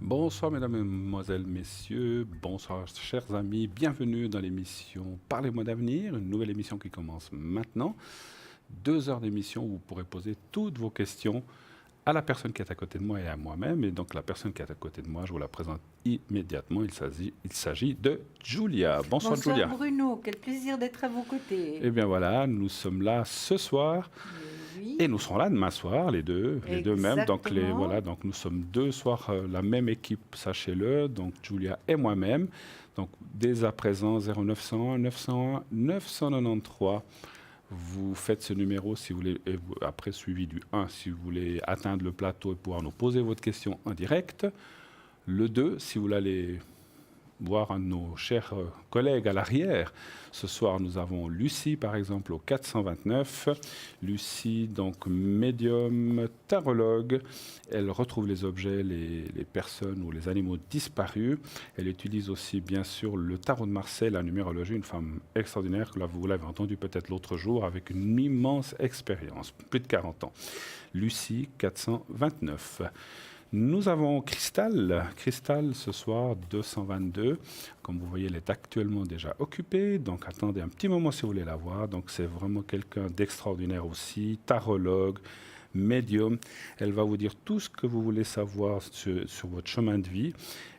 Bonsoir mesdames, mesdemoiselles, messieurs, bonsoir chers amis, bienvenue dans l'émission Parlez-moi d'avenir, une nouvelle émission qui commence maintenant. 2 heures d'émission où vous pourrez poser toutes vos questions à la personne qui est à côté de moi et à moi-même. Et donc la personne qui est à côté de moi, je vous la présente immédiatement. Il s'agit de Julia. Bonsoir Bonsoir Julia. Bruno, quel plaisir d'être à vos côtés. Eh bien voilà, nous sommes là ce soir. Mais Et oui, nous serons là demain soir, les deux mêmes. Donc, exactement. voilà, donc nous sommes 2 soirs la même équipe, sachez-le. Donc, Julia et moi-même. Donc, dès à présent, 0901 901 993. Vous faites ce numéro si vous voulez, après suivi du 1 si vous voulez atteindre le plateau et pouvoir nous poser votre question en direct. Le 2 si vous voulez voir un de nos chers collègues à l'arrière. Ce soir, nous avons Lucie, par exemple, au 429. Lucie, donc médium, tarologue. Elle retrouve les objets, les personnes ou les animaux disparus. Elle utilise aussi, bien sûr, le tarot de Marseille, la numérologie, une femme extraordinaire, que là, vous l'avez entendu peut-être l'autre jour, avec une immense expérience, plus de 40 ans. Lucie, 429. Nous avons Cristal. Cristal, ce soir, 222. Comme vous voyez, elle est actuellement déjà occupée. Donc, attendez un petit moment si vous voulez la voir. Donc, c'est vraiment quelqu'un d'extraordinaire aussi. Tarologue, médium. Elle va vous dire tout ce que vous voulez savoir sur votre chemin de vie.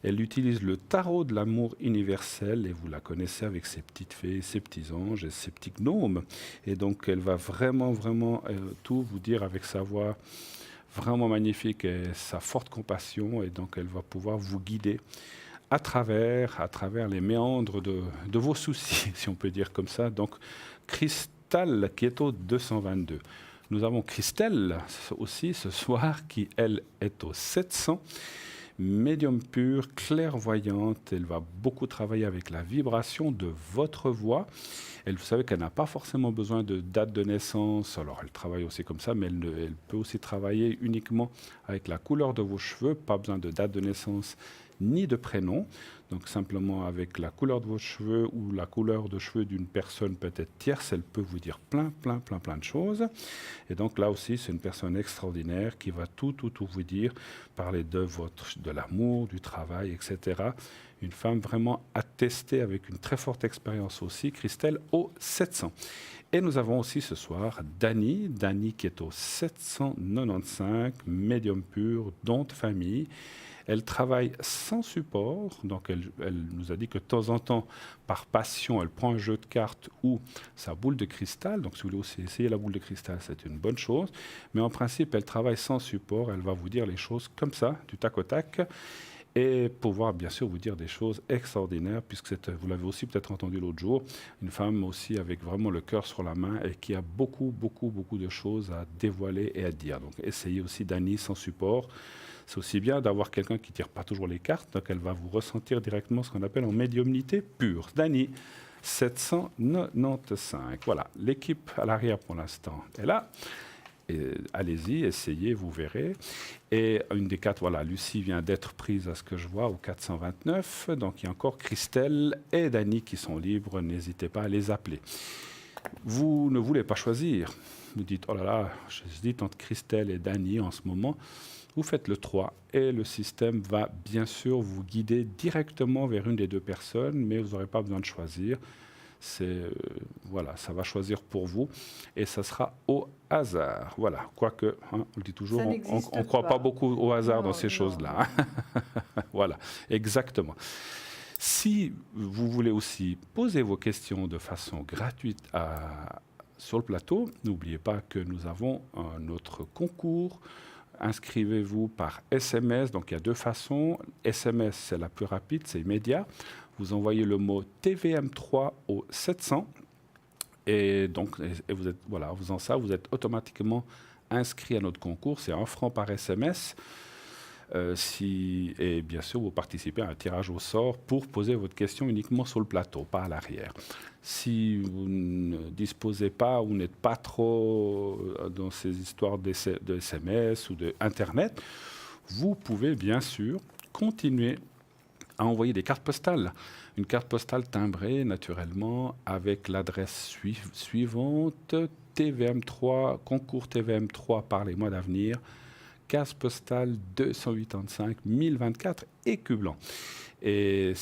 Elle utilise le tarot de l'amour universel et vous la connaissez avec ses petites fées, ses petits anges et ses petits gnomes. Et donc, elle va vraiment, vraiment tout vous dire avec sa voix vraiment magnifique et sa forte compassion. Et donc, elle va pouvoir vous guider à travers les méandres de vos soucis, si on peut dire comme ça. Donc, Cristal, qui est au 222. Nous avons Christelle aussi ce soir, qui, elle, est au 700. Médium pure, clairvoyante, elle va beaucoup travailler avec la vibration de votre voix. Elle, vous savez qu'elle n'a pas forcément besoin de date de naissance, alors elle travaille aussi comme ça, mais elle peut aussi travailler uniquement avec la couleur de vos cheveux, pas besoin de date de naissance ni de prénom. Donc simplement avec la couleur de vos cheveux ou la couleur de cheveux d'une personne peut-être tierce, elle peut vous dire plein de choses. Et donc là aussi, c'est une personne extraordinaire qui va tout vous dire, parler de l'amour, du travail, etc. Une femme vraiment attestée avec une très forte expérience aussi, Christelle au 700. Et nous avons aussi ce soir Dany qui est au 795, médium pur, don de famille. Elle travaille sans support, donc elle nous a dit que de temps en temps, par passion, elle prend un jeu de cartes ou sa boule de cristal. Donc si vous voulez aussi essayer la boule de cristal, c'est une bonne chose. Mais en principe, elle travaille sans support, elle va vous dire les choses comme ça, du tac au tac, et pouvoir bien sûr vous dire des choses extraordinaires, puisque vous l'avez aussi peut-être entendu l'autre jour, une femme aussi avec vraiment le cœur sur la main et qui a beaucoup de choses à dévoiler et à dire. Donc essayez aussi Dany sans support. C'est aussi bien d'avoir quelqu'un qui ne tire pas toujours les cartes, donc elle va vous ressentir directement ce qu'on appelle en médiumnité pure. Dany, 795. Voilà, l'équipe à l'arrière pour l'instant est là. Allez-y, essayez, vous verrez. Et une des quatre, voilà, Lucie vient d'être prise à ce que je vois au 429. Donc il y a encore Christelle et Dany qui sont libres. N'hésitez pas à les appeler. Vous ne voulez pas choisir. Vous dites, oh là là, j'hésite entre Christelle et Dany en ce moment. Vous faites le 3 et le système va bien sûr vous guider directement vers une des deux personnes, mais vous n'aurez pas besoin de choisir. Voilà, ça va choisir pour vous et ça sera au hasard. Voilà, quoique, hein, on le dit toujours, Ça on ne n'existe croit pas pas. beaucoup au hasard dans Non, ces non, choses-là. non. Hein. Voilà, exactement. Si vous voulez aussi poser vos questions de façon gratuite sur le plateau, n'oubliez pas que nous avons un autre concours. Inscrivez-vous par SMS. Donc il y a deux façons. SMS, c'est la plus rapide, c'est immédiat. Vous envoyez le mot TVM3 au 700. Et donc, vous êtes, voilà, en faisant ça, vous êtes automatiquement inscrit à notre concours. C'est 1 franc par SMS. Et bien sûr, vous participez à un tirage au sort pour poser votre question uniquement sur le plateau, pas à l'arrière. Si vous ne disposez pas ou n'êtes pas trop dans ces histoires de SMS ou d'Internet, vous pouvez bien sûr continuer à envoyer des cartes postales. Une carte postale timbrée naturellement avec l'adresse suivante, TVM3, concours TVM3 par les mois d'avenir, case postale 285 1024 Écublens. Et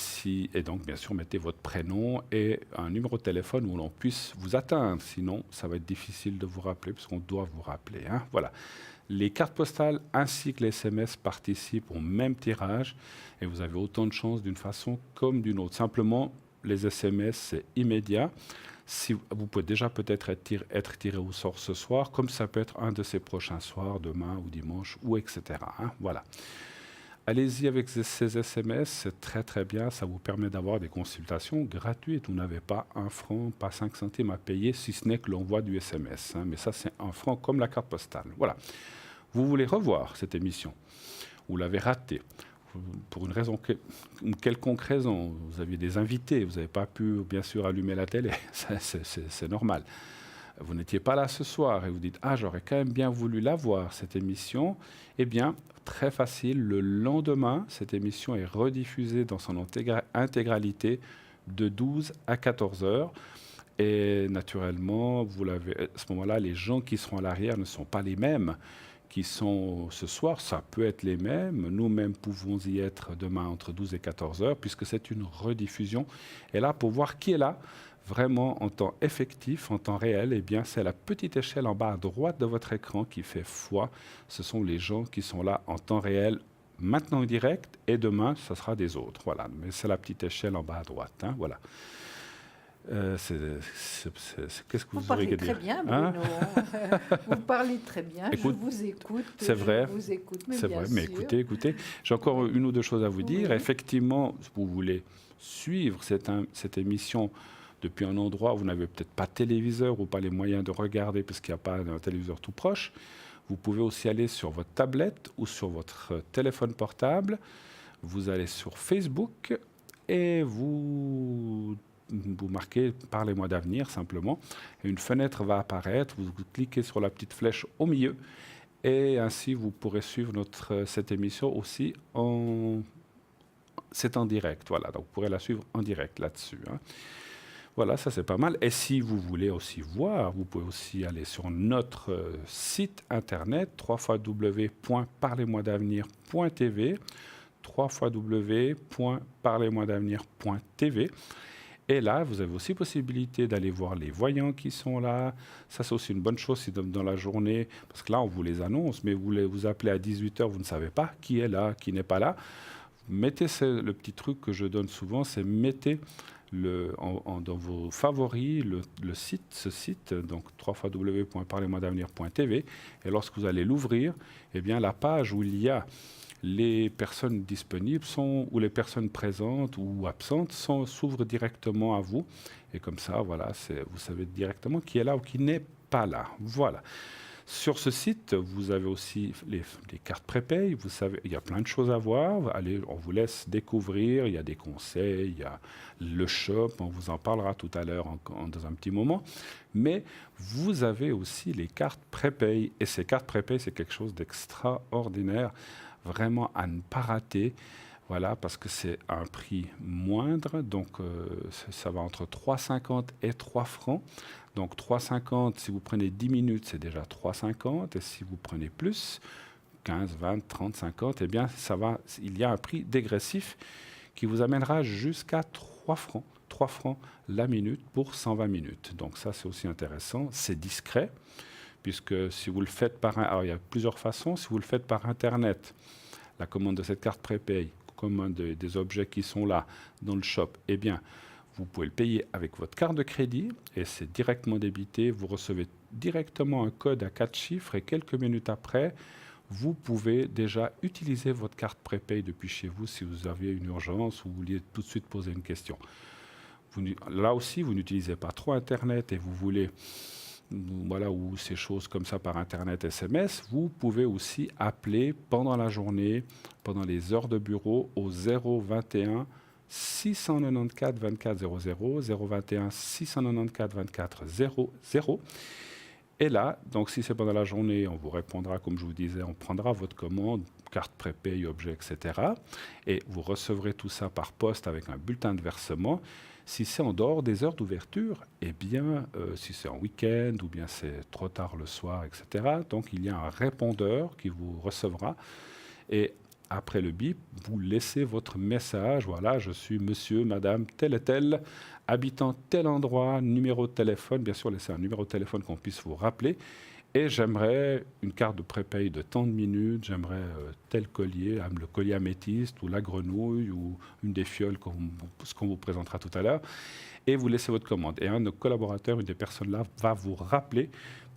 donc, bien sûr, mettez votre prénom et un numéro de téléphone où l'on puisse vous atteindre. Sinon, ça va être difficile de vous rappeler, puisqu'on doit vous rappeler. Hein. Voilà. Les cartes postales ainsi que les SMS participent au même tirage. Et vous avez autant de chances d'une façon comme d'une autre. Simplement, les SMS, c'est immédiat. Si vous pouvez déjà peut-être être tiré au sort ce soir, comme ça peut être un de ces prochains soirs, demain ou dimanche, ou etc. Hein. Voilà. Allez-y avec ces SMS, c'est très très bien, ça vous permet d'avoir des consultations gratuites. Vous n'avez pas 1 franc, pas 5 centimes à payer, si ce n'est que l'envoi du SMS. Hein. Mais ça, c'est 1 franc comme la carte postale. Voilà. Vous voulez revoir cette émission, vous l'avez ratée, pour une quelconque raison, vous aviez des invités, vous n'avez pas pu, bien sûr, allumer la télé, c'est normal. Vous n'étiez pas là ce soir et vous dites « Ah, j'aurais quand même bien voulu la voir, cette émission ». Eh bien, très facile, le lendemain, cette émission est rediffusée dans son intégralité de 12 à 14 heures. Et naturellement, à ce moment-là, les gens qui seront à l'arrière ne sont pas les mêmes qui sont ce soir, ça peut être les mêmes. Nous-mêmes pouvons y être demain entre 12 et 14 heures, puisque c'est une rediffusion. Et là, pour voir qui est là, vraiment en temps effectif, en temps réel, eh bien, c'est la petite échelle en bas à droite de votre écran qui fait foi. Ce sont les gens qui sont là en temps réel, maintenant en direct, et demain, ce sera des autres. Voilà, mais c'est la petite échelle en bas à droite. Hein, voilà. Qu'est-ce que vous aurez à dire? Très bien, Bruno. Vous parlez très bien. Écoute, je vous écoute. C'est vrai. Je vous écoute, mais c'est bien vrai. sûr. Mais écoutez. J'ai encore une ou deux choses à vous dire. Oui. Effectivement, si vous voulez suivre cette émission depuis un endroit où vous n'avez peut-être pas de téléviseur ou pas les moyens de regarder parce qu'il n'y a pas un téléviseur tout proche, vous pouvez aussi aller sur votre tablette ou sur votre téléphone portable. Vous allez sur Facebook et vous marquez « Parlez-moi d'avenir » simplement. Et une fenêtre va apparaître, vous cliquez sur la petite flèche au milieu et ainsi vous pourrez suivre cette émission aussi c'est en direct. Voilà, donc vous pourrez la suivre en direct là-dessus. Hein. Voilà, ça c'est pas mal. Et si vous voulez aussi voir, vous pouvez aussi aller sur notre site internet www.parlez-moi-d'avenir.tv www.parlez-moi-d'avenir.tv. Et là, vous avez aussi possibilité d'aller voir les voyants qui sont là. Ça, c'est aussi une bonne chose si dans la journée, parce que là, on vous les annonce, mais vous appelez à 18h, vous ne savez pas qui est là, qui n'est pas là. Mettez le petit truc que je donne souvent, c'est mettez dans vos favoris ce site, donc www.parlez-moi-d'avenir.tv. Et lorsque vous allez l'ouvrir, eh bien, la page où il y a les personnes disponibles ou les personnes présentes ou absentes s'ouvrent directement à vous. Et comme ça, voilà, vous savez directement qui est là ou qui n'est pas là. Voilà. Sur ce site, vous avez aussi les cartes prépay. Vous savez, il y a plein de choses à voir. Allez, on vous laisse découvrir. Il y a des conseils, il y a le shop. On vous en parlera tout à l'heure dans un petit moment. Mais vous avez aussi les cartes prépay. Et ces cartes prépay, c'est quelque chose d'extraordinaire. Vraiment à ne pas rater, voilà, parce que c'est un prix moindre, donc ça va entre 3,50 et 3 francs. Donc 3,50, si vous prenez 10 minutes, c'est déjà 3,50, et si vous prenez plus, 15, 20, 30, 50, eh bien, il y a un prix dégressif qui vous amènera jusqu'à 3 francs. 3 francs la minute pour 120 minutes. Donc ça, c'est aussi intéressant, c'est discret. Puisque si vous le faites alors il y a plusieurs façons. Si vous le faites par Internet, la commande de cette carte prépay, commande des objets qui sont là dans le shop, eh bien, vous pouvez le payer avec votre carte de crédit et c'est directement débité. Vous recevez directement un code à 4 chiffres et quelques minutes après, vous pouvez déjà utiliser votre carte prépay depuis chez vous si vous avez une urgence ou vous vouliez tout de suite poser une question. Là aussi, vous n'utilisez pas trop Internet et vous voulez... Voilà, ou ces choses comme ça par Internet, SMS, vous pouvez aussi appeler pendant la journée, pendant les heures de bureau au 021 694 24 00, 021 694 24 00. Et là, donc si c'est pendant la journée, on vous répondra, comme je vous disais, on prendra votre commande, carte prépay, objet, etc. Et vous recevrez tout ça par poste avec un bulletin de versement. Si c'est en dehors des heures d'ouverture, eh bien, si c'est en week-end ou bien c'est trop tard le soir, etc., donc il y a un répondeur qui vous recevra. Et après le bip, vous laissez votre message. Voilà, je suis monsieur, madame, tel et tel, habitant tel endroit, numéro de téléphone. Bien sûr, laissez un numéro de téléphone qu'on puisse vous rappeler. Et j'aimerais une carte de prépaye de tant de minutes, j'aimerais tel collier, le collier améthyste ou la grenouille ou une des fioles ce qu'on vous présentera tout à l'heure. Et vous laissez votre commande. Et un de nos collaborateurs, une des personnes là, va vous rappeler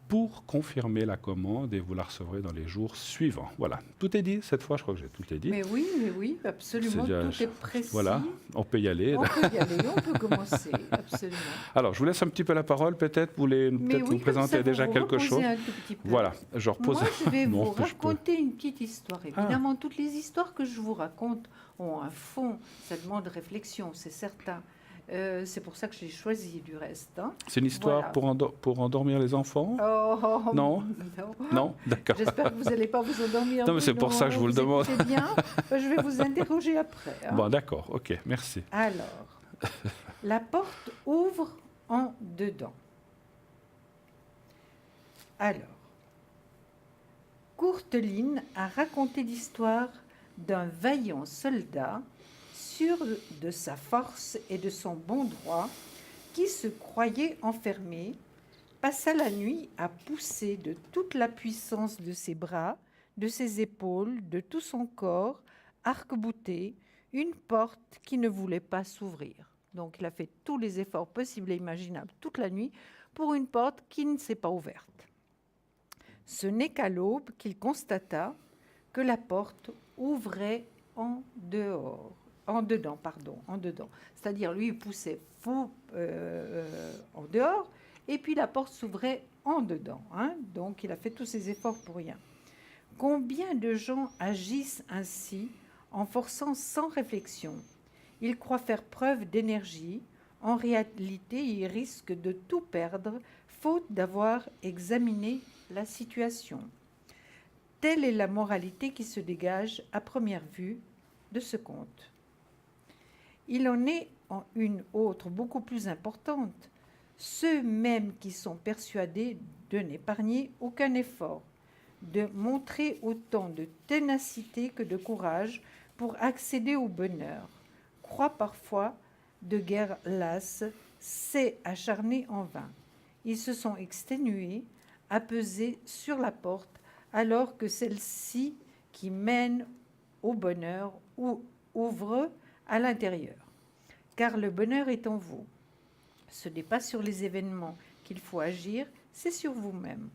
pour confirmer la commande et vous la recevrez dans les jours suivants. Voilà, tout est dit cette fois, je crois que j'ai tout dit. Mais oui, absolument, tout est précis. Voilà, on peut y aller. On peut y aller, on peut commencer, absolument. Alors, je vous laisse un petit peu la parole, peut-être, vous voulez vous présenter déjà quelque chose. Voilà, je repose. Moi, je vais vous raconter une petite histoire. Évidemment, toutes les histoires que je vous raconte ont un fond, ça demande réflexion, c'est certain. C'est pour ça que je l'ai choisi, du reste. Hein. C'est une histoire pour endormir les enfants? Non. Non, d'accord. J'espère que vous n'allez pas vous endormir. Non, mais c'est pour ça que je vous le demande. Bien. Je vais vous interroger après. Hein. Bon, d'accord, ok, merci. Alors, la porte ouvre en dedans. Alors, Courteline a raconté l'histoire d'un vaillant soldat sûr de sa force et de son bon droit, qui se croyait enfermé, passa la nuit à pousser de toute la puissance de ses bras, de ses épaules, de tout son corps, arc-bouté, une porte qui ne voulait pas s'ouvrir. Donc il a fait tous les efforts possibles et imaginables toute la nuit pour une porte qui ne s'est pas ouverte. Ce n'est qu'à l'aube qu'il constata que la porte ouvrait en dedans. C'est-à-dire, lui, il poussait en dehors, et puis la porte s'ouvrait en dedans. Hein. Donc, il a fait tous ses efforts pour rien. Combien de gens agissent ainsi, en forçant sans réflexion? Ils croient faire preuve d'énergie. En réalité, ils risquent de tout perdre, faute d'avoir examiné la situation. Telle est la moralité qui se dégage, à première vue, de ce conte. Il en est une autre beaucoup plus importante, ceux mêmes qui sont persuadés de n'épargner aucun effort, de montrer autant de ténacité que de courage pour accéder au bonheur, croient parfois de guerre lasse, s'est acharné en vain. Ils se sont exténués à peser sur la porte alors que celle-ci qui mène au bonheur ouvre à l'intérieur. Car le bonheur est en vous. Ce n'est pas sur les événements qu'il faut agir, c'est sur vous-même.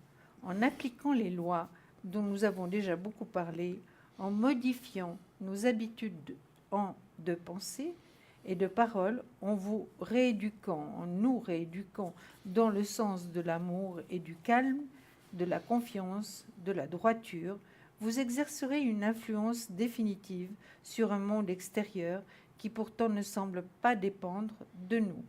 En appliquant les lois dont nous avons déjà beaucoup parlé, en modifiant nos habitudes de pensée et de parole, en nous rééduquant dans le sens de l'amour et du calme, de la confiance, de la droiture, vous exercerez une influence définitive sur un monde extérieur qui pourtant ne semble pas dépendre de nous.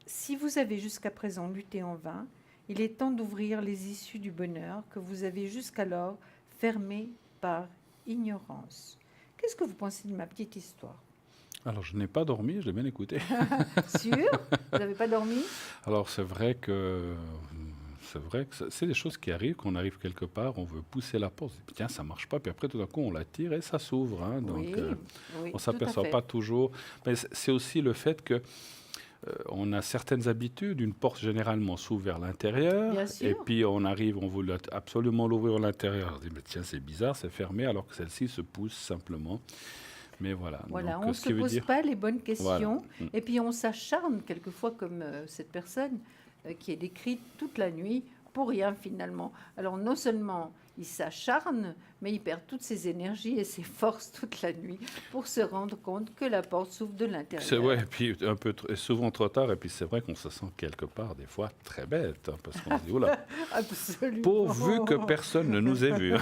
Si vous avez jusqu'à présent lutté en vain, il est temps d'ouvrir les issues du bonheur que vous avez jusqu'alors fermées par ignorance. Qu'est-ce que vous pensez de ma petite histoire? Alors, je n'ai pas dormi, je l'ai bien écouté. Sûr? Vous n'avez pas dormi? Alors, c'est vrai que c'est des choses qui arrivent, qu'on arrive quelque part, on veut pousser la porte, tiens, ça ne marche pas, puis après, tout d'un coup, on la tire et ça s'ouvre. Hein, donc, on ne s'aperçoit pas toujours. Mais c'est aussi le fait que on a certaines habitudes, une porte généralement s'ouvre vers l'intérieur, et puis on arrive, on veut absolument l'ouvrir à l'intérieur. On se dit, mais tiens, c'est bizarre, c'est fermé, alors que celle-ci se pousse simplement. Mais voilà. Donc, on ne se pose pas les bonnes questions, et puis on s'acharne quelquefois comme cette personne qui est décrite toute la nuit pour rien finalement. Alors non seulement il s'acharne, mais il perd toutes ses énergies et ses forces toute la nuit pour se rendre compte que la porte s'ouvre de l'intérieur. C'est vrai, et puis souvent trop tard, et puis c'est vrai qu'on se sent quelque part des fois très bête, hein, parce qu'on se dit, oula, pourvu que personne ne nous ait vus.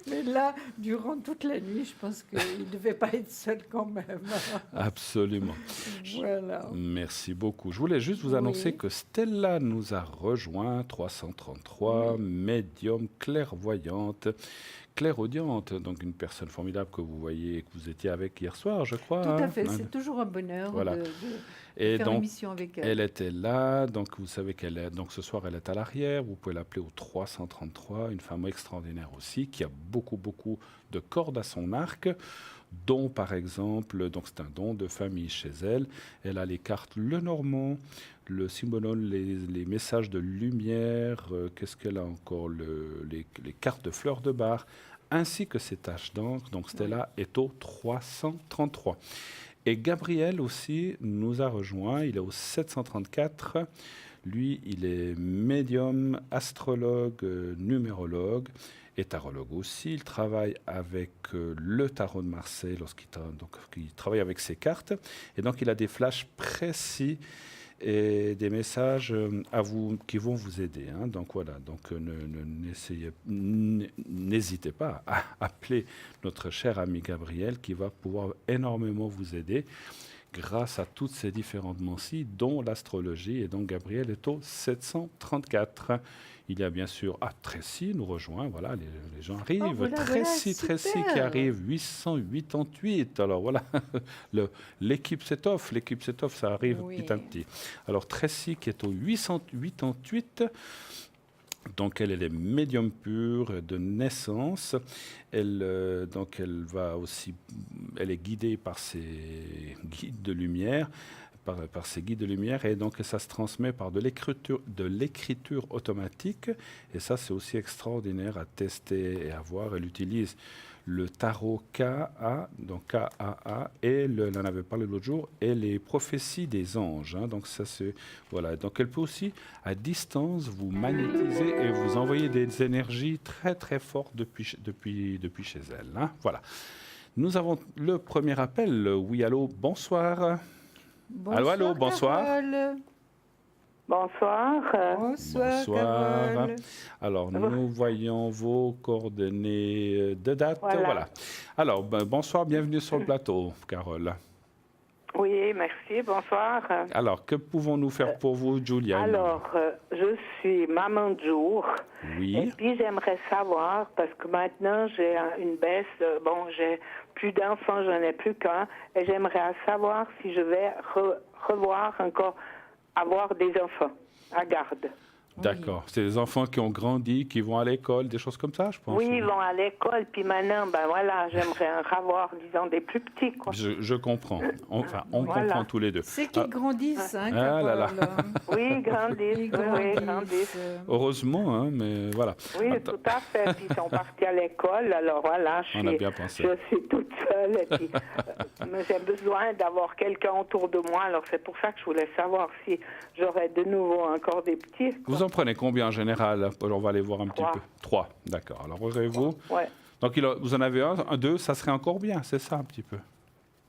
Mais là, durant toute la nuit, je pense qu'il ne devait pas être seul quand même. Absolument. Voilà. Merci beaucoup. Je voulais juste vous annoncer que Stella nous a rejoint, 333, médium clair clairvoyante, clairaudiente, donc une personne formidable que vous voyez, que vous étiez avec hier soir, je crois. Tout à hein. fait, c'est toujours un bonheur Voilà. de Et faire donc, l'émission avec elle. elle était là, donc vous savez qu'elle est, donc ce soir elle est à l'arrière, vous pouvez l'appeler au 333, une femme extraordinaire aussi, qui a beaucoup, beaucoup de cordes à son arc, dont par exemple, donc c'est un don de famille chez elle, elle a les cartes Lenormand, le Symbolon, les messages de lumière, qu'est-ce qu'elle a encore, les cartes de fleurs de bar, ainsi que ses taches d'encre, donc Stella est au 333. Et Gabriel aussi nous a rejoint, il est au 734. Lui, il est médium, astrologue, numérologue et tarologue aussi. Il travaille avec le tarot de Marseille il travaille avec ses cartes. Et donc, il a des flashs précis et des messages à vous qui vont vous aider. hein. Donc voilà, donc n'hésitez pas à appeler notre cher ami Gabriel qui va pouvoir énormément vous aider grâce à toutes ces différentes menties, dont l'astrologie. Et donc Gabriel est au 734. Il y a bien sûr Tracy nous rejoint, voilà, les gens arrivent. Voilà, Tracy qui super. arrive, 888. Alors voilà, l'équipe s'étoffe, ça arrive Oui. petit à petit. Alors Tracy qui est au 888. Donc elle est médium pure de naissance. Donc elle est guidée par ses guides de lumière. Par ces guides de lumière, et donc ça se transmet par de l'écriture automatique, et ça c'est aussi extraordinaire à tester et à voir. Elle utilise le tarot KA, donc KAA, et elle en avait parlé l'autre jour, et les prophéties des anges. hein. Donc ça c'est voilà. Donc elle peut aussi à distance vous magnétiser et vous envoyer des énergies très très fortes depuis chez elle. hein. Voilà. Nous avons le premier appel. Oui, allô, bonsoir. Bonsoir, allô, bonsoir. Carole. Bonsoir. Bonsoir, Bonsoir. Carole. Alors, nous voyons vos coordonnées de date. Voilà. Alors, bonsoir, bienvenue sur le plateau, Carole. Oui, merci, bonsoir. Alors, que pouvons-nous faire pour vous, Julia? Alors, je suis maman de jour. Oui. Et puis, j'aimerais savoir, parce que maintenant, j'ai une baisse, j'ai plus d'enfants, j'en ai plus qu'un, et j'aimerais savoir si je vais revoir encore avoir des enfants à garde. D'accord. C'est des enfants qui ont grandi, qui vont à l'école, des choses comme ça, je pense. Oui, ils vont à l'école, puis maintenant, j'aimerais avoir, disons, des plus petits, quoi. Je comprends. Enfin, on Voilà. comprend tous les deux. C'est qu'ils grandissent, hein, Ah là là. Carole. Oui, grandissent, Ils oui, grandissent. grandissent. Heureusement, hein, mais voilà. Oui, Attends. tout à fait. Puis ils sont partis à l'école, alors voilà, On a bien pensé. je suis toute seule. Et puis, mais j'ai besoin d'avoir quelqu'un autour de moi, alors c'est pour ça que je voulais savoir si j'aurais de nouveau encore des petits. quoi. Vous en prenez combien en général? On va aller voir un Trois. petit peu. 3, d'accord. Alors, regardez-vous. Ouais. Donc, vous en avez un, deux, ça serait encore bien, c'est ça un petit peu.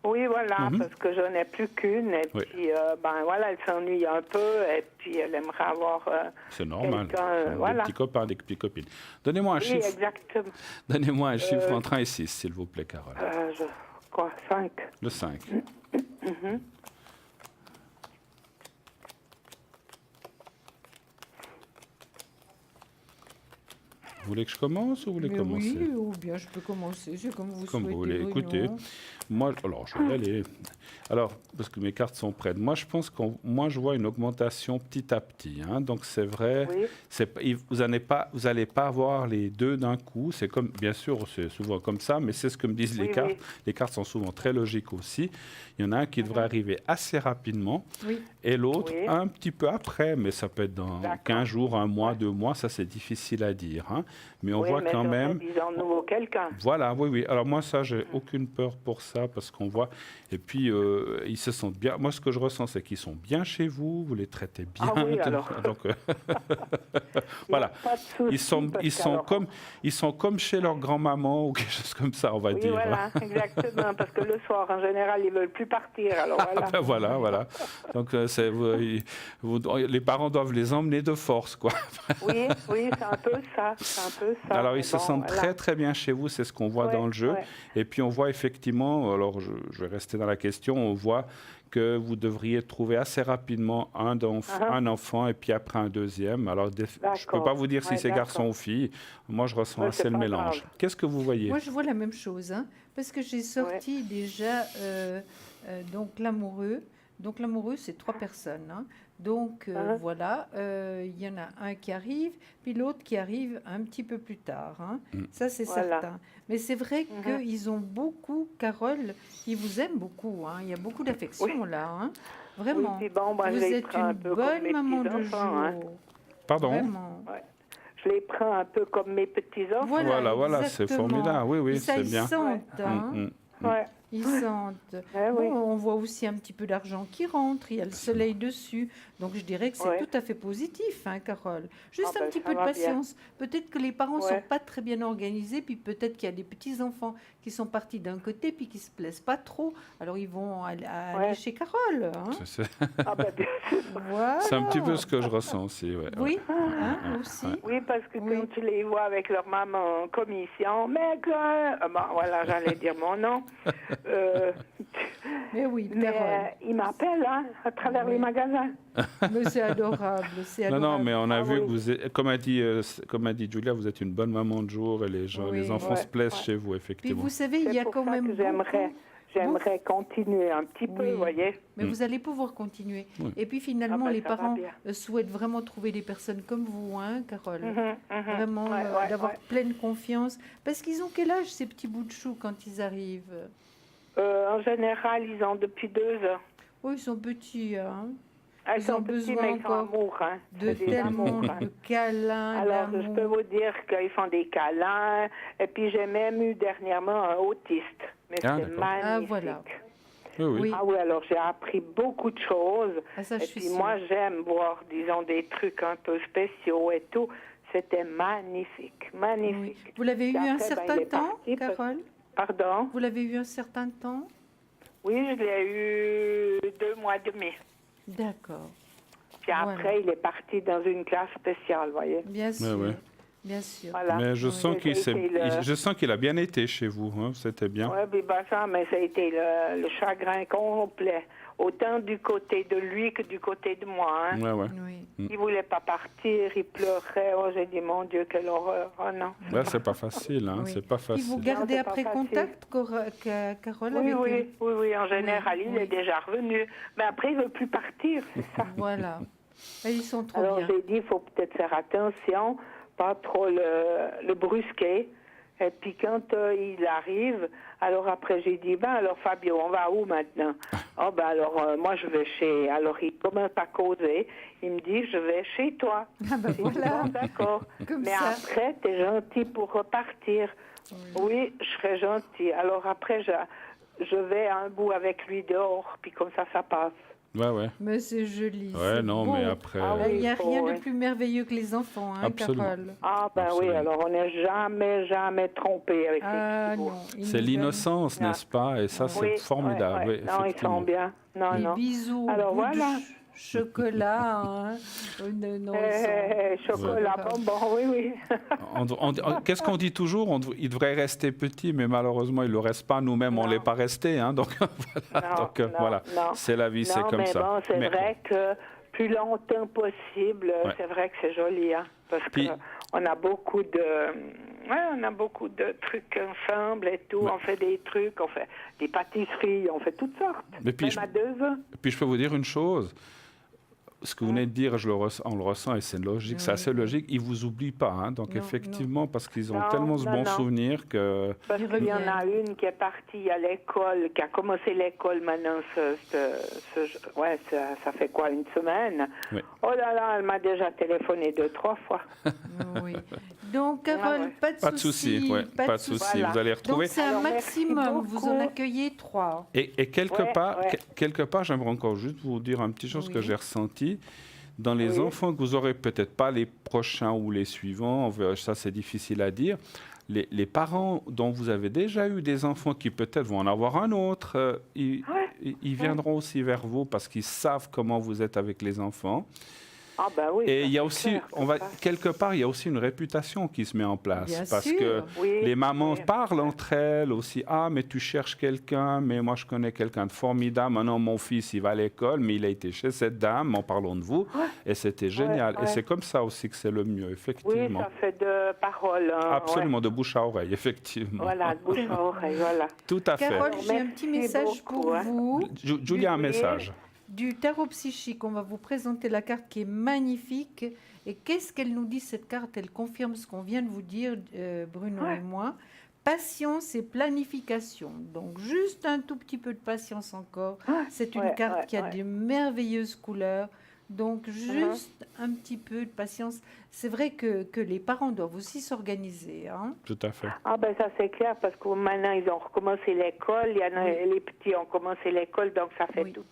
Oui, voilà, Mhm. parce que je n'ai plus qu'une, et Oui. puis, elle s'ennuie un peu, et puis elle aimerait avoir C'est normal. quelqu'un, Des voilà. petits copains, des petites copines. Donnez-moi un Oui, chiffre. exactement. Donnez-moi un chiffre entre 1 et 6, s'il vous plaît, Carole. 5. Le 5. Vous voulez que je commence ou vous voulez Mais commencer? oui, ou bien je peux commencer, c'est comme vous Comme souhaitez. vous voulez. oui, Écoutez, non. moi, alors je vais y aller. Alors, parce que mes cartes sont prêtes. Moi, je pense moi, je vois une augmentation petit à petit. hein. Donc, c'est vrai. Oui. Vous n'allez pas avoir les deux d'un coup. C'est comme, bien sûr, c'est souvent comme ça, mais c'est ce que me disent les Oui, cartes. oui. Les cartes sont souvent très logiques aussi. Il y en a un qui devrait arriver assez rapidement Oui. et l'autre Oui. un petit peu après, mais ça peut être dans D'accord. 15 jours, un mois, 2 mois. Ça, c'est difficile à dire. hein. Mais on Oui, voit mais quand j'aurais, même. disons, nouveau quelqu'un. Voilà, oui, oui. Alors moi, ça, j'ai aucune peur pour ça, parce qu'on voit. Et puis, ils se sentent bien. Moi, ce que je ressens, c'est qu'ils sont bien chez vous, vous les traitez bien. Ah oui, alors. Donc, voilà. Pas de souci, Ils sont comme chez leur grand-maman ou quelque chose comme ça, on va Oui, dire. voilà, exactement. Parce que le soir, en général, ils veulent plus partir. Alors voilà. Voilà. Donc, les parents doivent les emmener de force, quoi. Oui, c'est un peu ça. Alors, Mais ils se bon, sentent voilà. très, très bien chez vous, c'est ce qu'on voit Ouais, dans le jeu. ouais. Et puis, on voit effectivement, alors je vais rester dans la question, on voit que vous devriez trouver assez rapidement un enfant et puis après un deuxième. Alors, je ne peux pas vous dire si c'est garçon ou fille. Moi, je ressens assez le mélange. Qu'est-ce que vous voyez? Moi, je vois la même chose, hein, parce que j'ai sorti déjà donc l'amoureux. Donc l'amoureux, c'est 3 personnes. Hein. Donc voilà, il y en a un qui arrive, puis l'autre qui arrive un petit peu plus tard. Hein. Ça, c'est certain. Mais c'est vrai qu'ils ont beaucoup, Carole, ils vous aiment beaucoup. Hein. Il y a beaucoup d'affection là. Hein. Vraiment. Oui, bon, vous êtes une bonne maman de jour. Hein. Pardon. Vraiment. Je les prends un peu comme mes petits-enfants. Voilà, c'est formidable. Oui, ça, c'est bien. Ils sentent, hein. Ils sentent. On voit aussi un petit peu d'argent qui rentre, il y a le soleil dessus. Donc je dirais que c'est tout à fait positif, hein, Carole. Juste un petit peu de patience. Peut-être que les parents ne sont pas très bien organisés, puis peut-être qu'il y a des petits-enfants qui sont partis d'un côté, puis qui ne se plaisent pas trop. Alors ils vont aller chez Carole. Hein. C'est un petit peu ce que je ressens aussi. Oui, aussi. Oui, parce que quand tu les vois avec leur maman en commission, mais voilà, j'allais dire mon nom. Mais oui, ils m'appellent à travers les magasins. Mais c'est adorable, Non, mais on a vu que vous êtes, comme a dit Julia, vous êtes une bonne maman de jour et les enfants se plaisent chez vous, effectivement. Puis vous savez, il y a quand même J'aimerais continuer un petit peu, vous voyez. Mais vous allez pouvoir continuer. Et puis finalement, les parents souhaitent vraiment trouver des personnes comme vous, hein, Carole. Vraiment, d'avoir pleine confiance. Parce qu'ils ont quel âge, ces petits bouts de choux, quand ils arrivent? En général, ils ont depuis 2 ans. Oui, ils sont petits, hein. Ils ont besoin encore de tellement de câlins. Alors, je peux vous dire qu'ils font des câlins. Et puis, j'ai même eu dernièrement un autiste. Mais c'est magnifique. Ah, voilà. Oui. Ah oui, alors j'ai appris beaucoup de choses. Et puis, moi, j'aime voir, disons, des trucs un peu spéciaux et tout. C'était magnifique, magnifique. Oui. Vous l'avez eu un certain temps, Carole? Pardon? Vous l'avez eu un certain temps? Oui, je l'ai eu 2 mois et demi. D'accord. Puis après, il est parti dans une classe spéciale, vous voyez. Bien sûr. Bien sûr. Voilà. Mais je sens qu'il a bien été chez vous, hein, c'était bien. Oui, mais ça a été le chagrin complet. Autant du côté de lui que du côté de moi. Hein. Oui. Il ne voulait pas partir, il pleurait. Oh, j'ai dit, mon Dieu, quelle horreur. Oh non. Là, c'est pas facile, hein, c'est pas facile. Et vous gardez après contact, Carole, avec lui? Oui, en général, il est déjà revenu. Mais après, il ne veut plus partir, c'est ça. Voilà. Ils sont trop bien. Alors, j'ai dit, il faut peut-être faire attention, pas trop le brusquer. Et puis quand il arrive, alors après j'ai dit, alors Fabio, on va où maintenant? Alors moi je vais chez... Alors il commence à causer, il me dit, je vais chez toi. Voilà. D'accord. Mais après, tu es gentil pour repartir. Oui, je serai gentil. Alors après, je vais un bout avec lui dehors, puis comme ça passe. Mais c'est joli. Non, mais après... Il n'y a rien de plus merveilleux que les enfants, hein, Carole. Oui, alors on n'est jamais trompé avec les petits. C'est l'innocence, n'est-ce pas? Et ça, c'est formidable. Non, ils sont bien. Les bisous, alors voilà. Chocolat, chocolat, bonbon, oui. Qu'est-ce qu'on dit toujours? Il devrait rester petit, mais malheureusement, il ne le reste pas. Nous-mêmes, on ne l'est pas resté. Hein, donc, voilà, c'est la vie, c'est comme ça. Bon, c'est vrai que plus longtemps possible, c'est vrai que c'est joli. Hein, parce qu'on a beaucoup de trucs ensemble et tout. On fait des trucs, on fait des pâtisseries, on fait toutes sortes. Même à 2 ans. Puis je peux vous dire une chose. Ce que vous venez de dire, on le ressent et c'est logique, c'est assez logique. Ils ne vous oublient pas. Hein, donc effectivement, parce qu'ils ont tellement ce bon souvenir que... Parce qu'il y en a une qui est partie à l'école, qui a commencé l'école maintenant, ça fait quoi, une semaine? Oh là, elle m'a déjà téléphoné 2-3 fois. Oui. Donc, Carole, pas de souci. Pas de souci, vous allez retrouver. Donc, c'est un maximum, vous en accueillez 3. Et quelque part, j'aimerais encore juste vous dire une petite chose que j'ai ressentie. Dans les enfants que vous aurez, peut-être pas les prochains ou les suivants, ça c'est difficile à dire, les parents dont vous avez déjà eu des enfants qui peut-être vont en avoir un autre, ils viendront aussi vers vous parce qu'ils savent comment vous êtes avec les enfants. Ah ben oui. Et ça, il y a c'est aussi, clair, quelque part, il y a aussi une réputation qui se met en place. Bien parce sûr. que Oui, les mamans oui. parlent entre elles aussi. Ah, mais tu cherches quelqu'un, mais moi je connais quelqu'un de formidable. Maintenant, mon fils, il va à l'école, mais il a été chez cette dame, en parlant de vous. Et c'était génial. Et ouais. c'est comme ça aussi que c'est le mieux, Oui, effectivement. ça fait de parole. Hein, Absolument, ouais. de bouche à oreille, effectivement. Voilà, de bouche à oreille, voilà. Tout à fait. Carole, Alors, j'ai un petit merci message beaucoup, pour hein. vous. Julia, un Oui. message. Du tarot psychique, on va vous présenter la carte qui est magnifique. Et qu'est-ce qu'elle nous dit, cette carte? Elle confirme ce qu'on vient de vous dire, Bruno et moi. Patience et planification. Donc, juste un tout petit peu de patience encore. C'est une carte qui a de merveilleuses couleurs. Donc, juste un petit peu de patience. C'est vrai que les parents doivent aussi s'organiser. Hein. Tout à fait. Ah ben ça c'est clair parce que maintenant ils ont recommencé l'école, il y en a, les petits ont commencé l'école, donc ça fait tout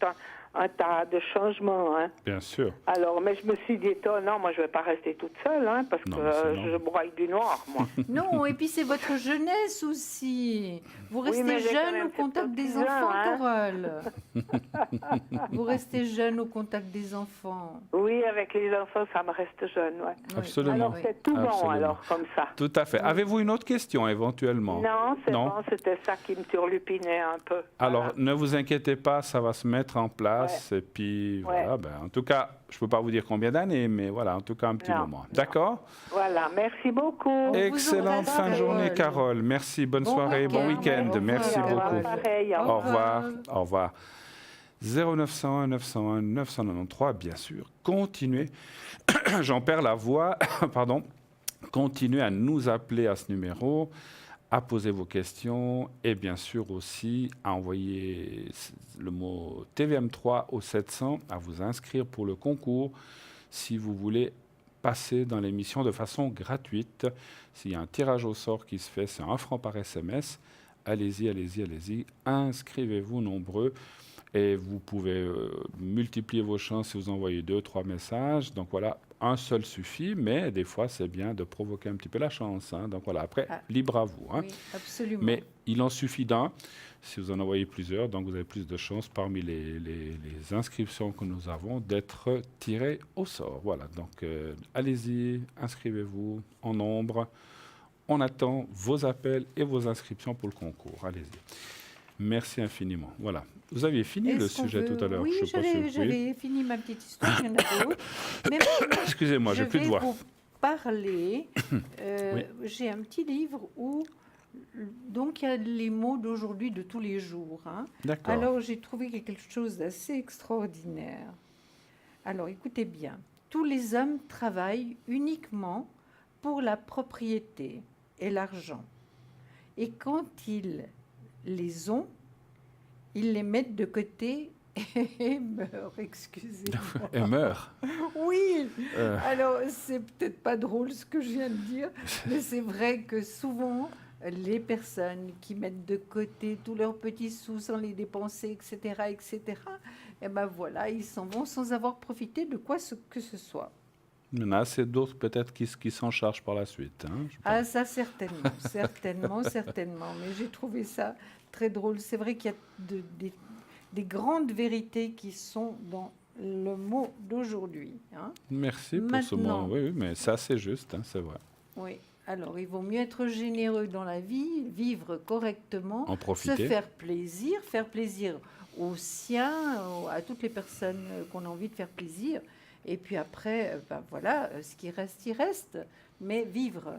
un tas de changements. Hein. Bien sûr. Alors, mais je me suis dit, oh, non, moi je vais pas rester toute seule, hein, parce Non, que mais c'est je broye du noir, moi. Non, et puis c'est votre jeunesse aussi. Vous restez mais j'ai quand jeune même au contact fait des petits uns, enfants, hein. Carole. Vous restez jeune au contact des enfants. Oui, avec les enfants, ça me reste jeune, ouais. Absolument. Alors c'est tout bon, Absolument. alors, comme ça. Tout à fait. Avez-vous une autre question éventuellement? Non, c'est Non. bon, c'était ça qui me turlupinait un peu. Alors, Voilà. ne vous inquiétez pas, ça va se mettre en place. Et puis, voilà, ben, en tout cas, je ne peux pas vous dire combien d'années, mais voilà, en tout cas, un petit moment. D'accord? Voilà, merci beaucoup. vous Excellente embrasse, fin de journée, Carole. Carole. Merci, bonne Bon soirée, bon week-end. week-end. Merci Au revoir, beaucoup. pareil, Au revoir. revoir. Au revoir. 0901 901 993, bien sûr. Continuez. J'en perds la voix. Pardon. Continuez à nous appeler à ce numéro, à poser vos questions et bien sûr aussi à envoyer le mot TVM3 au 700, à vous inscrire pour le concours si vous voulez passer dans l'émission de façon gratuite. S'il y a un tirage au sort qui se fait, c'est 1 franc par SMS. Allez-y, allez-y, allez-y. Inscrivez-vous nombreux. Et vous pouvez multiplier vos chances si vous envoyez 2, 3 messages. Donc voilà, un seul suffit, mais des fois, c'est bien de provoquer un petit peu la chance. Hein. Donc voilà, après, libre à vous. Hein. Oui, absolument. Mais il en suffit d'un. Si vous en envoyez plusieurs, donc vous avez plus de chances parmi les inscriptions que nous avons d'être tirés au sort. Voilà, donc allez-y, inscrivez-vous en nombre. On attend vos appels et vos inscriptions pour le concours. Allez-y. Merci infiniment. Voilà. Vous aviez fini le sujet tout à l'heure. Oui, je sais pas si vous j'avais fini ma petite histoire. Il y en a d'autres. Mais maintenant, Excusez-moi, j'ai plus de voix. Je vais vous parler. J'ai un petit livre où donc il y a les mots d'aujourd'hui, de tous les jours. Hein. D'accord. Alors j'ai trouvé quelque chose d'assez extraordinaire. Alors écoutez bien. Tous les hommes travaillent uniquement pour la propriété et l'argent. Et quand ils les ont, ils les mettent de côté et meurent, excusez-moi. Et meurt. Oui, alors c'est peut-être pas drôle ce que je viens de dire, mais c'est vrai que souvent, les personnes qui mettent de côté tous leurs petits sous sans les dépenser, etc., et ben voilà, ils s'en vont sans avoir profité de quoi que ce soit. Il y en a assez d'autres peut-être qui s'en chargent par la suite. Hein, je pense. Ça certainement, certainement. Mais j'ai trouvé ça très drôle. C'est vrai qu'il y a des grandes vérités qui sont dans le mot d'aujourd'hui. Hein. Merci pour ce mot. Oui, mais ça c'est juste, hein, c'est vrai. Oui. Alors, il vaut mieux être généreux dans la vie, vivre correctement, en profiter. se faire plaisir aux siens, à toutes les personnes qu'on a envie de faire plaisir. Et puis après, voilà, ce qui reste, il reste. Mais vivre.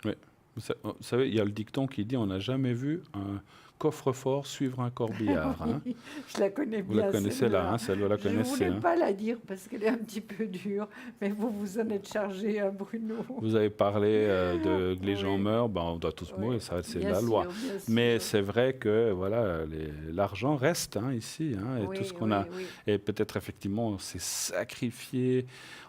Oui. Vous savez, il y a le dicton qui dit on n'a jamais vu un coffre-fort suivre un corbillard. Hein. Oui, je la connais bien. Vous la connaissez là, hein, celle-là, la connaissez. Je ne voulais pas la dire parce qu'elle est un petit peu dure, mais vous en êtes chargé, hein, Bruno. Vous avez parlé de que les gens meurent, ben, on doit tous mourir, ça c'est la loi. Mais c'est vrai que voilà, l'argent reste hein, ici, hein, et tout ce qu'on a, et peut-être effectivement on s'est sacrifié,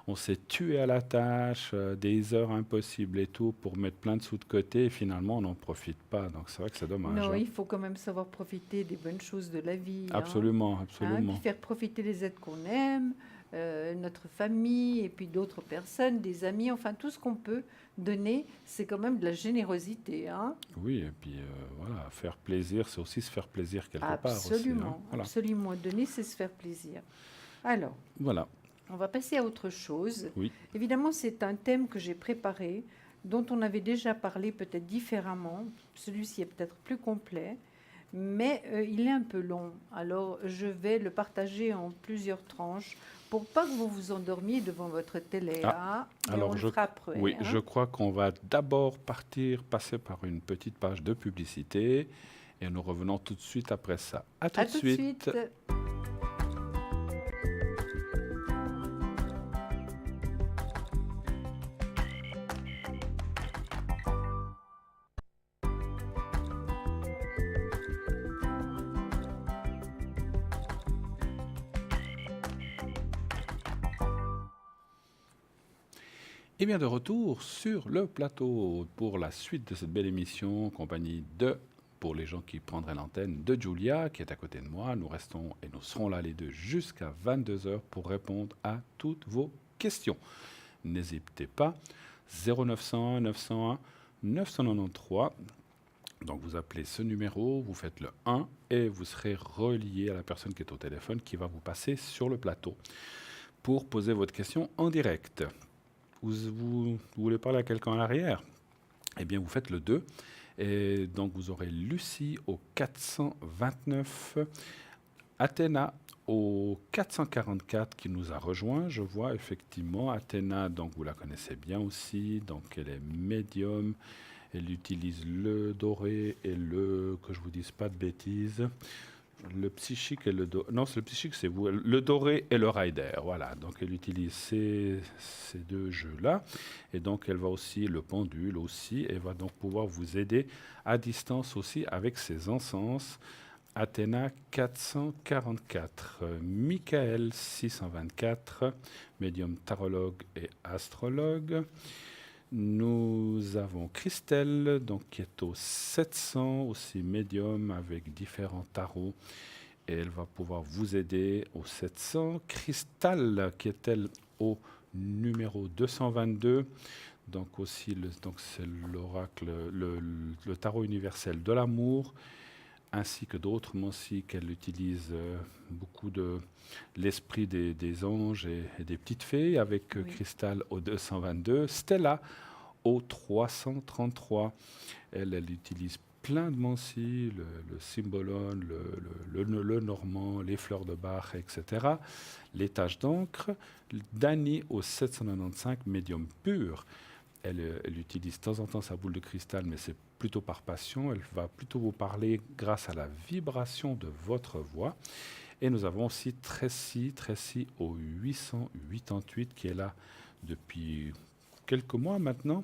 on s'est tué à la tâche, des heures impossibles et tout pour mettre plein de sous de côté, et finalement on n'en profite pas. Donc c'est vrai que c'est dommage. Non, hein. il faut quand même savoir profiter des bonnes choses de la vie. Absolument, hein. absolument. Puis faire profiter les êtres qu'on aime, notre famille, et puis d'autres personnes, des amis, enfin tout ce qu'on peut donner, c'est quand même de la générosité. Hein. Oui, et puis voilà, faire plaisir, c'est aussi se faire plaisir quelque part. Absolument, aussi, hein. Voilà. absolument. Donner, c'est se faire plaisir. Alors. Voilà. On va passer à autre chose. Oui. Évidemment, c'est un thème que j'ai préparé, dont on avait déjà parlé peut-être différemment. Celui-ci est peut-être plus complet, mais il est un peu long. Alors, je vais le partager en plusieurs tranches pour pas que vous vous endormiez devant votre télé. alors on le fera après. Oui, je crois qu'on va d'abord passer par une petite page de publicité et nous revenons tout de suite après ça. À tout de suite. Et bien de retour sur le plateau pour la suite de cette belle émission en compagnie de, pour les gens qui prendraient l'antenne, de Julia qui est à côté de moi. Nous restons et nous serons là les deux jusqu'à 22h pour répondre à toutes vos questions. N'hésitez pas, 0901 901 993. Donc vous appelez ce numéro, vous faites le 1 et vous serez relié à la personne qui est au téléphone qui va vous passer sur le plateau pour poser votre question en direct. Vous voulez parler à quelqu'un à l'arrière? Eh bien, vous faites le 2. Et donc, vous aurez Lucie au 429, Athéna au 444 qui nous a rejoint. Je vois effectivement Athéna, donc vous la connaissez bien aussi. Donc, elle est médium. Elle utilise le doré et le, que je vous dise pas de bêtises, le psychique et le doré. Non, c'est le psychique, c'est vous. Le doré et le rider, voilà. Donc, elle utilise ces deux jeux-là. Et donc, elle va aussi, le pendule aussi, elle va donc pouvoir vous aider à distance aussi avec ses encens. Athéna 444, Michael 624, médium tarologue et astrologue. Nous avons Christelle, donc, qui est au 700, aussi médium avec différents tarots. Et elle va pouvoir vous aider au 700. Cristal, qui est elle au numéro 222. Donc aussi, c'est l'oracle, le tarot universel de l'amour, ainsi que d'autres aussi qu'elle utilise beaucoup de l'esprit des anges et des petites fées, avec Cristal au 222. Stella au 333. Elle utilise plein de mancies, le cymbalone, le normand, les fleurs de Bach, etc. Les taches d'encre. Dany au 795, médium pur. Elle utilise de temps en temps sa boule de cristal, mais c'est plutôt par passion. Elle va plutôt vous parler grâce à la vibration de votre voix. Et nous avons aussi Tracy au 888, qui est là depuis quelques mois maintenant.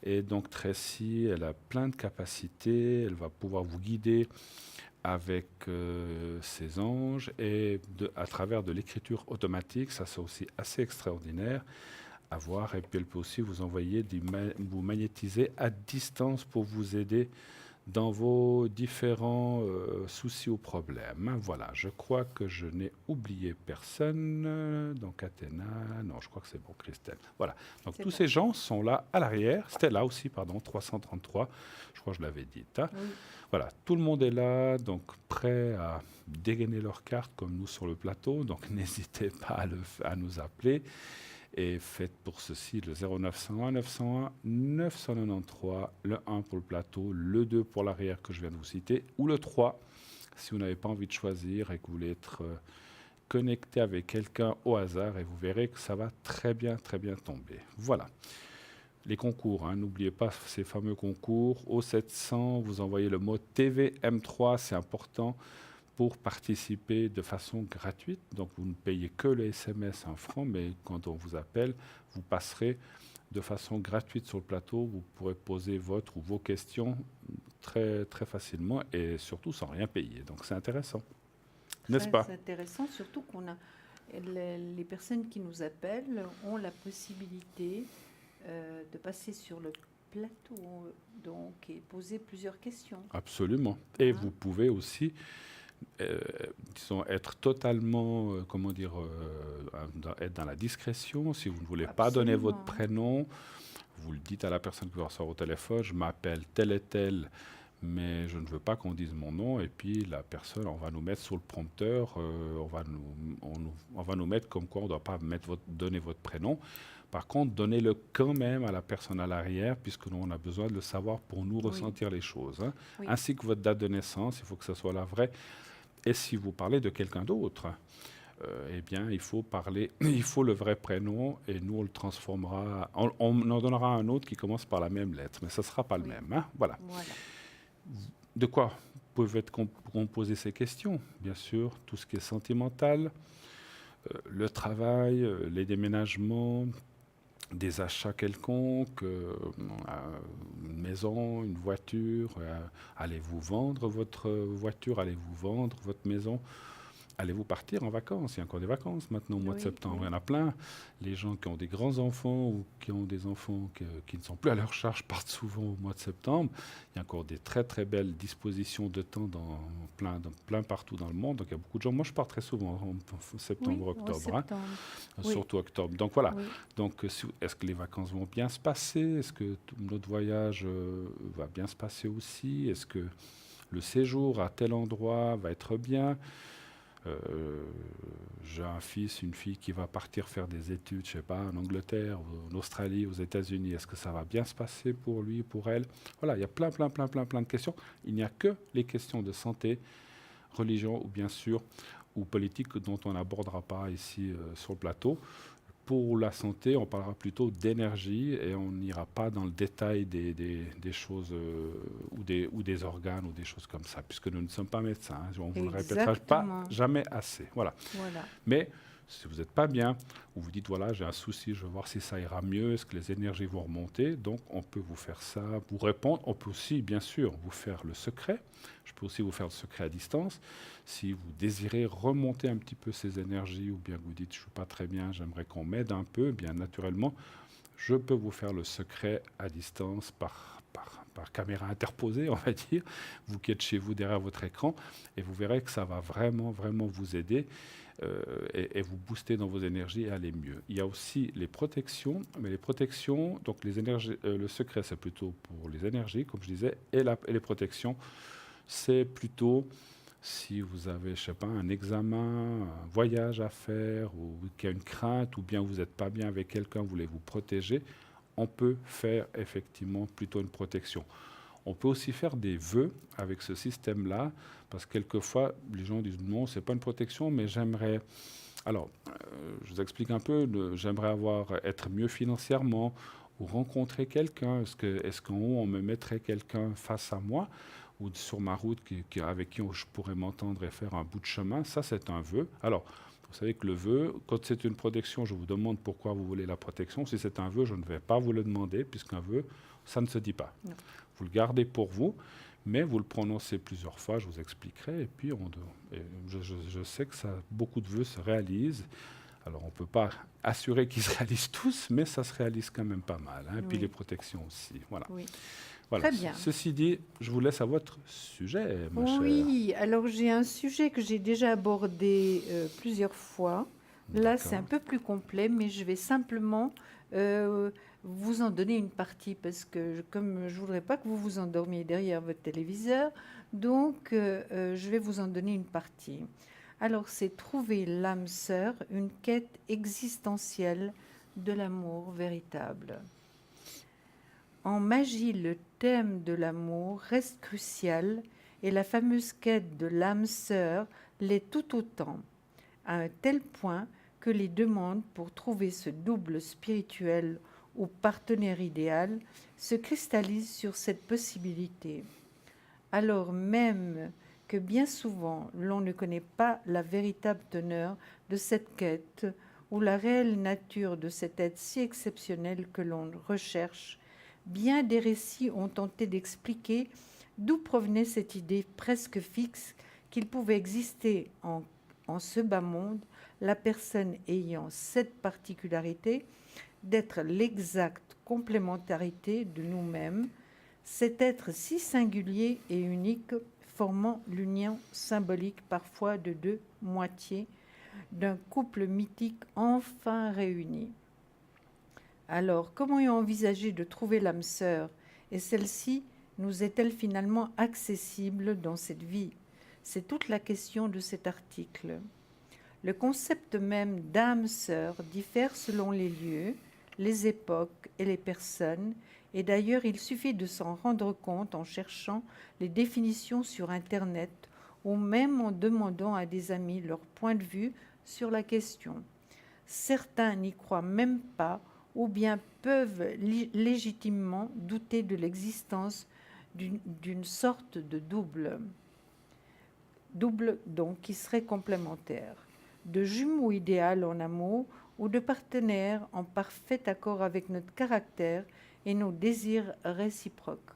Et donc Tracy, elle a plein de capacités. Elle va pouvoir vous guider avec ses anges et à travers de l'écriture automatique. Ça, c'est aussi assez extraordinaire à voir. Et puis elle peut aussi vous envoyer, vous magnétiser à distance pour vous aider dans vos différents soucis ou problèmes. Voilà, je crois que je n'ai oublié personne. Donc Athéna, non, je crois que c'est bon, Christelle. Voilà, donc tous ces gens sont là à l'arrière. C'était là aussi, pardon, 333, je crois que je l'avais dit. Hein. Oui. Voilà, tout le monde est là, donc prêt à dégainer leurs cartes comme nous sur le plateau. Donc n'hésitez pas à nous appeler. Et faites pour ceci le 0901 901 993, le 1 pour le plateau, le 2 pour l'arrière que je viens de vous citer, ou le 3 si vous n'avez pas envie de choisir et que vous voulez être connecté avec quelqu'un au hasard, et vous verrez que ça va très bien tomber. Voilà. Les concours, hein, n'oubliez pas ces fameux concours. Au 700, vous envoyez le mot TVM3, c'est important, pour participer de façon gratuite. Donc, vous ne payez que le SMS 1 franc, mais quand on vous appelle, vous passerez de façon gratuite sur le plateau. Vous pourrez poser votre ou vos questions très facilement et surtout sans rien payer. Donc, c'est intéressant. N'est-ce pas? C'est intéressant, surtout qu'on a les personnes qui nous appellent ont la possibilité de passer sur le plateau donc, et poser plusieurs questions. Absolument. Et vous pouvez aussi disons, être totalement, être dans la discrétion. Si vous ne voulez pas donner votre prénom, vous le dites à la personne qui va recevoir au téléphone, je m'appelle tel et tel, mais je ne veux pas qu'on dise mon nom, et puis la personne, on va nous mettre sur le prompteur, on va nous mettre comme quoi on ne doit pas donner votre prénom. Par contre, donnez-le quand même à la personne à l'arrière, puisque nous, on a besoin de le savoir pour nous ressentir les choses, hein. Oui. Ainsi que votre date de naissance, il faut que ce soit la vraie. Et si vous parlez de quelqu'un d'autre, eh bien, il faut il faut le vrai prénom, et nous, on le transformera, on en donnera un autre qui commence par la même lettre, mais ce ne sera pas le même, hein. Voilà. De quoi peuvent être composées ces questions? Bien sûr, tout ce qui est sentimental, le travail, les déménagements, des achats quelconques, une maison, une voiture, allez-vous vendre votre voiture, allez-vous vendre votre maison, allez-vous partir en vacances? Il y a encore des vacances maintenant au mois de septembre, il y en a plein. Les gens qui ont des grands-enfants ou qui ont des enfants qui ne sont plus à leur charge partent souvent au mois de septembre. Il y a encore des très très belles dispositions de temps dans plein partout dans le monde. Donc il y a beaucoup de gens. Moi je pars très souvent en septembre, octobre. Hein, surtout octobre. Donc voilà. Oui. Donc est-ce que les vacances vont bien se passer? Est-ce que notre voyage va bien se passer aussi? Est-ce que le séjour à tel endroit va être bien? J'ai un fils, une fille qui va partir faire des études, je sais pas, en Angleterre, en Australie, aux États-Unis. Est-ce que ça va bien se passer pour lui, pour elle? Voilà, il y a plein de questions. Il n'y a que les questions de santé, religion ou bien sûr, ou politique dont on n'abordera pas ici sur le plateau. Pour la santé, on parlera plutôt d'énergie et on n'ira pas dans le détail des choses ou des organes ou des choses comme ça, puisque nous ne sommes pas médecins. Hein, on ne vous le répétera pas jamais assez. Voilà. Mais si vous n'êtes pas bien, ou vous dites, voilà, j'ai un souci, je veux voir si ça ira mieux, est-ce que les énergies vont remonter, donc on peut vous faire ça, vous répondre. On peut aussi, bien sûr, vous faire le secret. Je peux aussi vous faire le secret à distance. Si vous désirez remonter un petit peu ces énergies, ou bien que vous dites, je ne suis pas très bien, j'aimerais qu'on m'aide un peu, bien naturellement, je peux vous faire le secret à distance par caméra interposée, on va dire, vous qui êtes chez vous derrière votre écran, et vous verrez que ça va vraiment vous aider et vous booster dans vos énergies et aller mieux. Il y a aussi les protections, mais les protections, donc les énergies, le secret c'est plutôt pour les énergies, comme je disais, et les protections, c'est plutôt si vous avez, je sais pas, un examen, un voyage à faire, ou qu'il y a une crainte, ou bien vous n'êtes pas bien avec quelqu'un, vous voulez vous protéger, on peut faire effectivement plutôt une protection. On peut aussi faire des vœux avec ce système-là, parce que quelquefois, les gens disent non, ce n'est pas une protection, mais j'aimerais... Alors, je vous explique un peu, j'aimerais être mieux financièrement, ou rencontrer quelqu'un. Est-ce qu'en haut, on me mettrait quelqu'un face à moi, ou sur ma route avec qui je pourrais m'entendre et faire un bout de chemin? Ça, c'est un vœu. Alors, vous savez que le vœu, quand c'est une protection, je vous demande pourquoi vous voulez la protection. Si c'est un vœu, je ne vais pas vous le demander, puisqu'un vœu, ça ne se dit pas. Non. Vous le gardez pour vous, mais vous le prononcez plusieurs fois, je vous expliquerai. Et puis, je sais que beaucoup de vœux se réalisent. Alors, on ne peut pas assurer qu'ils se réalisent tous, mais ça se réalise quand même pas mal. Hein. Oui. Et puis, les protections aussi. Voilà. Oui. Voilà. Très bien. Ceci dit, je vous laisse à votre sujet, ma chère. Oui, alors j'ai un sujet que j'ai déjà abordé plusieurs fois. Là, c'est un peu plus complet, mais je vais simplement vous en donner une partie parce que comme je ne voudrais pas que vous vous endormiez derrière votre téléviseur, donc je vais vous en donner une partie. Alors, c'est trouver l'âme sœur, une quête existentielle de l'amour véritable. En magie, le thème de l'amour reste crucial et la fameuse quête de l'âme sœur l'est tout autant, à un tel point que les demandes pour trouver ce double spirituel ou partenaire idéal se cristallisent sur cette possibilité. Alors même que bien souvent l'on ne connaît pas la véritable teneur de cette quête ou la réelle nature de cet être si exceptionnel que l'on recherche, bien des récits ont tenté d'expliquer d'où provenait cette idée presque fixe qu'il pouvait exister en ce bas monde la personne ayant cette particularité d'être l'exacte complémentarité de nous-mêmes, cet être si singulier et unique formant l'union symbolique parfois de deux moitiés d'un couple mythique enfin réuni. Alors, comment envisager de trouver l'âme sœur et celle-ci nous est-elle finalement accessible dans cette vie? C'est toute la question de cet article. Le concept même d'âme-sœur diffère selon les lieux, les époques et les personnes, et d'ailleurs il suffit de s'en rendre compte en cherchant les définitions sur Internet ou même en demandant à des amis leur point de vue sur la question. Certains n'y croient même pas ou bien peuvent légitimement douter de l'existence d'une sorte de double donc qui serait complémentaire, de jumeaux idéal en amour ou de partenaires en parfait accord avec notre caractère et nos désirs réciproques.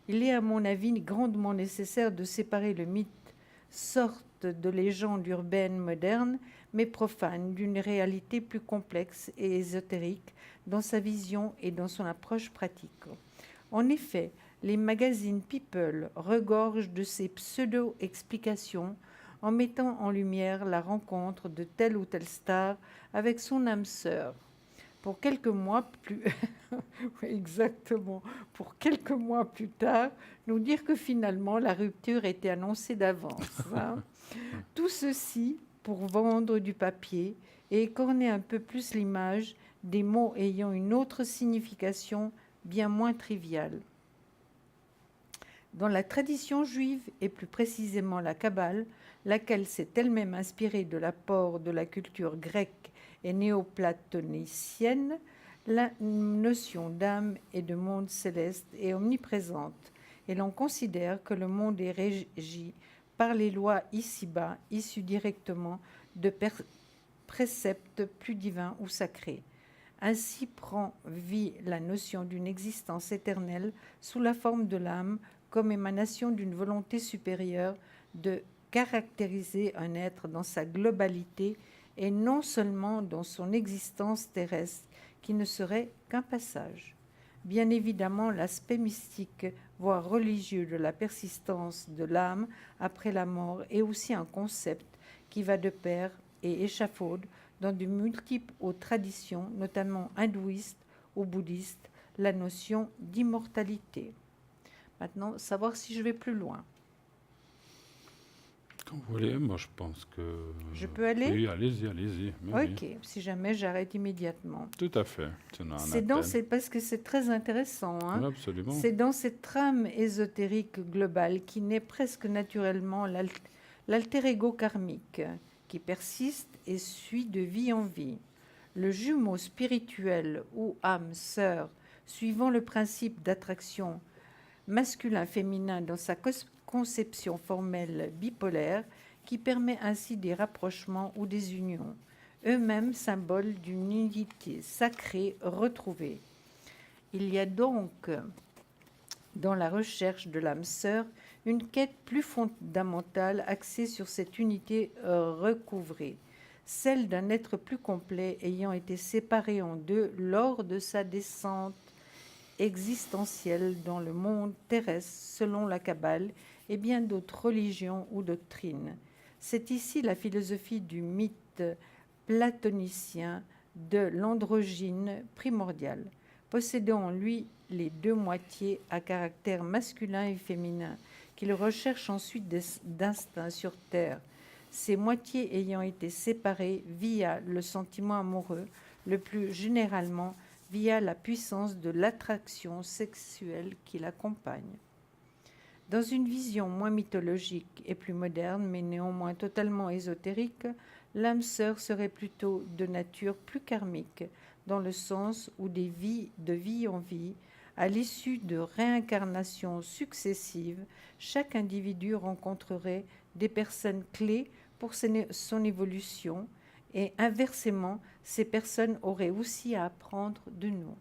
Il est à mon avis grandement nécessaire de séparer le mythe, sorte de légende urbaine moderne, mais profane, d'une réalité plus complexe et ésotérique dans sa vision et dans son approche pratique. En effet, les magazines People regorgent de ces pseudo-explications en mettant en lumière la rencontre de telle ou telle star avec son âme sœur. Pour quelques mois plus exactement, pour quelques mois plus tard, nous dire que finalement la rupture était annoncée d'avance. Tout ceci pour vendre du papier et écorner un peu plus l'image des mots ayant une autre signification bien moins triviale. Dans la tradition juive, et plus précisément la Kabbale, laquelle s'est elle-même inspirée de l'apport de la culture grecque et néoplatonicienne, la notion d'âme et de monde céleste est omniprésente, et l'on considère que le monde est régi par les lois ici-bas, issues directement de préceptes plus divins ou sacrés. Ainsi prend vie la notion d'une existence éternelle sous la forme de l'âme comme émanation d'une volonté supérieure de caractériser un être dans sa globalité et non seulement dans son existence terrestre qui ne serait qu'un passage. Bien évidemment, l'aspect mystique, voire religieux de la persistance de l'âme après la mort est aussi un concept qui va de pair et échafaude dans de multiples traditions, notamment hindouistes ou bouddhistes, la notion d'immortalité. Maintenant, savoir si je vais plus loin. Quand vous voulez, moi je pense que... Je peux aller? Oui, allez-y. Ok, Oui. Si jamais j'arrête immédiatement. Tout à fait. C'est parce que c'est très intéressant. Oui, absolument. C'est dans cette trame ésotérique globale qui naît presque naturellement l'alter ego karmique, qui persiste et suit de vie en vie. Le jumeau spirituel ou âme sœur, suivant le principe d'attraction masculin-féminin dans sa conception formelle bipolaire, qui permet ainsi des rapprochements ou des unions, eux-mêmes symboles d'une unité sacrée retrouvée. Il y a donc, dans la recherche de l'âme sœur, une quête plus fondamentale axée sur cette unité recouvrée, celle d'un être plus complet ayant été séparé en deux lors de sa descente existentielle dans le monde terrestre selon la Kabbale et bien d'autres religions ou doctrines. C'est ici la philosophie du mythe platonicien de l'androgyne primordial, possédant en lui les deux moitiés à caractère masculin et féminin, qu'il recherche ensuite d'instinct sur Terre, ces moitiés ayant été séparées via le sentiment amoureux, le plus généralement via la puissance de l'attraction sexuelle qui l'accompagne. Dans une vision moins mythologique et plus moderne, mais néanmoins totalement ésotérique, l'âme sœur serait plutôt de nature plus karmique, dans le sens où de vie en vie, à l'issue de réincarnations successives, chaque individu rencontrerait des personnes clés pour son évolution, et inversement, ces personnes auraient aussi à apprendre de nous.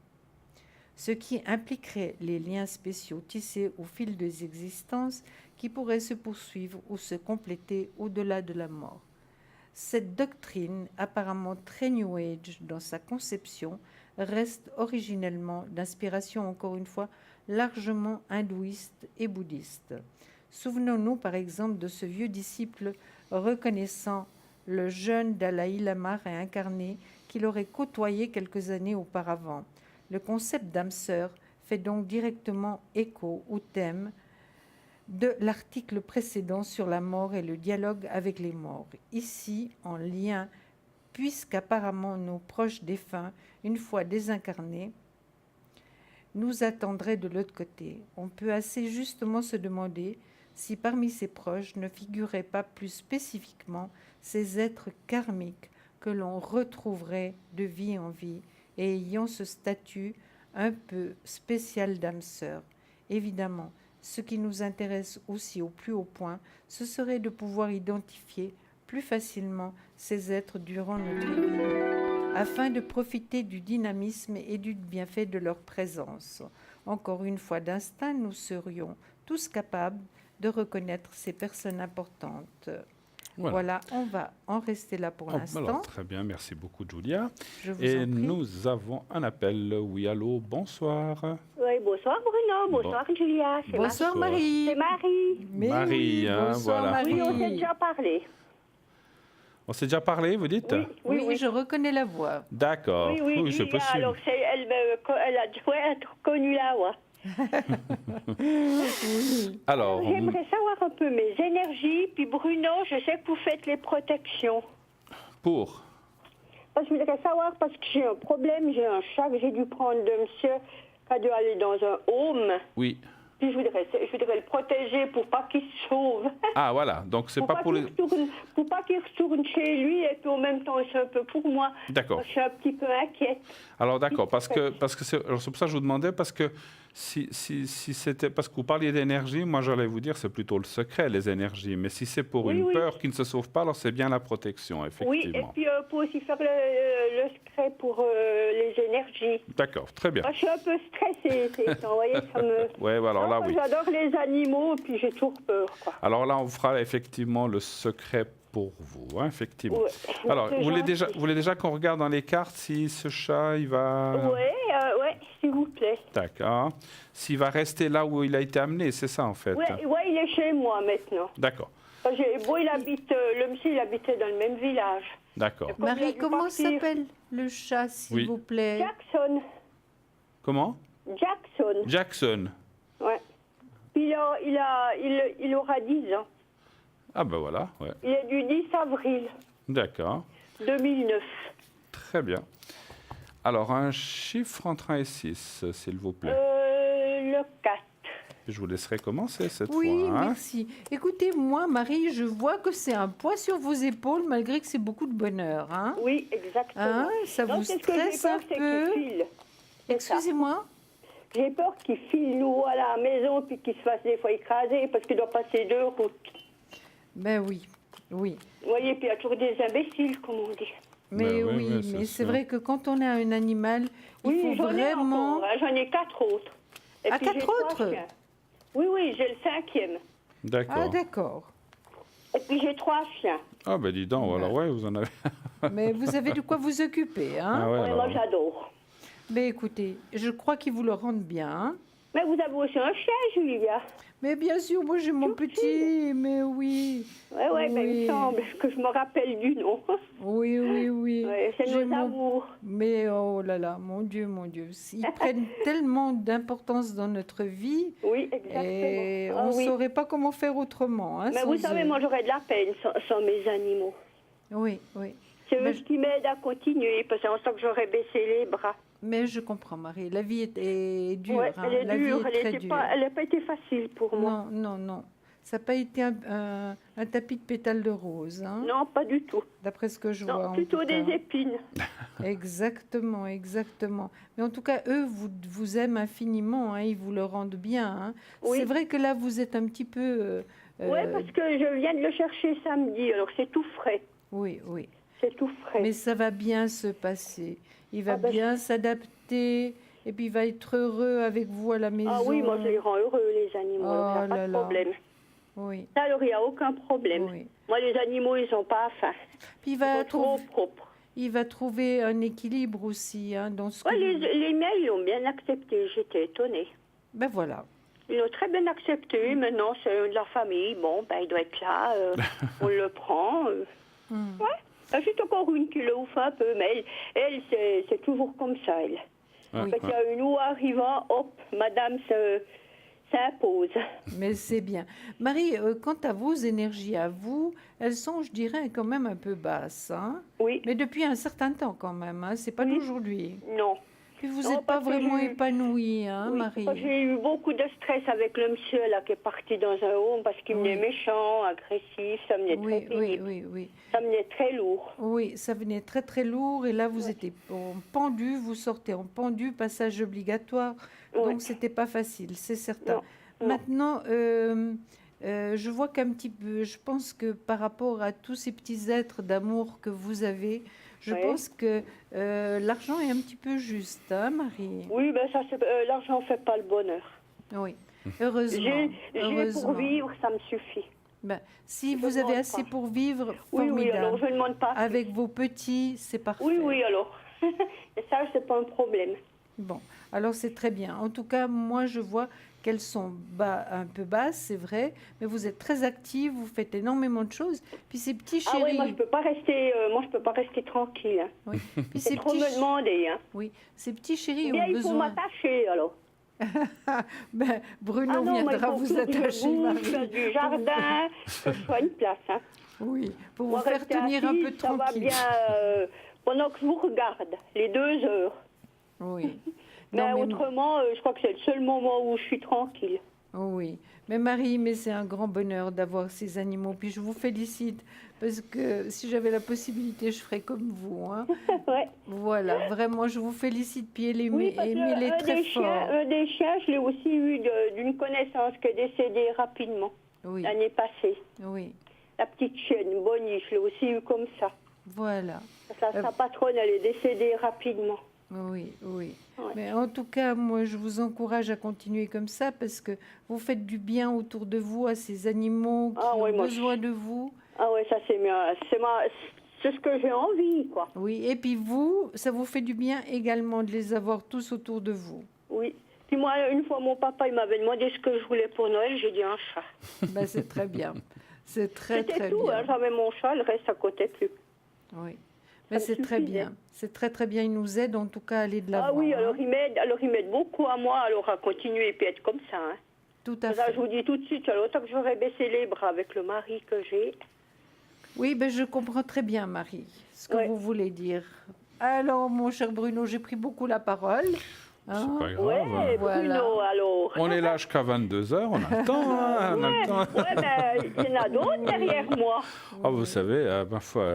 Ce qui impliquerait les liens spéciaux tissés au fil des existences qui pourraient se poursuivre ou se compléter au-delà de la mort. Cette doctrine, apparemment très New Age dans sa conception, reste originellement d'inspiration, encore une fois, largement hindouiste et bouddhiste. Souvenons-nous par exemple de ce vieux disciple reconnaissant le jeune Dalai Lama réincarné qu'il aurait côtoyé quelques années auparavant. Le concept d'âme sœur fait donc directement écho au thème de l'article précédent sur la mort et le dialogue avec les morts. Ici, en lien, puisqu'apparemment nos proches défunts, une fois désincarnés, nous attendraient de l'autre côté. On peut assez justement se demander si parmi ces proches ne figuraient pas plus spécifiquement ces êtres karmiques que l'on retrouverait de vie en vie et ayant ce statut un peu spécial d'âme sœur. Évidemment, ce qui nous intéresse aussi au plus haut point, ce serait de pouvoir identifier plus facilement ces êtres durant notre vie, afin de profiter du dynamisme et du bienfait de leur présence. Encore une fois, d'instinct, nous serions tous capables de reconnaître ces personnes importantes. Voilà, on va en rester là pour l'instant. Alors, très bien, merci beaucoup Julia. Je vous Et en prie. nous avons un appel. Oui, allô, bonsoir. Oui, bonsoir Bruno, bonsoir Julia. C'est Bonsoir Marie. Marie. C'est Marie. Mais Marie, oui, hein, bonsoir voilà. Marie. Oui, on s'est déjà parlé. On s'est déjà parlé, vous dites? Oui, je reconnais la voix. D'accord, Oui, oui, c'est Julia, possible. alors elle a reconnu la voix. Alors, J'aimerais savoir un peu mes énergies. Puis Bruno, je sais que vous faites les protections. pour... Parce que je voudrais savoir, parce que j'ai un problème, j'ai un chat que j'ai dû prendre de monsieur qui a dû aller dans un home. Oui. Puis je voudrais le protéger pour pas qu'il se sauve. Ah, voilà, donc c'est pas pour les... Pour pas qu'il retourne chez lui et puis en même temps c'est un peu pour moi. D'accord. Je suis un petit peu inquiète. Alors d'accord, parce que c'est alors, c'est pour ça que je vous demandais, parce que si c'était, parce que vous parliez d'énergie, moi j'allais vous dire c'est plutôt le secret, les énergies, mais si c'est pour une peur qui ne se sauve pas, alors c'est bien la protection, effectivement. Oui, et puis pour aussi faire le secret pour les énergies. D'accord, très bien. Moi, je suis un peu stressée, vous voyez, ça me... Ouais, alors là, moi, oui. j'adore les animaux, puis j'ai toujours peur, quoi. Alors là, on fera effectivement le secret pour vous, hein, effectivement. Ouais. Alors, C'est vous voulez gentil. déjà qu'on regarde dans les cartes si ce chat, il va... Ouais, s'il vous plaît. D'accord. S'il va rester là où il a été amené, c'est ça en fait. Ouais, il est chez moi maintenant. D'accord, Il habite, le monsieur, il habitait dans le même village. d'accord. Comme il a Marie, dû comment partir. s'appelle le chat, s'il Oui. vous plaît? Jackson. Comment? Jackson. Jackson. Ouais. Puis il aura 10 ans. Ah ben voilà, ouais. Il est du 10 avril D'accord. 2009. Très bien. Alors, un chiffre entre 1 et 6, s'il vous plaît. Le 4. Je vous laisserai commencer cette Oui, fois. Hein. merci. Écoutez, moi, Marie, je vois que c'est un poids sur vos épaules, malgré que c'est beaucoup de bonheur. Hein? Oui, exactement. Hein, ça Non, vous c'est ce que j'ai stresse peur, un c'est peu? qu'il file. C'est ça. Excusez-moi? J'ai peur qu'il file nous à la maison puis qu'il se fasse des fois écraser parce qu'il doit passer 2 routes. Ben oui, oui. Vous voyez, puis il y a toujours des imbéciles, comme on dit. Mais Ben oui, oui, oui, c'est mais c'est sûr. vrai que quand on a un animal, il faut j'en ai vraiment... encore, hein, j'en ai 4 autres. Et Ah, puis j'ai 4 3 autres? chiens. Oui, j'ai le 5e. D'accord. Ah, d'accord. Et puis j'ai 3 chiens. Ah ben dis donc, alors ouais, vous en avez... Mais vous avez de quoi vous occuper, hein? Ah ouais, Ouais, alors, moi, j'adore. Mais écoutez, je crois qu'ils vous le rendent bien, hein? Mais vous avez aussi un chien, Julia. Mais bien sûr, moi j'ai mon petit, mais oui. Ouais, mais il Oui. me semble que je me rappelle du nom. Oui, oui, oui. Ouais, c'est J'ai nos amours. Mais oh là là, mon Dieu, ils prennent tellement d'importance dans notre vie Oui, exactement. et Ah on ne oui. saurait pas comment faire autrement. Hein, Mais sans vous savez, eux. moi j'aurais de la peine sans mes animaux. Oui, oui. C'est Mais eux qui m'aident à continuer, parce que c'est en ça que j'aurais baissé les bras. Mais je comprends, Marie. La vie est dure. Ouais, hein. elle est La dure, vie est très dure. elle n'a pas été facile pour moi. Non, non, non. Ça n'a pas été un tapis de pétales de rose, hein, Non, pas du tout. d'après ce que je vois. Non, en plutôt tout des cas. épines. Exactement, exactement. Mais en tout cas, eux vous aiment infiniment, hein, ils vous le rendent bien. Hein. Oui. C'est vrai que là, vous êtes un petit peu... Oui, parce que je viens de le chercher samedi, alors c'est tout frais. Oui, oui. C'est tout frais. Mais ça va bien se passer. Il va Ah ben, bien s'adapter et puis il va être heureux avec vous à la maison. Ah oui, moi je les rends heureux, les animaux, alors il n'y Oh a pas là de là. problème. Oui, Ça, alors il n'y a aucun problème. oui. Moi, les animaux, ils n'ont pas faim. Puis Ils sont trop propres. il va trouver un équilibre aussi hein, dans ce que Ouais, vous- les miens, ils l'ont bien accepté, j'étais étonnée. Ben voilà. Ils l'ont très bien accepté. Maintenant, c'est de la famille. Bon, ben, il doit être là. On le prend. Hmm. Ouais. Ah, j'ai encore une qui le ouf un peu, mais elle c'est toujours comme ça, elle. Oui. Quand il y a une eau arrivant, hop, madame s'impose. Mais c'est bien. Marie, quant à vos énergies à vous, elles sont, je dirais, quand même un peu basses. Hein, Oui. mais depuis un certain temps quand même. Hein, c'est pas Oui. d'aujourd'hui. Non. Puis vous Non, n'êtes pas parce que vraiment j'ai- épanouie, hein, Oui, Marie. parce que j'ai eu beaucoup de stress avec le monsieur là qui est parti dans un home parce qu'il Oui. venait méchant, agressif, ça venait Oui, très oui, pénible. oui, oui. Ça venait très lourd. Oui, ça venait très très lourd et là vous étiez en pendu, vous sortez en pendu, passage obligatoire, Ouais. donc c'était pas facile, c'est certain. Non, non. Maintenant, je vois qu'un petit peu, je pense que par rapport à tous ces petits êtres d'amour que vous avez, je Ouais. pense que l'argent est un petit peu juste, hein, Marie? Oui, ben ça, l'argent fait pas le bonheur. Oui, heureusement. J'ai heureusement. pour vivre, ça me suffit. Ben, si Je vous avez demande assez pas. pour vivre, Oui, oui, alors formidable. je ne demande pas. Avec vos petits, c'est parfait. Oui, oui, alors. Et ça, c'est pas un problème. Bon, alors c'est très bien. En tout cas, moi, je vois qu'elles sont un peu basses, c'est vrai, mais vous êtes très active, vous faites énormément de choses. Puis ces petits Ah chéris, oui, moi je peux pas rester tranquille. Hein. oui. Puis C'est ces trop petits, me demander. Hein. oui, ces petits chéris Bien, ont il faut besoin. m'attacher alors. Ben, Bruno Ah non, mais il viendra faut vous que je attacher, bouge, Marie. du jardin, que je sois une place. Hein. Oui, pour vous Moi, faire rester tenir un assise, peu ça va tranquille. bien pendant que je vous regarde, les 2 heures. Oui. Mais Non, mais- autrement, je crois que c'est le seul moment où je suis tranquille. Oui, mais Marie, mais c'est un grand bonheur d'avoir ces animaux. Puis je vous félicite parce que si j'avais la possibilité, je ferais comme vous. Hein. Ouais. Voilà, vraiment, je vous félicite. Puis Oui, parce que aimez-les très fort. un des chiens, je l'ai aussi eu d'une connaissance qui est décédée rapidement, Oui, l'année passée. oui, La petite chienne, Bonnie, je l'ai aussi eu comme ça. voilà. Sa patronne, elle est décédée rapidement. Oui, oui. Ouais. Mais en tout cas, moi, je vous encourage à continuer comme ça parce que vous faites du bien autour de vous à ces animaux qui Ah oui, ont moi, besoin de vous. Ah ouais, ça c'est ce que j'ai envie, quoi. Oui, et puis vous, ça vous fait du bien également de les avoir tous autour de vous. Oui. Puis moi, une fois, mon papa, il m'avait demandé ce que je voulais pour Noël. J'ai dit un chat. Ben, c'est très bien. C'est très, C'était très tout. bien. Hein, j'avais mon chat, le reste, à côté plus. Oui. Mais me c'est très suffisait. bien. C'est très, très bien. Il nous aide en tout cas à aller de l'avant. Ah oui, hein. alors il m'aide beaucoup à moi, alors à continuer et puis être comme ça. Hein. Tout à Ça, fait. je vous dis tout de suite, alors autant que j'aurais baissé les bras avec le mari que j'ai. Oui, ben, je comprends très bien, Marie, ce que Ouais. vous voulez dire. Alors, mon cher Bruno, j'ai pris beaucoup la parole. hein. C'est pas grave. Ouais, Voilà. Bruno, alors. On est là jusqu'à 22 heures, on a le temps. Hein, on a le temps. Ouais, mais il y en a d'autres derrière moi. Ah, vous savez, ma foi,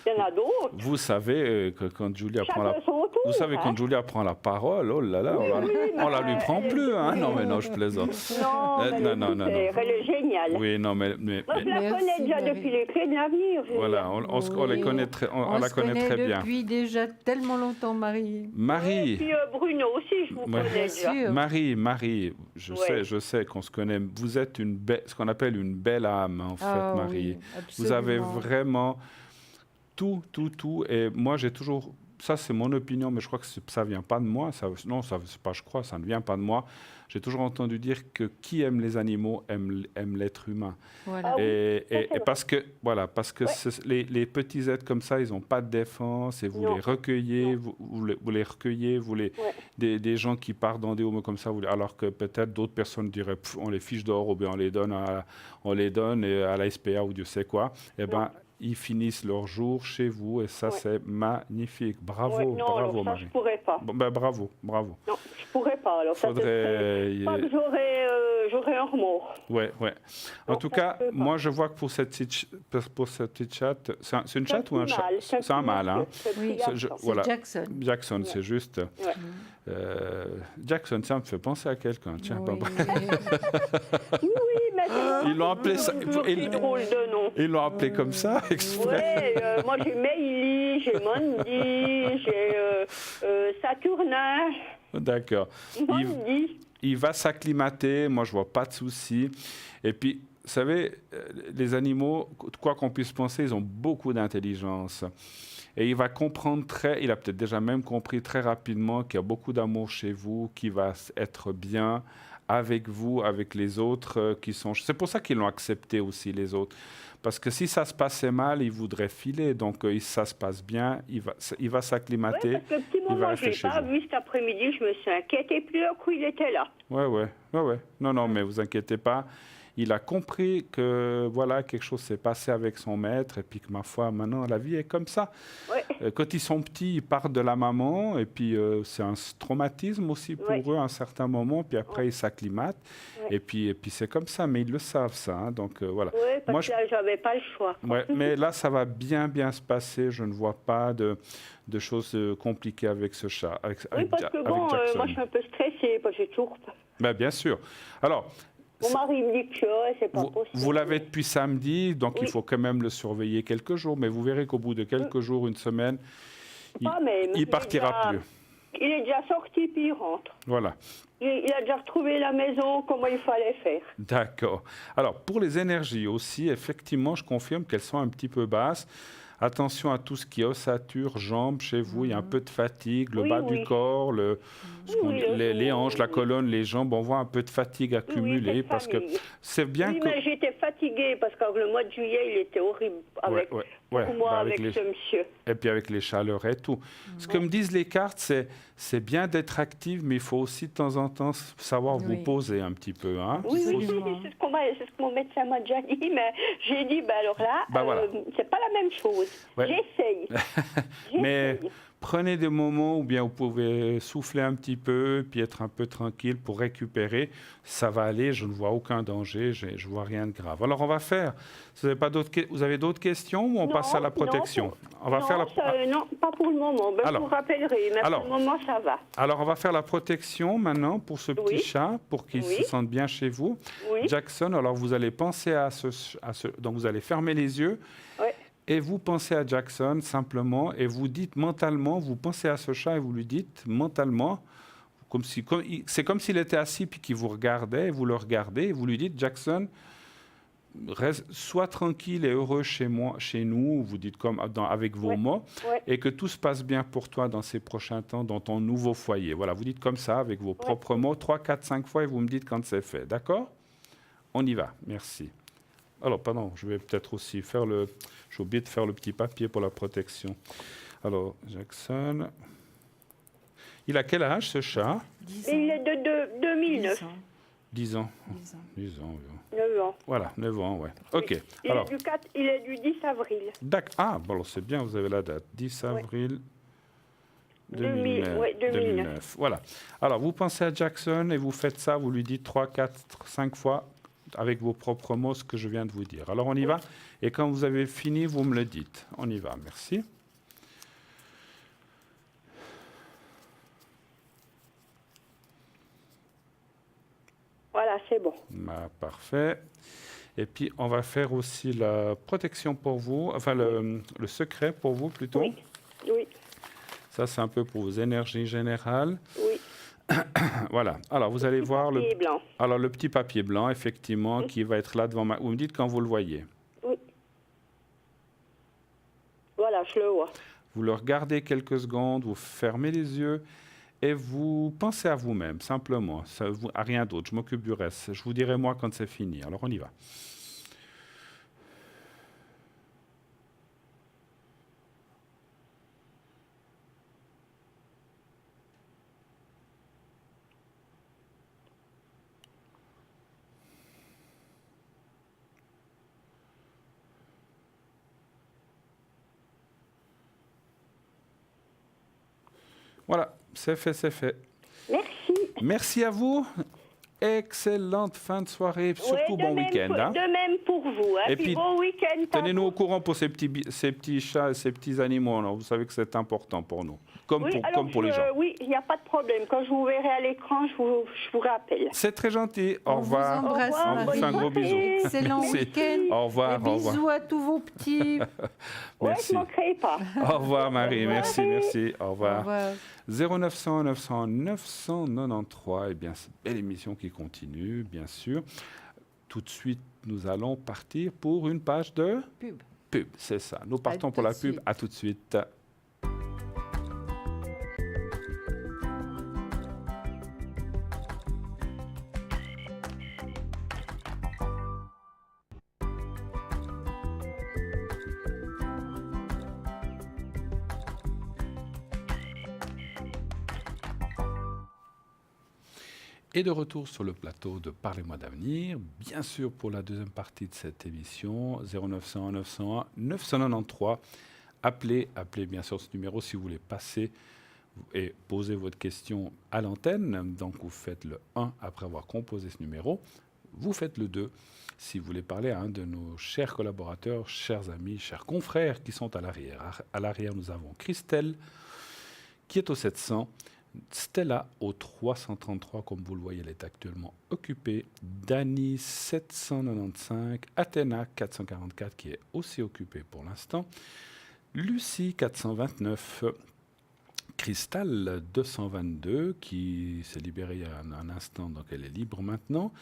Il y en a d'autres. vous savez que quand Julia prend la... Chacun son tour. Vous savez, hein. quand Julia prend la parole, oh là là, on la lui prend plus. Hein. Non, mais non, je plaisante. Non, mais non. elle est géniale. Oui, non, mais Moi, je la Merci, connais déjà Marie. depuis les clés de l'avenir. je veux voilà, dire. on les Oui. connaît très, on la se connaît très bien. depuis déjà tellement longtemps, Marie. Et Marie, puis Bruno aussi, je vous Ouais. connais Bien déjà. sûr. Marie, Ouais. je sais qu'on se connaît. Vous êtes ce qu'on appelle une belle âme, en fait, Ah Marie. oui, Vous avez absolument. vraiment tout. Et moi, j'ai toujours... Ça, c'est mon opinion, mais je crois que ça vient pas de moi. Non, c'est pas je crois, ça ne vient pas de moi. J'ai toujours entendu dire que qui aime les animaux aime l'être humain. Voilà. Ah oui, Et c'est vrai. parce que, voilà, parce que Ouais. les petits êtres comme ça, ils n'ont pas de défense et vous Non. les recueillez, Non. vous les recueillez, Ouais. des gens qui partent dans des homes comme ça, alors que peut-être d'autres personnes diraient on les fiche dehors ou bien on les donne à la SPA ou Dieu sait quoi. Eh ben, ils finissent leur jour chez vous et ça, Ouais. c'est magnifique. Bravo, Ouais, non, bravo alors ça, Marie. je pourrais pas. Bon, ben, bravo. Non, je pourrais pas. Alors ça, ce serait- Faudrait... pas que j'aurais un remords. Ouais. En Non, tout ça, cas, je peux pas. moi, je vois que pour cette petite chatte, c'est une chatte ou un chat? C'est un mâle, hein? Oui. C'est- C'est voilà. Jackson. Jackson, Ouais. c'est juste. Ouais. Jackson, ça me fait penser à quelqu'un. Tiens, Oui, pas bon. Oui, mais Ils l'ont appelé ça. toujours des drôles de nom. Ils l'ont appelé comme ça, exprès. Ouais, moi j'ai Meili, j'ai Mandy, j'ai Saturnin, D'accord. Mandy. Il va s'acclimater. Moi, je vois pas de souci. Et puis, vous savez, les animaux, quoi qu'on puisse penser, ils ont beaucoup d'intelligence. Et il va comprendre il a peut-être déjà même compris très rapidement qu'il y a beaucoup d'amour chez vous, qu'il va être bien avec vous, avec les autres qui sont... C'est pour ça qu'ils l'ont accepté aussi, les autres. Parce que si ça se passait mal, il voudrait filer. Donc, si ça se passe bien, il va s'acclimater. Oui, parce que le petit il va moment, je rester ne l'ai chez pas vous. vu cet après-midi, je me suis inquiétée. Puis d'un coup, il était là. Ouais. Non, mais vous inquiétez pas. Il a compris que voilà, quelque chose s'est passé avec son maître et puis que ma foi, maintenant, la vie est comme ça. Ouais. Quand ils sont petits, ils partent de la maman et puis c'est un traumatisme aussi pour eux à un certain moment. Puis après, ils s'acclimatent et puis c'est comme ça. Mais ils le savent, ça. Hein, donc voilà. Oui, parce que là, j'avais pas le choix. Ouais, mais là, ça va bien se passer. Je ne vois pas de choses compliquées avec ce chat. Parce que bon, moi, je suis un peu stressée parce que j'ai toujours peur. Ben, bien sûr. Alors... Mon mari me dit que c'est pas possible. Vous l'avez depuis samedi, donc il faut quand même le surveiller quelques jours, mais vous verrez qu'au bout de quelques jours, une semaine, il partira plus. Il est déjà sorti, puis il rentre. Voilà. Il a déjà retrouvé la maison, comment il fallait faire. D'accord. Alors, pour les énergies aussi, effectivement, je confirme qu'elles sont un petit peu basses. Attention à tout ce qui est ossature, jambes chez vous. Il y a un peu de fatigue, le bas du corps, les hanches, la colonne, les jambes. On voit un peu de fatigue accumulée parce que c'est bien que... mais j'étais fatiguée parce que le mois de juillet, il était horrible avec moi, avec ce monsieur. Et puis avec les chaleurs et tout. Ce que me disent les cartes, c'est bien d'être active, mais il faut aussi de temps en temps savoir vous poser un petit peu. Hein. Oui, c'est ce que mon médecin m'a déjà dit, mais j'ai dit, alors là, c'est pas la même chose. Ouais. J'essaye. Mais prenez des moments où bien vous pouvez souffler un petit peu, puis être un peu tranquille pour récupérer. Ça va aller, je ne vois aucun danger, je ne vois rien de grave. Alors on va faire, vous avez d'autres questions ou on passe à la protection? Non, pas pour le moment, je vous rappellerai, mais pour le moment ça va. Alors on va faire la protection maintenant pour ce petit chat, pour qu'il se sente bien chez vous. Oui. Jackson, alors vous allez penser à donc vous allez fermer les yeux. Oui. Et vous pensez à Jackson simplement et vous dites mentalement, vous pensez à ce chat et vous lui dites mentalement, c'est comme s'il était assis puis qu'il vous regardait, et vous le regardez et vous lui dites Jackson, sois tranquille et heureux chez nous, vous dites avec vos mots, et que tout se passe bien pour toi dans ces prochains temps, dans ton nouveau foyer. Voilà, vous dites comme ça avec vos propres mots, 3, 4, 5 fois et vous me dites quand c'est fait. D'accord? On y va, merci. Alors, pardon, je vais peut-être aussi faire j'ai oublié de faire le petit papier pour la protection. Alors, Jackson. Il a quel âge, ce chat? 10 ans. Il est de 2009. 10 ans. 9 ans. Voilà, 9 ans, ouais. OK. Il est du 10 avril. D'accord. Ah, bon, alors c'est bien, vous avez la date. 10 avril 2009. 2009. Voilà. Alors, vous pensez à Jackson et vous faites ça, vous lui dites 3, 4, 5 fois avec vos propres mots ce que je viens de vous dire. Alors on y va, et quand vous avez fini, vous me le dites. On y va, merci. Voilà, c'est bon. Parfait. Et puis on va faire aussi la protection pour vous, enfin le secret pour vous plutôt. Oui. Ça c'est un peu pour vos énergies générales. Oui. Voilà. Alors, vous allez voir le petit papier blanc, effectivement, qui va être là devant Vous me dites quand vous le voyez. Oui. Voilà, je le vois. Vous le regardez quelques secondes, vous fermez les yeux et vous pensez à vous-même, simplement. À rien d'autre. Je m'occupe du reste. Je vous dirai moi quand c'est fini. Alors, on y va. Voilà, c'est fait, c'est fait. Merci. Merci à vous. Excellente fin de soirée, surtout bon week-end. De même pour vous. Et puis, bon week-end. Tenez-nous au courant pour ces petits chats et ces petits animaux. Alors, vous savez que c'est important pour nous, comme pour les gens. Oui, il n'y a pas de problème. Quand je vous verrai à l'écran, je vous rappelle. C'est très gentil. Au revoir. On vous embrasse. On vous fait un gros bisou. Excellent week-end. Au revoir. Et bisous à tous vos petits. Merci. Je ne manquerai pas. Au revoir, Marie. Merci. Au revoir. Au revoir. 0900 900 993. Eh bien, c'est une belle émission qui continue, bien sûr. Tout de suite, nous allons partir pour une page de pub. C'est ça. Nous partons pour la pub. À tout de suite. Et de retour sur le plateau de Parlez-moi d'avenir, bien sûr pour la deuxième partie de cette émission, 0901 901 993. Appelez bien sûr ce numéro si vous voulez passer et poser votre question à l'antenne. Donc vous faites le 1 après avoir composé ce numéro. Vous faites le 2 si vous voulez parler à un de nos chers collaborateurs, chers amis, chers confrères qui sont à l'arrière. À l'arrière, nous avons Christelle qui est au 700. Stella au 333, comme vous le voyez, elle est actuellement occupée. Dani 795, Athéna 444 qui est aussi occupée pour l'instant. Lucie 429, Cristal 222 qui s'est libérée il y a un instant, donc elle est libre maintenant.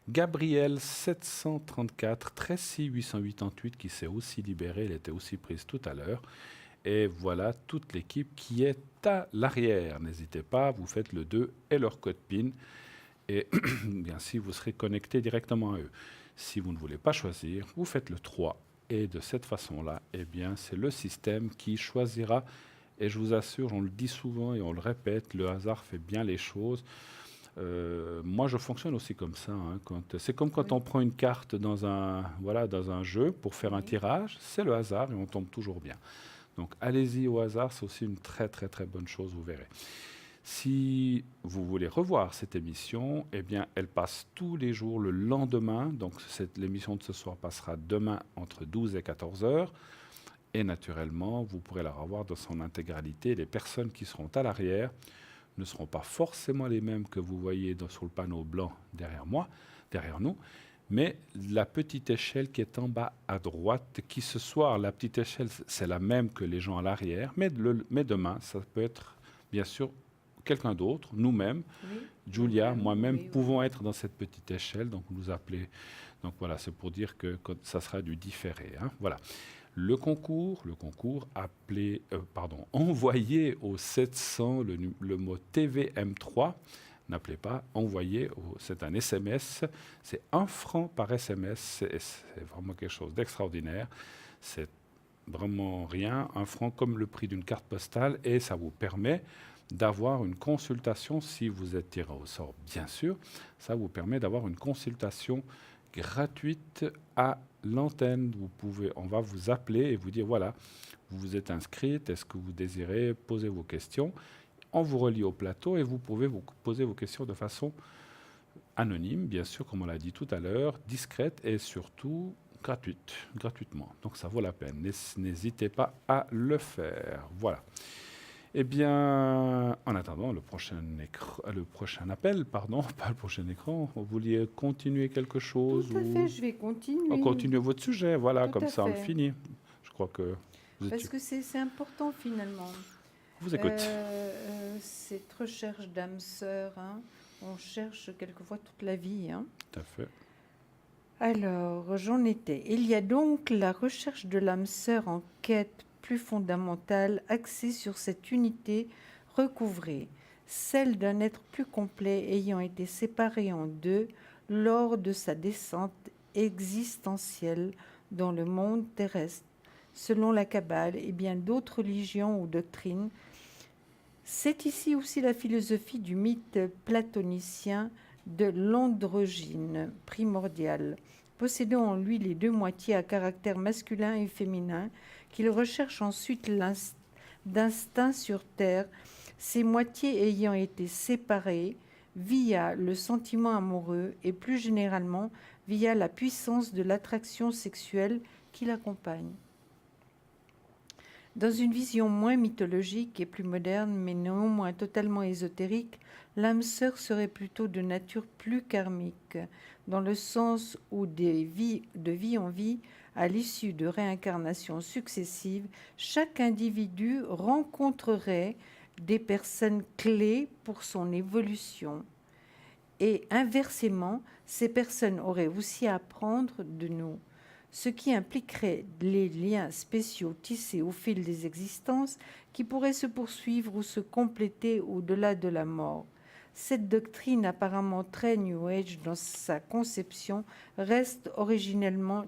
Gabrielle 734, Tracy 888 qui s'est aussi libérée, elle était aussi prise tout à l'heure. Et voilà toute l'équipe qui est à l'arrière. N'hésitez pas, vous faites le 2 et leur code PIN. Et bien, si vous serez connecté directement à eux. Si vous ne voulez pas choisir, vous faites le 3. Et de cette façon-là, eh bien, c'est le système qui choisira. Et je vous assure, on le dit souvent et on le répète, le hasard fait bien les choses. Moi, je fonctionne aussi comme ça. C'est comme quand on prend une carte dans un jeu pour faire un tirage. C'est le hasard et on tombe toujours bien. Donc, allez-y au hasard, c'est aussi une très, très, très bonne chose, vous verrez. Si vous voulez revoir cette émission, eh bien, elle passe tous les jours le lendemain. Donc, l'émission de ce soir passera demain entre 12 et 14 heures. Et naturellement, vous pourrez la revoir dans son intégralité. Les personnes qui seront à l'arrière ne seront pas forcément les mêmes que vous voyez sur le panneau blanc derrière nous. Mais la petite échelle qui est en bas à droite, qui ce soir, la petite échelle, c'est la même que les gens à l'arrière, mais demain, ça peut être bien sûr quelqu'un d'autre, nous-mêmes, Julia, moi-même, pouvons être dans cette petite échelle, donc nous appeler. Donc voilà, c'est pour dire que ça sera du différé. Voilà. Le concours, envoyez au 700 le mot TVM3. N'appelez pas, envoyez, c'est un SMS, c'est 1 franc par SMS, c'est vraiment quelque chose d'extraordinaire, c'est vraiment rien, 1 franc comme le prix d'une carte postale, et ça vous permet d'avoir une consultation, si vous êtes tiré au sort bien sûr, ça vous permet d'avoir une consultation gratuite à l'antenne. On va vous appeler et vous dire voilà, vous vous êtes inscrite, est-ce que vous désirez poser vos questions ? On vous relie au plateau et vous pouvez vous poser vos questions de façon anonyme, bien sûr, comme on l'a dit tout à l'heure, discrète et surtout gratuitement. Donc ça vaut la peine. N'hésitez pas à le faire. Voilà. Eh bien, en attendant le prochain appel, pas le prochain écran, vous vouliez continuer quelque chose? Tout à fait, je vais continuer. Continuer votre sujet, voilà, Tout comme à ça on le fait. finit. Je crois que vous Parce que c'est important finalement. vous écoute. Cette recherche d'âme sœur, on cherche quelquefois toute la vie. Tout à fait. Alors, j'en étais. Il y a donc la recherche de l'âme sœur en quête plus fondamentale, axée sur cette unité recouvrée, celle d'un être plus complet ayant été séparé en deux lors de sa descente existentielle dans le monde terrestre. Selon la Kabbale et bien d'autres religions ou doctrines, c'est ici aussi la philosophie du mythe platonicien de l'androgyne primordial, possédant en lui les deux moitiés à caractère masculin et féminin, qu'il recherche ensuite d'instinct sur terre, ces moitiés ayant été séparées via le sentiment amoureux et plus généralement via la puissance de l'attraction sexuelle qui l'accompagne. Dans une vision moins mythologique et plus moderne, mais néanmoins totalement ésotérique, l'âme sœur serait plutôt de nature plus karmique, dans le sens où de vie en vie, à l'issue de réincarnations successives, chaque individu rencontrerait des personnes clés pour son évolution. Et inversement, ces personnes auraient aussi à apprendre de nous, ce qui impliquerait les liens spéciaux tissés au fil des existences qui pourraient se poursuivre ou se compléter au-delà de la mort. Cette doctrine apparemment très New Age dans sa conception reste originellement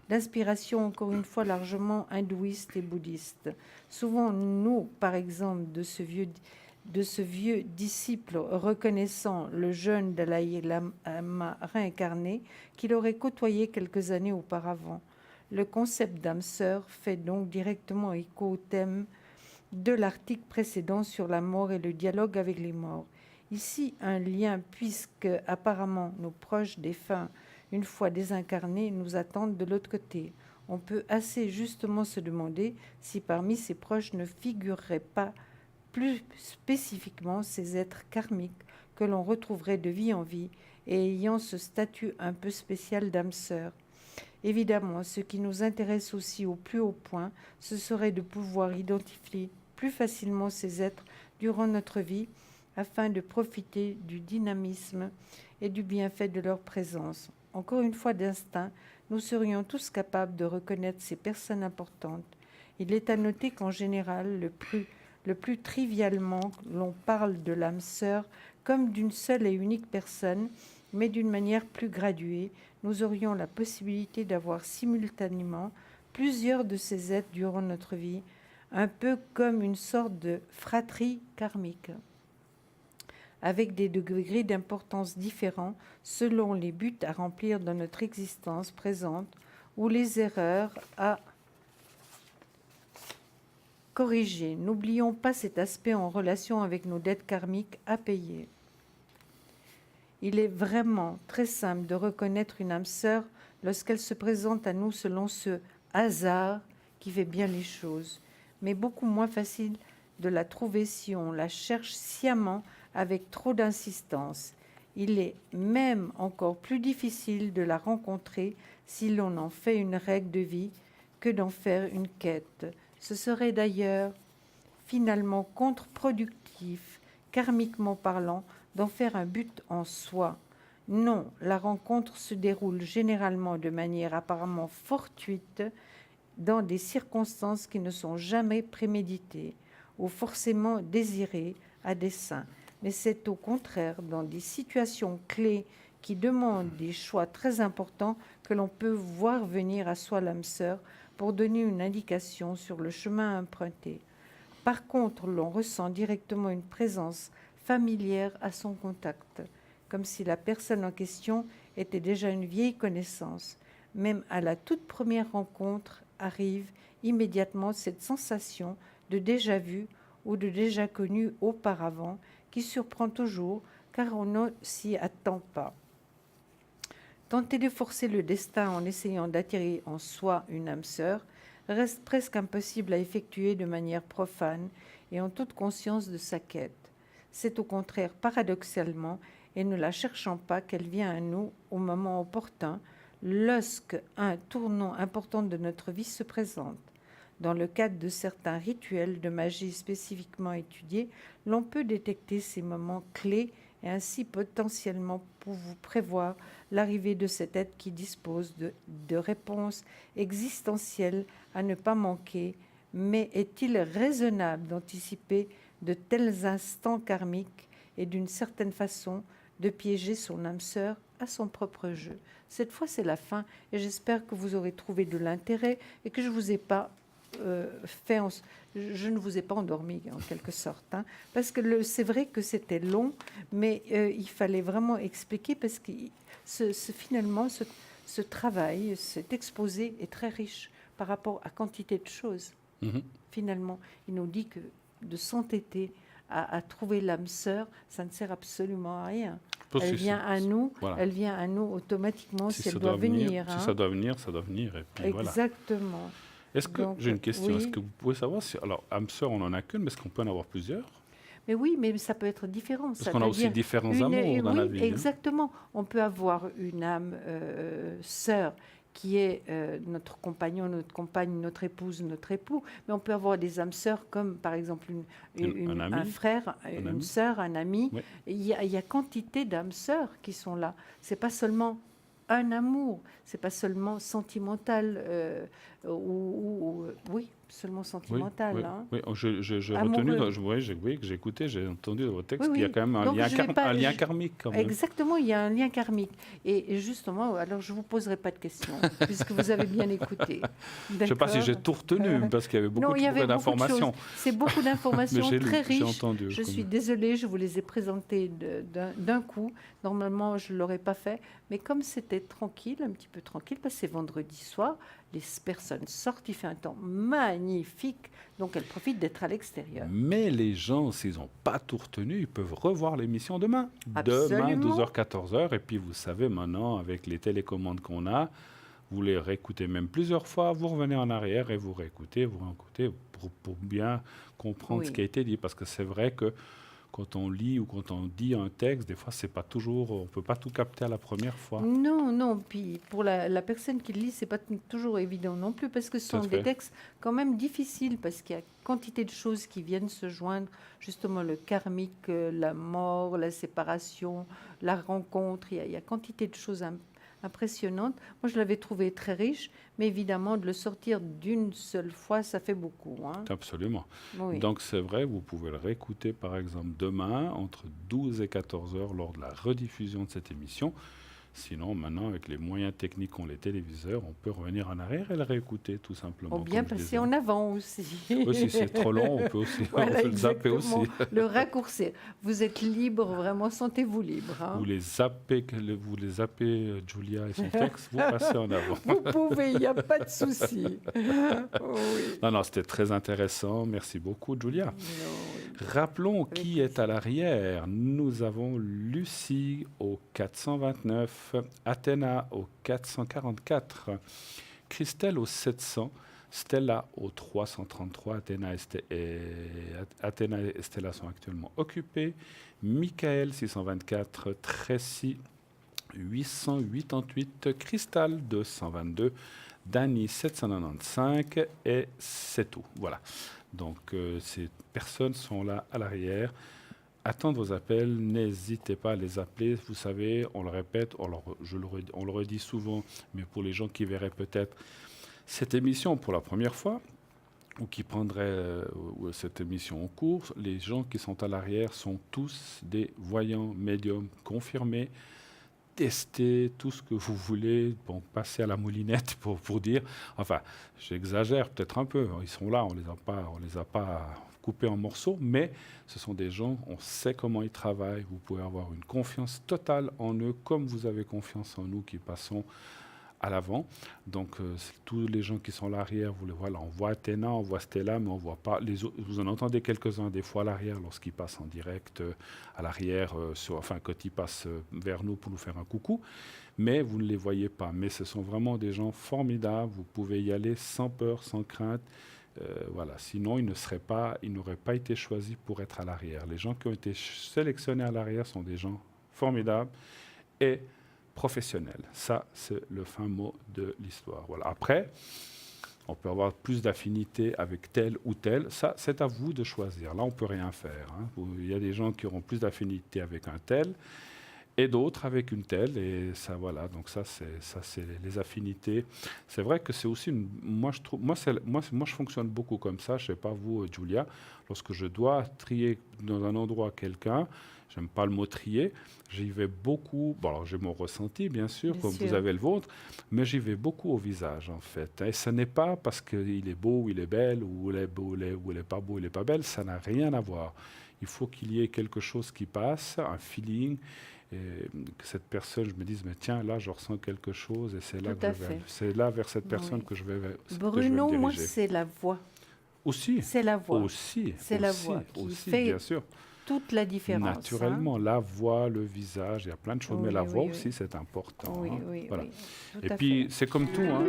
d'inspiration encore une fois largement hindouiste et bouddhiste. Souvent, nous, par exemple, de ce vieux de ce vieux disciple reconnaissant le jeune Dalai Lama réincarné qu'il aurait côtoyé quelques années auparavant. Le concept d'âme sœur fait donc directement écho au thème de l'article précédent sur la mort et le dialogue avec les morts. Ici, un lien puisque apparemment nos proches défunts, une fois désincarnés, nous attendent de l'autre côté. On peut assez justement se demander si parmi ces proches ne figureraient pas plus spécifiquement ces êtres karmiques que l'on retrouverait de vie en vie et ayant ce statut un peu spécial d'âme sœur. Évidemment, ce qui nous intéresse aussi au plus haut point, ce serait de pouvoir identifier plus facilement ces êtres durant notre vie afin de profiter du dynamisme et du bienfait de leur présence. Encore une fois d'instinct, nous serions tous capables de reconnaître ces personnes importantes. Il est à noter qu'en général, le plus trivialement, l'on parle de l'âme sœur comme d'une seule et unique personne, mais d'une manière plus graduée. Nous aurions la possibilité d'avoir simultanément plusieurs de ces êtres durant notre vie, un peu comme une sorte de fratrie karmique, avec des degrés d'importance différents selon les buts à remplir dans notre existence présente ou les erreurs à corriger. N'oublions pas cet aspect en relation avec nos dettes karmiques à payer. Il est vraiment très simple de reconnaître une âme sœur lorsqu'elle se présente à nous selon ce hasard qui fait bien les choses, mais beaucoup moins facile de la trouver si on la cherche sciemment avec trop d'insistance. Il est même encore plus difficile de la rencontrer si l'on en fait une règle de vie que d'en faire une quête. Ce serait d'ailleurs finalement contre-productif, karmiquement parlant, d'en faire un but en soi. Non, la rencontre se déroule généralement de manière apparemment fortuite dans des circonstances qui ne sont jamais préméditées ou forcément désirées à dessein. Mais c'est au contraire dans des situations clés qui demandent des choix très importants que l'on peut voir venir à soi l'âme sœur pour donner une indication sur le chemin à emprunter. Par contre, l'on ressent directement une présence familière à son contact, comme si la personne en question était déjà une vieille connaissance. Même à la toute première rencontre arrive immédiatement cette sensation de déjà vu ou de déjà connu auparavant qui surprend toujours car on ne s'y attend pas. Tenter de forcer le destin en essayant d'attirer en soi une âme sœur reste presque impossible à effectuer de manière profane et en toute conscience de sa quête. C'est au contraire paradoxalement et ne la cherchant pas qu'elle vient à nous au moment opportun lorsque un tournant important de notre vie se présente. Dans le cadre de certains rituels de magie spécifiquement étudiés, l'on peut détecter ces moments clés et ainsi potentiellement pour vous prévoir l'arrivée de cet être qui dispose de réponses existentielles à ne pas manquer. Mais est-il raisonnable d'anticiper de tels instants karmiques et d'une certaine façon de piéger son âme sœur à son propre jeu? Cette fois, c'est la fin et j'espère que vous aurez trouvé de l'intérêt et que je ne vous ai pas endormi en quelque sorte, hein, parce que c'est vrai que c'était long, mais il fallait vraiment expliquer parce que finalement ce travail, cet exposé est très riche par rapport à quantité de choses. Finalement, il nous dit que de s'entêter à trouver l'âme sœur, ça ne sert absolument à rien. Elle vient à nous, voilà. Elle vient à nous automatiquement si elle doit venir. Si ça doit venir, ça doit venir. Et puis exactement. Voilà. Est-ce que, j'ai une question, oui. Est-ce que vous pouvez savoir si, alors, âme sœur, on n'en a qu'une, mais est-ce qu'on peut en avoir plusieurs? Mais oui, mais ça peut être différent. Parce qu'on a aussi différents amours dans la vie. Exactement. On peut avoir une âme sœur qui est notre compagnon, notre compagne, notre épouse, notre époux, mais on peut avoir des âmes sœurs comme par exemple un frère, une sœur, un ami. Oui. Il y a quantité d'âmes sœurs qui sont là. C'est pas seulement un amour, c'est pas seulement sentimental. Oui. seulement Oui, sentimental. oui, Hein. oui. J'ai Amoureux. retenu, oui, que j'ai écouté, j'ai entendu dans votre texte Oui, qu'il y a oui. quand même un Donc, lien, je vais pas- un lien je- karmique quand même. Exactement, il y a un lien karmique. Et justement, alors je ne vous poserai pas de questions, puisque vous avez bien écouté. Je ne sais pas si j'ai tout retenu, parce qu'il y avait beaucoup Non, il y avait beaucoup de choses. d'informations. C'est beaucoup Mais d'informations j'ai lu, très j'ai riches. entendu. Je suis désolée, je vous les ai présentées d'un coup. Normalement, je ne l'aurais pas fait. Mais comme c'était tranquille, un petit peu tranquille, parce que c'est vendredi soir, les personnes sortent, il fait un temps magnifique. Donc, elles profitent d'être à l'extérieur. Mais les gens, s'ils n'ont pas tout retenu, ils peuvent revoir l'émission demain. Demain, Absolument. 12h, 14h. Et puis, vous savez, maintenant, avec les télécommandes qu'on a, vous les réécoutez même plusieurs fois, vous revenez en arrière et vous réécoutez pour bien comprendre ce qui a été dit. Parce que c'est vrai que quand on lit ou quand on dit un texte, des fois, c'est pas toujours, on ne peut pas tout capter à la première fois. Non, non. Puis pour la personne qui le lit, c'est pas toujours évident non plus, parce que ce sont des textes quand même difficiles, parce qu'il y a quantité de choses qui viennent se joindre, justement le karmique, la mort, la séparation, la rencontre. Il y a quantité de choses impressionnantes. Moi, je l'avais trouvé très riche, mais évidemment, de le sortir d'une seule fois, ça fait beaucoup. Hein. Absolument. Oui. Donc, c'est vrai, vous pouvez le réécouter, par exemple, demain, entre 12 et 14 heures, lors de la rediffusion de cette émission. Sinon, maintenant, avec les moyens techniques qu'ont les téléviseurs, on peut revenir en arrière et le réécouter, tout simplement. Ou bien passer en avant aussi. Oui, si c'est trop long, on peut aussi Voilà, on peut le zapper aussi. Le raccourcir. Vous êtes libre, vraiment, sentez-vous libre. Hein. Vous les zappez, Julia et son texte, vous passez en avant. Vous pouvez, il n'y a pas de souci. Oui. Non, c'était très intéressant. Merci beaucoup, Julia. Rappelons qui est à l'arrière. Nous avons Lucie au 429, Athéna au 444, Christelle au 700, Stella au 333. Athéna et Stella sont actuellement occupés. Michael 624, Tracy 888, Cristal 222, Dany 795 et c'est tout. Voilà. Donc ces personnes sont là à l'arrière. Attendre vos appels, n'hésitez pas à les appeler. Vous savez, on le répète, on le redit souvent, mais pour les gens qui verraient peut-être cette émission pour la première fois, ou qui prendraient cette émission en cours, les gens qui sont à l'arrière sont tous des voyants médiums confirmés. Testez tout ce que vous voulez, bon, passer à la moulinette pour dire, enfin, j'exagère peut-être un peu, ils sont là, on les a pas coupés en morceaux, mais ce sont des gens, on sait comment ils travaillent, vous pouvez avoir une confiance totale en eux, comme vous avez confiance en nous qui passons à l'avant. Donc, tous les gens qui sont à l'arrière, vous les voilà, on voit Athéna, on voit Stella, mais on ne voit pas les autres. Vous en entendez quelques-uns des fois à l'arrière lorsqu'ils passent en direct à l'arrière, quand ils passent vers nous pour nous faire un coucou, mais vous ne les voyez pas. Mais ce sont vraiment des gens formidables, vous pouvez y aller sans peur, sans crainte. Voilà. Sinon, ils n'auraient pas été choisis pour être à l'arrière. Les gens qui ont été sélectionnés à l'arrière sont des gens formidables et professionnel. Ça, c'est le fin mot de l'histoire. Voilà. Après, on peut avoir plus d'affinité avec tel ou tel. Ça, c'est à vous de choisir. Là, on ne peut rien faire. Hein. Il y a des gens qui auront plus d'affinité avec un tel et d'autres avec une telle. Et ça, voilà. Donc ça, c'est les affinités. C'est vrai que c'est aussi moi, je fonctionne beaucoup comme ça. Je ne sais pas vous, Julia. Lorsque je dois trier dans un endroit quelqu'un, j'aime pas le mot trier, j'y vais beaucoup, bon alors j'ai mon ressenti bien sûr, comme vous avez le vôtre, mais j'y vais beaucoup au visage en fait. Et ce n'est pas parce qu'il est beau ou il est belle, ou il est beau, ou il est pas beau, il est pas belle, ça n'a rien à voir. Il faut qu'il y ait quelque chose qui passe, un feeling, et que cette personne, je me dise, mais tiens, là je ressens quelque chose, et c'est là que je vais, c'est là vers cette personne que je vais Bruno, me diriger. moi c'est la voix. Aussi. C'est la voix. Aussi. C'est la voix qui fait bien sûr. toute la différence. Naturellement, la voix, le visage, il y a plein de choses, mais la voix aussi, c'est important. Oui, hein. oui, voilà. oui. Et puis, c'est comme tout, hein.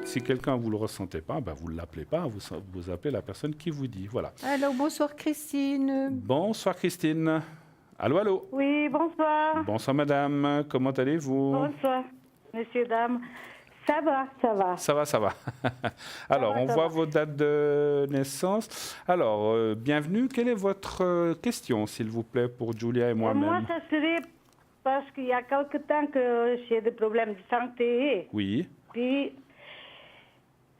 Si quelqu'un vous le ressentez pas, vous ne l'appelez pas, vous appelez la personne qui vous dit. Voilà. Alors, bonsoir Christine. Bonsoir Christine. Allô, allô. Oui, bonsoir. Bonsoir madame, comment allez-vous? Bonsoir, messieurs, dames. Ça va, ça va. Ça va. Alors, on voit vos dates de naissance. Alors, bienvenue. Quelle est votre question, s'il vous plaît, pour Julia et moi-même? Moi, ça serait parce qu'il y a quelque temps que j'ai des problèmes de santé. Oui. Puis,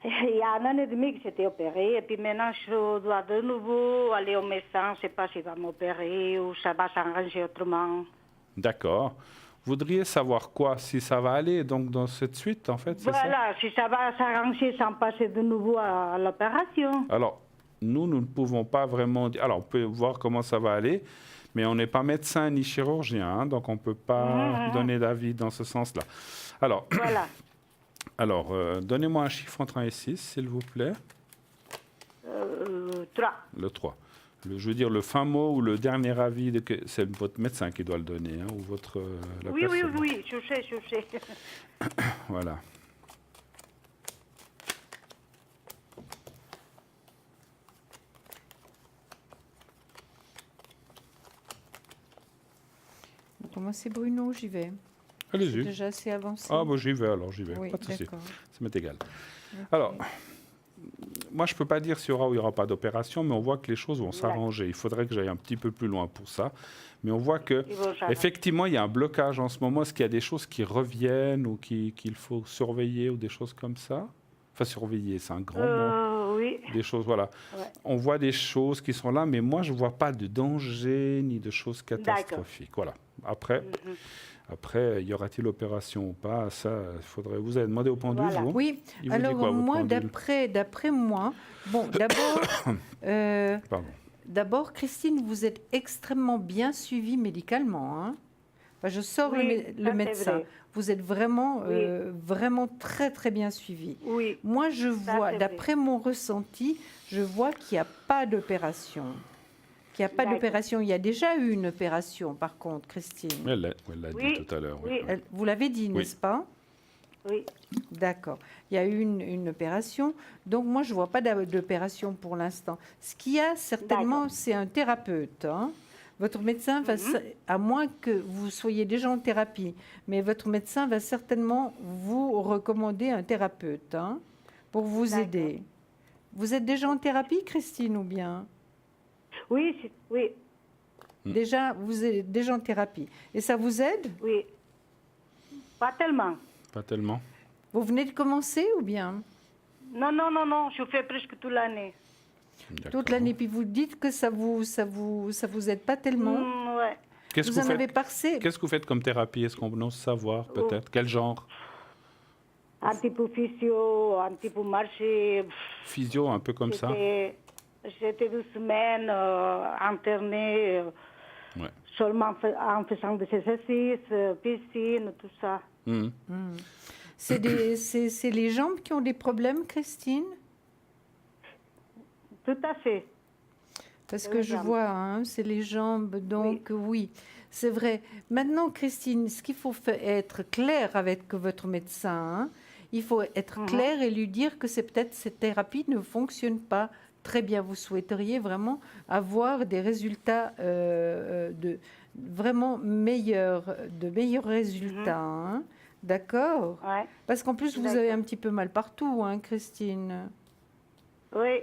Il y a un an et demi que j'étais opérée et puis maintenant je dois de nouveau aller au médecin. Je ne sais pas s'il va m'opérer ou ça va s'arranger autrement. D'accord. Vous voudriez savoir quoi? Si ça va aller donc dans cette suite, en fait, c'est ça? Voilà, si ça va s'arranger sans passer de nouveau à l'opération. Alors, nous ne pouvons pas vraiment dire. Alors, on peut voir comment ça va aller, mais on n'est pas médecin ni chirurgien, hein, donc on ne peut pas donner d'avis dans ce sens-là. Alors, Voilà. alors donnez-moi un chiffre entre 1 et 6, s'il vous plaît. 3. Le 3. Je veux dire, le fin mot ou le dernier avis, c'est votre médecin qui doit le donner, hein, ou votre... la Oui, personne. oui, je sais. Voilà. Comment c'est Bruno? J'y vais. C'est Allez-y. déjà assez avancé. Ah, bon, j'y vais alors, j'y vais. Oui, Pas de souci. d'accord. Ça m'est égal. Ok. Alors, moi, je ne peux pas dire s'il y aura ou il n'y aura pas d'opération, mais on voit que les choses vont s'arranger. Il faudrait que j'aille un petit peu plus loin pour ça. Mais on voit que, effectivement, il y a un blocage en ce moment. Est-ce qu'il y a des choses qui reviennent ou qu'il faut surveiller ou des choses comme ça? Enfin, surveiller, c'est un grand mot. Oui. Des choses, voilà. Ouais. On voit des choses qui sont là, mais moi, je ne vois pas de danger ni de choses catastrophiques. Voilà. Après, y aura-t-il opération ou pas? Ça, il faudrait... Vous avez demandé au pendule, Voilà. vous? Oui, Il vous dit alors quoi, votre moi, pendule? d'après moi, bon, Pardon. d'abord, Christine, vous êtes extrêmement bien suivie médicalement. Hein. Enfin, je sors Oui, le ça, médecin. c'est vrai. Vous êtes vraiment, Oui. vraiment très, très bien suivie. Oui. Moi, je Ça, vois, c'est d'après mon ressenti, je vois qu'il n'y a pas d'opération. Qu'il n'y a pas D'accord. d'opération. Il y a déjà eu une opération, par contre, Christine. Elle l'a Oui, dit tout à l'heure. oui. Vous l'avez dit, Oui. n'est-ce pas? Oui. D'accord. Il y a eu une opération. Donc, moi, je ne vois pas d'opération pour l'instant. Ce qu'il y a, certainement, D'accord. c'est un thérapeute. Hein. Votre médecin, va, à moins que vous soyez déjà en thérapie, mais votre médecin va certainement vous recommander un thérapeute hein, pour vous D'accord. aider. Vous êtes déjà en thérapie, Christine, ou bien? Oui, oui, Déjà, vous êtes déjà en thérapie. Et ça vous aide? oui. Pas tellement. Pas tellement. Vous venez de commencer ou bien? Non, je fais presque toute l'année. D'accord. Toute l'année, puis vous dites que ça vous aide pas tellement. Ouais. Qu'est-ce que Vous vous en avez faites? passé. Qu'est-ce que vous faites comme thérapie? Est-ce qu'on ose savoir peut-être? Quel genre? Un petit peu physio, un petit peu marcher. Physio, un peu comme ça? J'étais 2 semaines internée Ouais. seulement en faisant des exercices, piscine, tout ça. Mhm. C'est les jambes qui ont des problèmes, Christine? Tout à fait. Parce C'est que les je jambes. vois, hein, c'est les jambes, donc oui, c'est vrai. Maintenant, Christine, ce qu'il faut être clair avec votre médecin, hein, il faut être clair et lui dire que c'est peut-être cette thérapie ne fonctionne pas très bien. Vous souhaiteriez vraiment avoir des résultats vraiment meilleurs résultats, hein, d'accord? Ouais. Parce qu'en plus, vous D'accord. avez un petit peu mal partout, hein, Christine. Oui.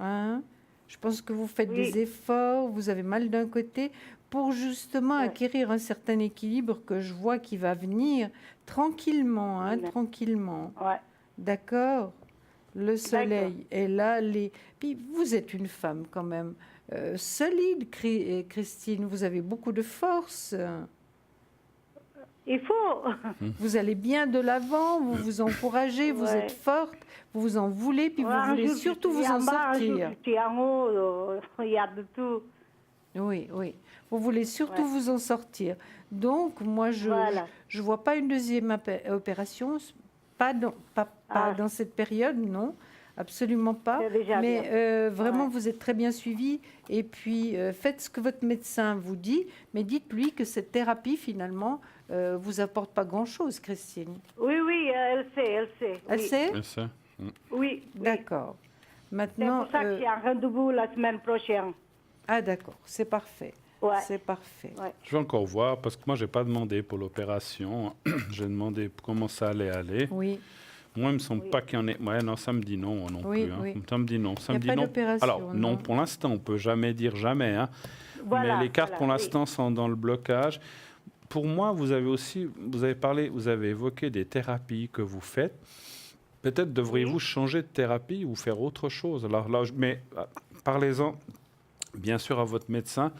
Hein? Je pense que vous faites Oui. des efforts, vous avez mal d'un côté, pour justement Ouais. acquérir un certain équilibre que je vois qui va venir tranquillement, hein, Ouais. tranquillement. Ouais. D'accord? Le soleil est là. Puis vous êtes une femme quand même solide, Christine. Vous avez beaucoup de force. Il faut. Vous allez bien de l'avant, vous vous encouragez, vous Ouais. êtes forte, vous vous en voulez, puis Ouais, vous un voulez jour, surtout je vous suis en en bas, un jour, sortir. je suis en haut, il y a de tout. Oui. Vous voulez surtout Ouais. vous en sortir. Donc, moi, je Voilà. ne vois pas une deuxième opération, pas dans cette période, non, absolument pas. C'est déjà Mais bien. vraiment, Ouais. vous êtes très bien suivi. Et puis, faites ce que votre médecin vous dit, mais dites-lui que cette thérapie, finalement, vous apporte pas grand-chose, Christine. Oui, elle sait. Elle oui. sait? Et ça? Oui. D'accord. C'est Maintenant, pour ça que j'ai un rendez-vous la semaine prochaine. ah d'accord, c'est parfait. Ouais. C'est parfait. Ouais. Je vais encore voir, parce que moi, je n'ai pas demandé pour l'opération. J'ai demandé comment ça allait aller. Oui. Moi, il me semble pas qu'il y en ait... Ouais, non, ça me dit non non Oui, plus. Hein. oui. Ça me dit non. Ça Il me y a dit pas non. d'opération, Alors, non, non. pour l'instant, on peut jamais dire jamais. Hein. Voilà, Mais les cartes, voilà, pour oui. l'instant, sont dans le blocage. Pour moi, vous avez évoqué des thérapies que vous faites. Peut-être devriez-vous changer de thérapie ou faire autre chose. Alors là, mais parlez-en bien sûr à votre médecin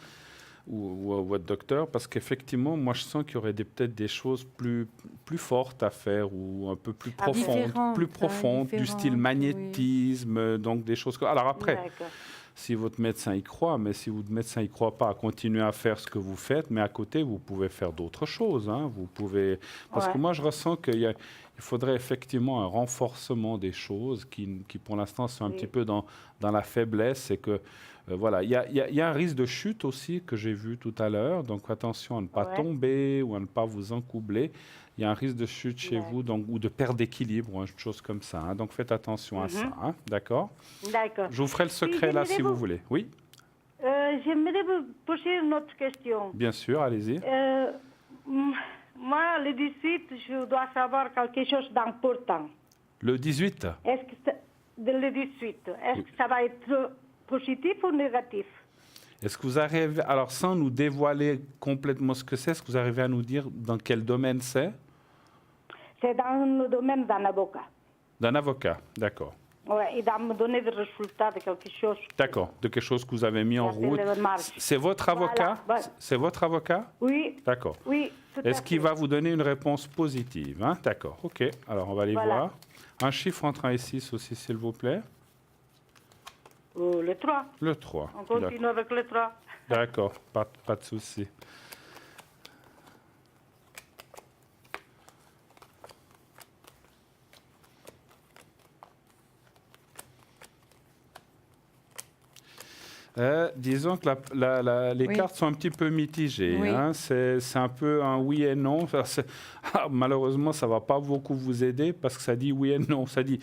ou à votre docteur, parce qu'effectivement, moi je sens qu'il y aurait peut-être des choses plus fortes à faire ou un peu plus profondes, du style différentes, magnétisme, donc des choses comme... Alors après, D'accord. si votre médecin y croit, mais si votre médecin y croit pas, continuez à faire ce que vous faites, mais à côté, vous pouvez faire d'autres choses. Hein. Vous pouvez... Parce que moi, je ressens il faudrait effectivement un renforcement des choses qui pour l'instant, sont un petit peu dans la faiblesse. Et que, voilà, il y a un risque de chute aussi que j'ai vu tout à l'heure. Donc, attention à ne pas tomber ou à ne pas vous encoubler. Il y a un risque de chute chez vous donc, ou de perte d'équilibre ou une chose comme ça. Hein. Donc, faites attention à ça. Hein. D'accord? D'accord. Je vous ferai le secret là si vous voulez. Oui? J'aimerais vous poser une autre question. Bien sûr, allez-y. Moi, le 18, je dois savoir quelque chose d'important. Le 18? Est-ce que le 18, est-ce que ça va être positif ou négatif? Est-ce que vous arrivez, alors sans nous dévoiler complètement ce que c'est, est-ce que vous arrivez à nous dire dans quel domaine c'est? C'est dans le domaine d'un avocat. D'un avocat, d'accord. Oui, il doit me donner des résultats de quelque chose. D'accord, de quelque chose que vous avez mis en route. C'est votre avocat? Voilà. C'est votre avocat? Oui. D'accord. Oui, tout à Est-ce qu'il fait. va vous donner une réponse positive? Hein? D'accord, ok. Alors on va aller voir. Un chiffre entre 1 et 6 aussi, s'il vous plaît. Le 3. Le 3. On continue avec le 3. D'accord, pas de souci. Disons que les cartes sont un petit peu mitigées. Oui. Hein. C'est un peu un oui et non. Enfin, malheureusement, ça ne va pas beaucoup vous aider parce que ça dit oui et non. Ça dit,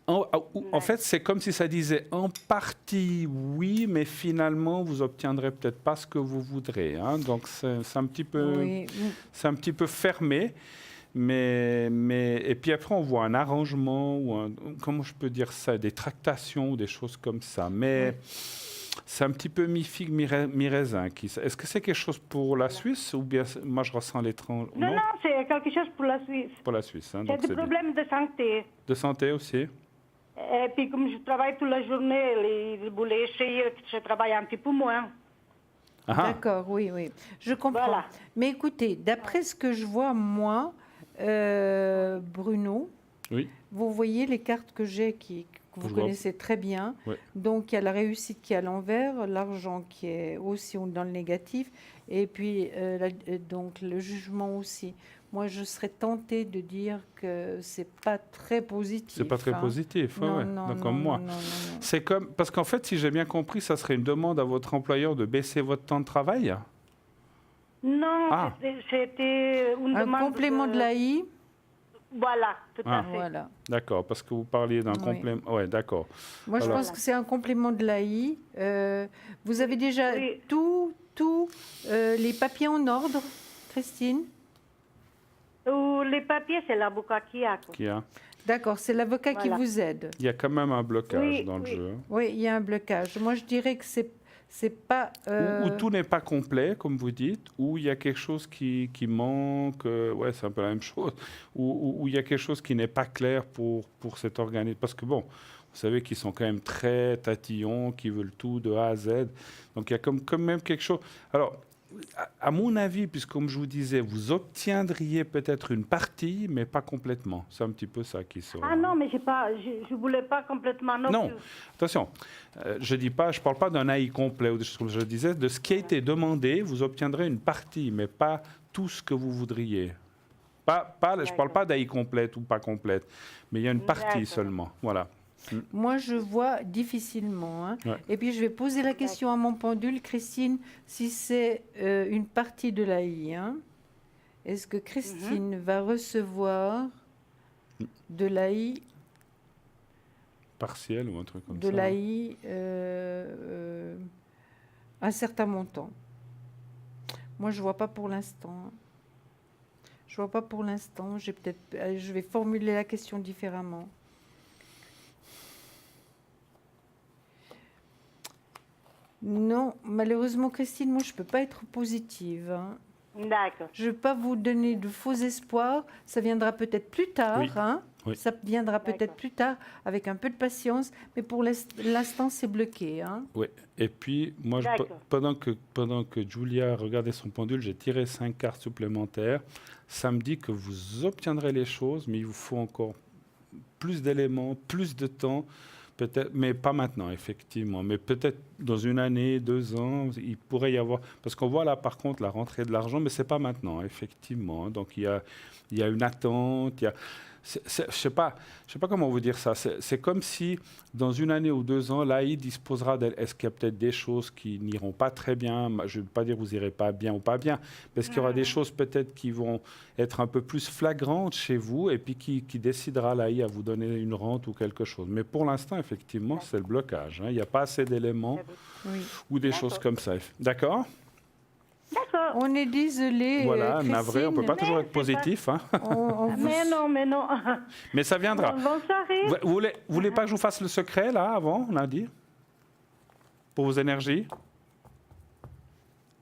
en fait, c'est comme si ça disait en partie oui, mais finalement, vous obtiendrez peut-être pas ce que vous voudrez. Hein. Donc, c'est un petit peu fermé. Et puis après, on voit un arrangement ou comment je peux dire ça, des tractations ou des choses comme ça. Mais c'est un petit peu mi-figue, mi-raisin. Est-ce que c'est quelque chose pour la Suisse ou bien moi je ressens l'étrange? Non, c'est quelque chose pour la Suisse. Pour la Suisse. Hein, c'est des problèmes de santé. De santé aussi? Et puis comme je travaille toute la journée, il voulait essayer que je travaille un petit peu moins. D'accord, oui. Je comprends. Voilà. Mais écoutez, d'après ce que je vois, moi, Bruno, vous voyez les cartes que j'ai que vous connaissez très bien. Oui. Donc, il y a la réussite qui est à l'envers, l'argent qui est aussi dans le négatif, et puis donc le jugement aussi. Moi, je serais tentée de dire que c'est pas très positif. C'est pas très positif, comme moi. C'est comme parce qu'en fait, si j'ai bien compris, ça serait une demande à votre employeur de baisser votre temps de travail. Non, c'était une demande. Un complément de l'AI. Voilà, tout à fait. Voilà. D'accord, parce que vous parliez d'un complément. Oui, d'accord. Moi, je pense que c'est un complément de l'AI. Vous avez déjà tous les papiers en ordre, Christine? Les papiers, c'est l'avocat qui a. D'accord, c'est l'avocat qui vous aide. Il y a quand même un blocage dans le jeu. Oui, il y a un blocage. Moi, je dirais que c'est pas... Ou tout n'est pas complet, comme vous dites, ou il y a quelque chose qui manque, c'est un peu la même chose, ou il y a quelque chose qui n'est pas clair pour cet organisme. Parce que bon, vous savez qu'ils sont quand même très tatillons, qui veulent tout de A à Z. Donc il y a quand même quelque chose... Alors, à mon avis, puisque comme je vous disais, vous obtiendriez peut-être une partie, mais pas complètement. C'est un petit peu ça qui sort. Ah non, mais je voulais pas complètement non plus. Attention, je parle pas d'un AI complet ou des choses comme ça. Je disais, de ce qui a été demandé, vous obtiendrez une partie, mais pas tout ce que vous voudriez. Je parle pas d'AI complète ou pas complète, mais il y a une partie seulement. Voilà. Moi, je vois difficilement. Hein. Ouais. Et puis, je vais poser la question à mon pendule, Christine, si c'est une partie de l'AI. Hein. Est-ce que Christine va recevoir de l'AI partiel ou un truc comme ça? De l'AI un certain montant. Moi, je ne vois pas pour l'instant. Je vois pas pour l'instant. Je vais formuler la question différemment. Non, malheureusement, Christine, moi, je ne peux pas être positive. Hein. D'accord. Je ne veux pas vous donner de faux espoirs. Ça viendra peut-être plus tard. Oui. Hein. Oui. Ça viendra peut-être D'accord. plus tard avec un peu de patience. Mais pour l'instant, c'est bloqué. Hein. Oui. Et puis, moi, D'accord. pendant que Julia regardait son pendule, j'ai tiré 5 cartes supplémentaires. Ça me dit que vous obtiendrez les choses, mais il vous faut encore plus d'éléments, plus de temps. Peut-être, mais pas maintenant, effectivement. Mais peut-être dans une année, 2 ans, il pourrait y avoir... Parce qu'on voit là, par contre, la rentrée de l'argent, mais ce n'est pas maintenant, effectivement. Donc, il y a une attente. Je ne sais pas comment vous dire ça. C'est comme si, dans une année ou 2 ans, l'AI disposera d'elle. Est-ce qu'il y a peut-être des choses qui n'iront pas très bien? Je ne veux pas dire que vous irez pas bien ou pas bien. Mais est-ce qu'il y aura des choses peut-être qui vont être un peu plus flagrantes chez vous et puis qui décidera l'AI à vous donner une rente ou quelque chose? Mais pour l'instant, effectivement, c'est le blocage. Hein. Il n'y a pas assez d'éléments Oui. ou des choses comme ça. D'accord? D'accord. On est désolé. Voilà, navré, on ne peut pas Christine. toujours être positif. Hein. On vous- Mais non. Mais ça viendra. Bonne soirée. Vous voulez pas que je vous fasse le secret, là, avant, on a dit? Pour vos énergies?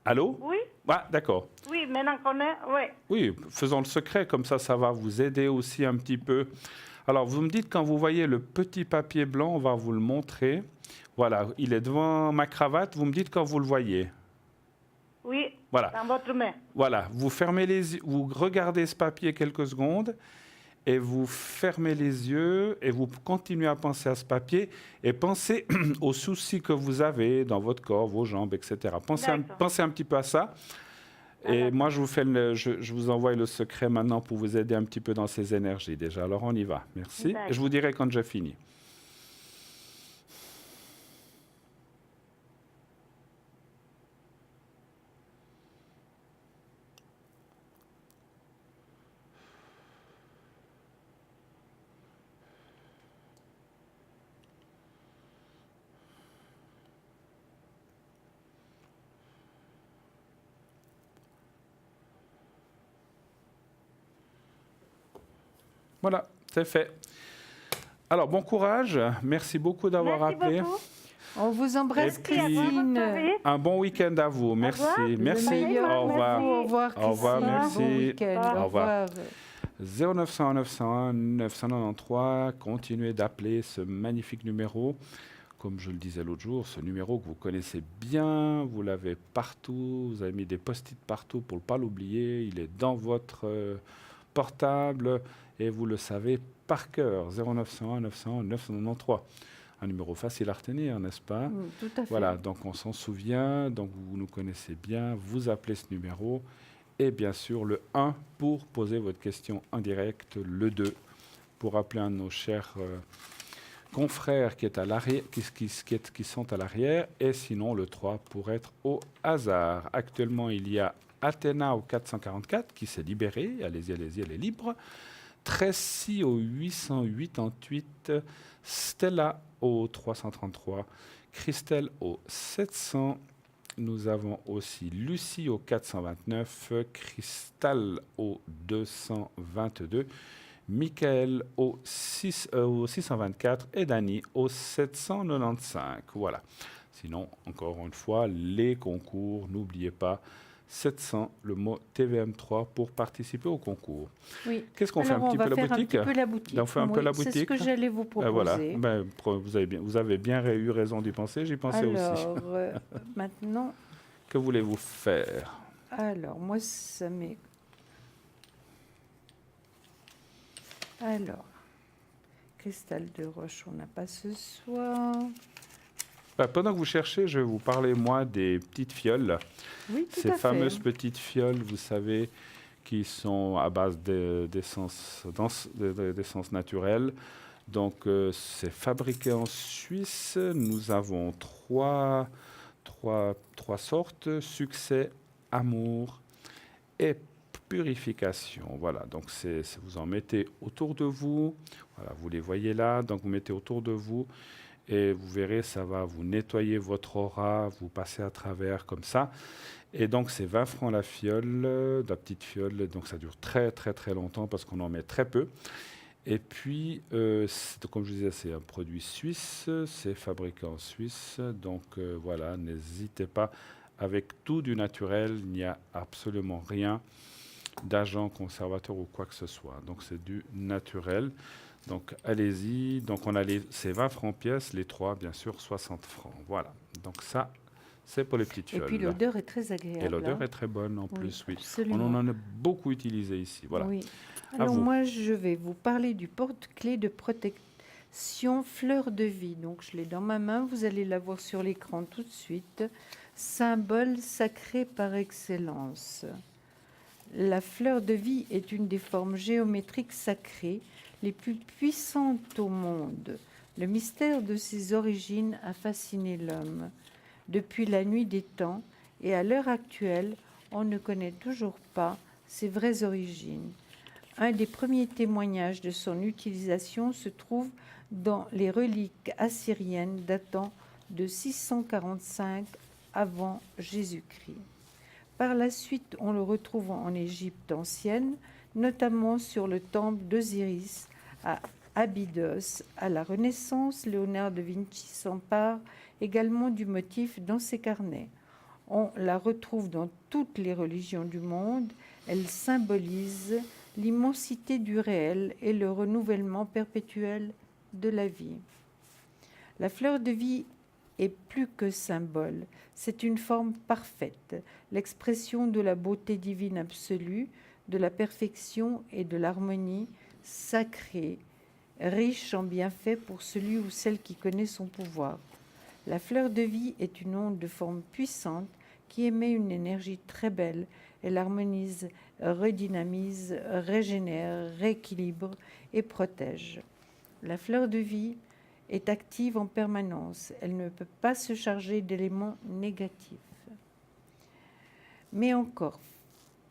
Allô? Oui, Ah, d'accord. oui, maintenant qu'on est... Oui. Oui, faisons le secret, comme ça va vous aider aussi un petit peu. Alors, vous me dites, quand vous voyez le petit papier blanc, on va vous le montrer. Voilà, il est devant ma cravate. Vous me dites quand vous le voyez. Oui, Voilà. dans votre main. Voilà, vous fermez les yeux, vous regardez ce papier quelques secondes et vous fermez les yeux et vous continuez à penser à ce papier et pensez aux soucis que vous avez dans votre corps, vos jambes, etc. D'accord. Pensez un petit peu à ça. Et moi, je vous envoie le secret maintenant pour vous aider un petit peu dans ces énergies déjà. Alors, on y va. Merci. D'accord. Et je vous dirai quand j'ai fini. Voilà, c'est fait. Alors, bon courage. Merci beaucoup d'avoir Merci appelé. beaucoup. On vous embrasse, Et puis- Christine. Un bon week-end à vous. Merci. revoir. Merci. Le meilleur Au pour revoir. vous. Au revoir, Au revoir, Christine. merci. Bon week-end. Au Au revoir. 0900 901 993. Continuez d'appeler ce magnifique numéro. Comme je le disais l'autre jour, ce numéro que vous connaissez bien, vous l'avez partout, vous avez mis des post-it partout pour ne pas l'oublier. Il est dans votre portable et vous le savez par cœur. 0901 901 993. Un numéro facile à retenir, n'est-ce pas? Tout à fait. Voilà, donc on s'en souvient, donc vous nous connaissez bien, vous appelez ce numéro, et bien sûr le 1 pour poser votre question en direct, le 2 pour appeler un de nos chers confrères qui, est à l'arrière, qui sont à l'arrière, et sinon le 3 pour être au hasard. Actuellement, il y a Athéna au 444 qui s'est libérée, allez-y, elle est libre. Tracy au 888, Stella au 333, Christelle au 700. Nous avons aussi Lucie au 429, Cristal au 222, Michael au 624 et Dany au 795. Voilà. Sinon, encore une fois, les concours, n'oubliez pas, 700, le mot TVM3 pour participer au concours. Oui. Qu'est-ce qu'on fait Alors, un petit on va peu la faire boutique? un petit peu la boutique. On fait un peu la C'est ce boutique. que j'allais vous proposer. Voilà. Vous avez bien eu raison d'y penser, j'y pensais aussi. Alors, maintenant, Que voulez-vous faire? alors, moi, ça m'est... Alors, cristal de roche, on n'a pas ce soir. Pendant que vous cherchez, je vais vous parler, moi, des petites fioles. Oui, tout Ces à fameuses fait. petites fioles, vous savez, qui sont à base d'essence naturelle. Donc, c'est fabriqué en Suisse. Nous avons trois sortes, succès, amour et purification. Voilà, donc vous en mettez autour de vous. Voilà, vous les voyez là, donc vous mettez autour de vous. Et vous verrez, ça va vous nettoyer votre aura, vous passez à travers comme ça. Et donc, c'est 20 francs la fiole, la petite fiole. Donc, ça dure très, très, très longtemps parce qu'on en met très peu. Et puis, comme je disais, c'est un produit suisse, c'est fabriqué en Suisse. Donc, voilà, n'hésitez pas avec tout du naturel. Il n'y a absolument rien d'agent conservateur ou quoi que ce soit. Donc c'est du naturel. Donc allez-y. Donc on a ces 20 francs pièces, les 3 bien sûr 60 francs. Voilà. Donc ça c'est pour les petites fioles. Et puis l'odeur est très agréable. Et l'odeur hein. est très bonne en plus, oui. Absolument. On en a beaucoup utilisé ici. Voilà. Oui. À Alors vous. moi, je vais vous parler du porte-clés de protection fleur de vie. Donc je l'ai dans ma main, vous allez la voir sur l'écran tout de suite. Symbole sacré par excellence. La fleur de vie est une des formes géométriques sacrées les plus puissantes au monde. Le mystère de ses origines a fasciné l'homme. Depuis la nuit des temps et à l'heure actuelle, on ne connaît toujours pas ses vraies origines. Un des premiers témoignages de son utilisation se trouve dans les reliques assyriennes datant de 645 avant Jésus-Christ. Par la suite, on le retrouve en Égypte ancienne, notamment sur le temple d'Osiris à Abydos. À la Renaissance, Léonard de Vinci s'empare également du motif dans ses carnets. On la retrouve dans toutes les religions du monde. Elle symbolise l'immensité du réel et le renouvellement perpétuel de la vie. La fleur de vie est plus que symbole, c'est une forme parfaite, l'expression de la beauté divine absolue, de la perfection et de l'harmonie sacrée, riche en bienfaits pour celui ou celle qui connaît son pouvoir. La fleur de vie est une onde de forme puissante qui émet une énergie très belle. Elle harmonise, redynamise, régénère, rééquilibre et protège. La fleur de vie est active en permanence. Elle ne peut pas se charger d'éléments négatifs. Mais encore,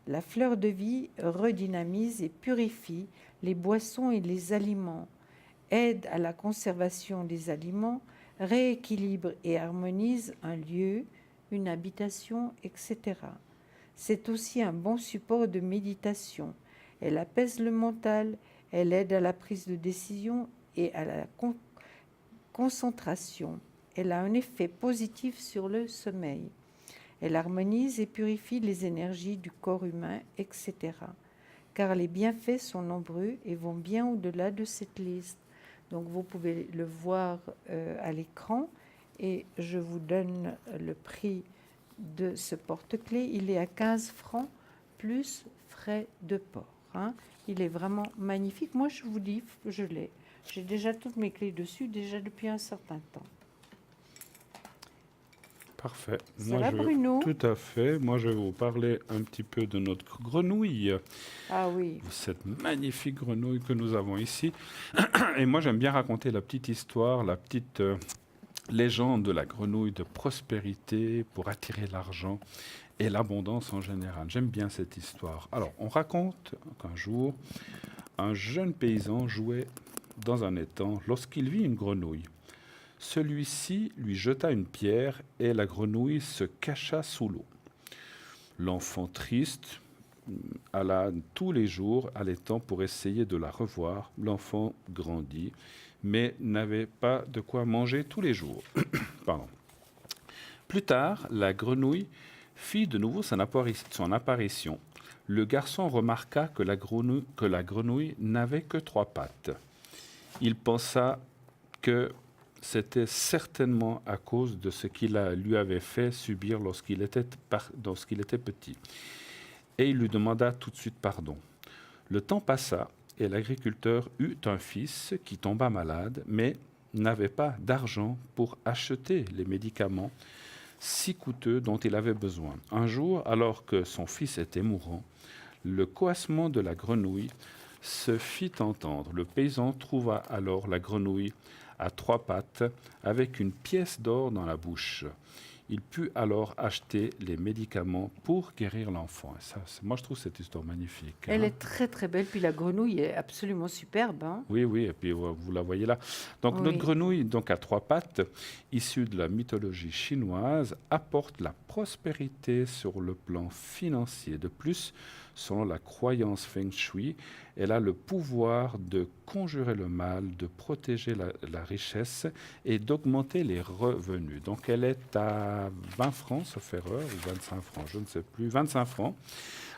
la fleur de vie redynamise et purifie les boissons et les aliments, aide à la conservation des aliments, rééquilibre et harmonise un lieu, une habitation, etc. C'est aussi un bon support de méditation. Elle apaise le mental, elle aide à la prise de décision et à la concentration. Elle a un effet positif sur le sommeil. Elle harmonise et purifie les énergies du corps humain, etc. Car les bienfaits sont nombreux et vont bien au-delà de cette liste. Donc vous pouvez le voir à l'écran et je vous donne le prix de ce porte-clés. Il est à 15 francs plus frais de port. Hein. Il est vraiment magnifique. Moi, je vous dis, je l'ai. J'ai déjà toutes mes clés dessus, déjà depuis un certain temps. Parfait. Ça va, Bruno ? Tout à fait. Moi, je vais vous parler un petit peu de notre grenouille. Ah oui. Cette magnifique grenouille que nous avons ici. Et moi, j'aime bien raconter la petite histoire, la petite légende de la grenouille de prospérité pour attirer l'argent et l'abondance en général. J'aime bien cette histoire. Alors, on raconte qu'un jour, un jeune paysan jouait dans un étang lorsqu'il vit une grenouille. Celui-ci lui jeta une pierre et la grenouille se cacha sous l'eau. L'enfant triste alla tous les jours à l'étang pour essayer de la revoir. L'enfant grandit, mais n'avait pas de quoi manger tous les jours. Pardon. Plus tard, la grenouille fit de nouveau son apparition. Le garçon remarqua que la grenouille n'avait que 3 pattes. Il pensa que c'était certainement à cause de ce qu'il lui avait fait subir lorsqu'il était petit. Et il lui demanda tout de suite pardon. Le temps passa et l'agriculteur eut un fils qui tomba malade, mais n'avait pas d'argent pour acheter les médicaments si coûteux dont il avait besoin. Un jour, alors que son fils était mourant, le coassement de la grenouille se fit entendre. Le paysan trouva alors la grenouille à 3 pattes avec une pièce d'or dans la bouche. Il put alors acheter les médicaments pour guérir l'enfant. Moi, je trouve cette histoire magnifique. Elle est très très belle, puis la grenouille est absolument superbe. Hein. Oui, et puis vous la voyez là. Donc notre grenouille, donc à 3 pattes, issue de la mythologie chinoise, apporte la prospérité sur le plan financier. De plus, selon la croyance Feng Shui, elle a le pouvoir de conjurer le mal, de protéger la richesse et d'augmenter les revenus. Donc elle est à 20 francs, sauf erreur, ou 25 francs, je ne sais plus, 25 francs.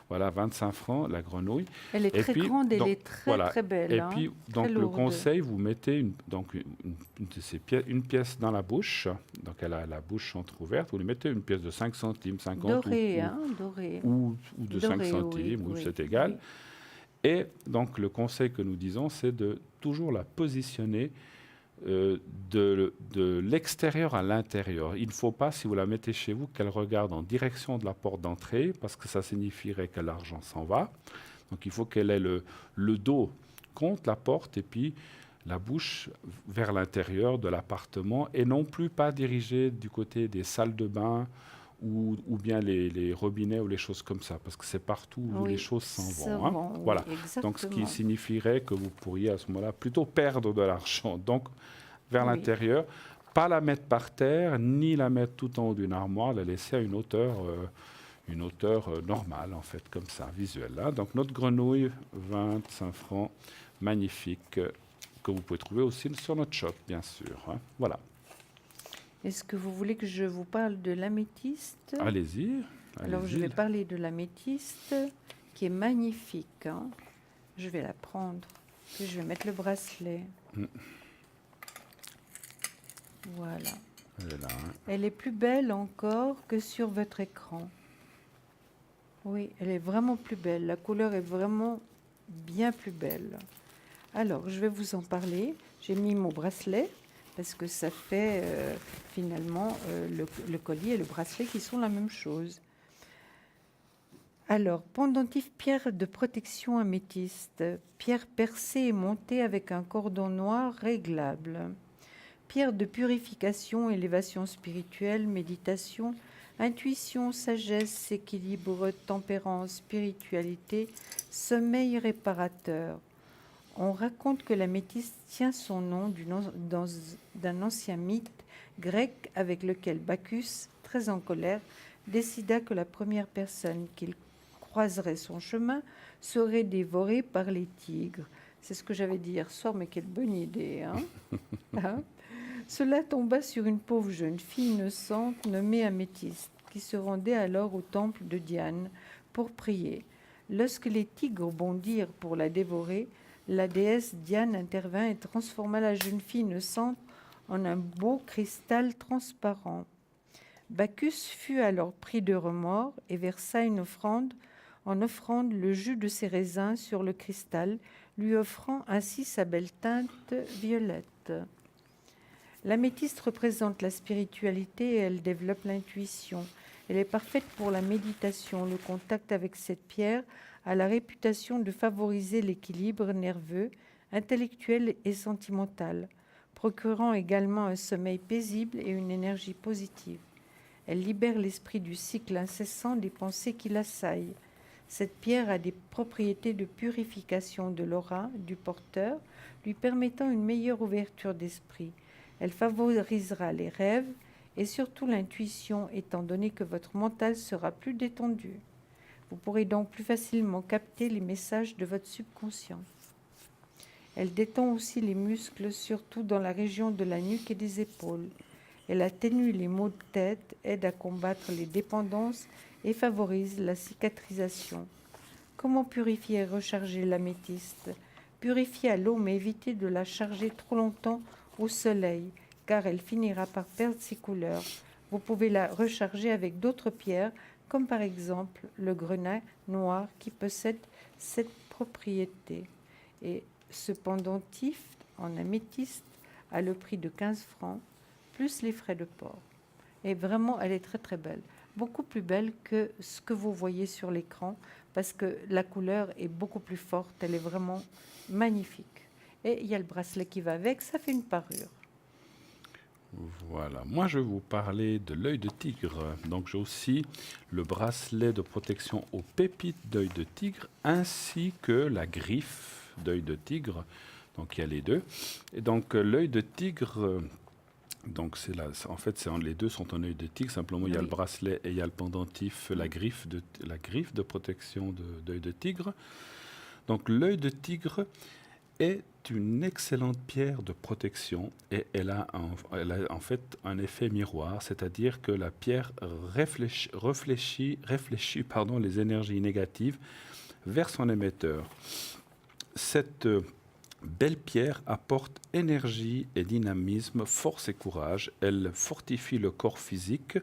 Voilà, 25 francs, la grenouille. Elle est Et très puis, grande, elle donc, est très voilà. très belle. Et hein, puis, donc très le lourde. conseil, vous mettez une pièce dans la bouche. Donc elle a la bouche entrouverte. Vous lui mettez une pièce de 5 centimes, 50 Dorée, hein, dorée. ou de 5 Dorée, centimes, oui, ou oui, c'est égal. oui. Et donc le conseil que nous disons, c'est de toujours la positionner de l'extérieur à l'intérieur. Il ne faut pas, si vous la mettez chez vous, qu'elle regarde en direction de la porte d'entrée, parce que ça signifierait que l'argent s'en va. Donc il faut qu'elle ait le dos contre la porte et puis la bouche vers l'intérieur de l'appartement, et non plus pas dirigée du côté des salles de bain ou bien les robinets ou les choses comme ça, parce que c'est partout où Oui, les choses s'en ça vont. vont, oui, Voilà. Donc ce qui exactement. signifierait que vous pourriez à ce moment-là plutôt perdre de l'argent. Donc vers Oui. l'intérieur, pas la mettre par terre, ni la mettre tout en haut d'une armoire, la laisser à une hauteur normale, en fait, comme ça, visuelle. Hein. Donc notre grenouille, 25 francs, magnifique, que vous pouvez trouver aussi sur notre shop, bien sûr. Hein. Voilà. Est-ce que vous voulez que je vous parle de l'améthyste? Allez-y. Alors, je vais parler de l'améthyste, qui est magnifique. Hein. Je vais la prendre, puis je vais mettre le bracelet. Voilà. Elle est là, hein. Elle est plus belle encore que sur votre écran. Oui, elle est vraiment plus belle. La couleur est vraiment bien plus belle. Alors, je vais vous en parler. J'ai mis mon bracelet parce que ça fait finalement le collier et le bracelet qui sont la même chose. Alors, pendentif pierre de protection améthyste, pierre percée et montée avec un cordon noir réglable. Pierre de purification, élévation spirituelle, méditation, intuition, sagesse, équilibre, tempérance, spiritualité, sommeil réparateur. On raconte que l'améthyste tient son nom d'un ancien mythe grec avec lequel Bacchus, très en colère, décida que la première personne qu'il croiserait son chemin serait dévorée par les tigres. C'est ce que j'avais dit hier soir, mais quelle bonne idée, hein, hein. Cela tomba sur une pauvre jeune fille innocente nommée Améthyste, qui se rendait alors au temple de Diane pour prier. Lorsque les tigres bondirent pour la dévorer, la déesse Diane intervint et transforma la jeune fille innocente en un beau cristal transparent. Bacchus fut alors pris de remords et versa une offrande le jus de ses raisins sur le cristal, lui offrant ainsi sa belle teinte violette. L'améthyste représente la spiritualité et elle développe l'intuition. Elle est parfaite pour la méditation. Le contact avec cette pierre a la réputation de favoriser l'équilibre nerveux, intellectuel et sentimental, procurant également un sommeil paisible et une énergie positive. Elle libère l'esprit du cycle incessant des pensées qui l'assaillent. Cette pierre a des propriétés de purification de l'aura du porteur, lui permettant une meilleure ouverture d'esprit. Elle favorisera les rêves et surtout l'intuition, étant donné que votre mental sera plus détendu. Vous pourrez donc plus facilement capter les messages de votre subconscient. Elle détend aussi les muscles, surtout dans la région de la nuque et des épaules. Elle atténue les maux de tête, aide à combattre les dépendances et favorise la cicatrisation. Comment purifier et recharger l'améthyste? Purifier à l'eau, mais évitez de la charger trop longtemps au soleil, car elle finira par perdre ses couleurs. Vous pouvez la recharger avec d'autres pierres, comme par exemple le grenat noir qui possède cette propriété. Et ce pendentif en améthyste a le prix de 15 francs, plus les frais de port. Et vraiment, elle est très très belle. Beaucoup plus belle que ce que vous voyez sur l'écran, parce que la couleur est beaucoup plus forte, elle est vraiment magnifique. Et il y a le bracelet qui va avec, ça fait une parure. Voilà, moi je vais vous parler de l'œil de tigre. Donc j'ai aussi le bracelet de protection aux pépites d'œil de tigre, ainsi que la griffe d'œil de tigre. Donc il y a les deux. Et donc l'œil de tigre, Donc en fait, les deux sont en œil de tigre. Simplement, il y a Oui. le bracelet et il y a le pendentif, la griffe de protection d'œil de tigre. Donc l'œil de tigre est une excellente pierre de protection et elle a en fait un effet miroir, c'est-à-dire que la pierre réfléchit les énergies négatives vers son émetteur. Cette belle pierre apporte énergie et dynamisme, force et courage. Elle fortifie le corps physique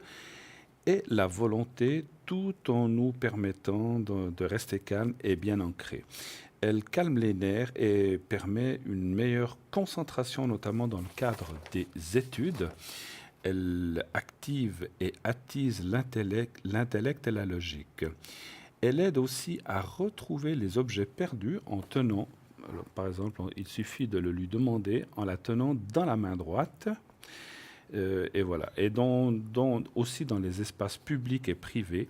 et la volonté tout en nous permettant de rester calme et bien ancré. Elle calme les nerfs et permet une meilleure concentration, notamment dans le cadre des études. Elle active et attise l'intellect et la logique. Elle aide aussi à retrouver les objets perdus en tenant. Alors, par exemple, il suffit de le lui demander en la tenant dans la main droite. Et voilà. Et aussi dans les espaces publics et privés,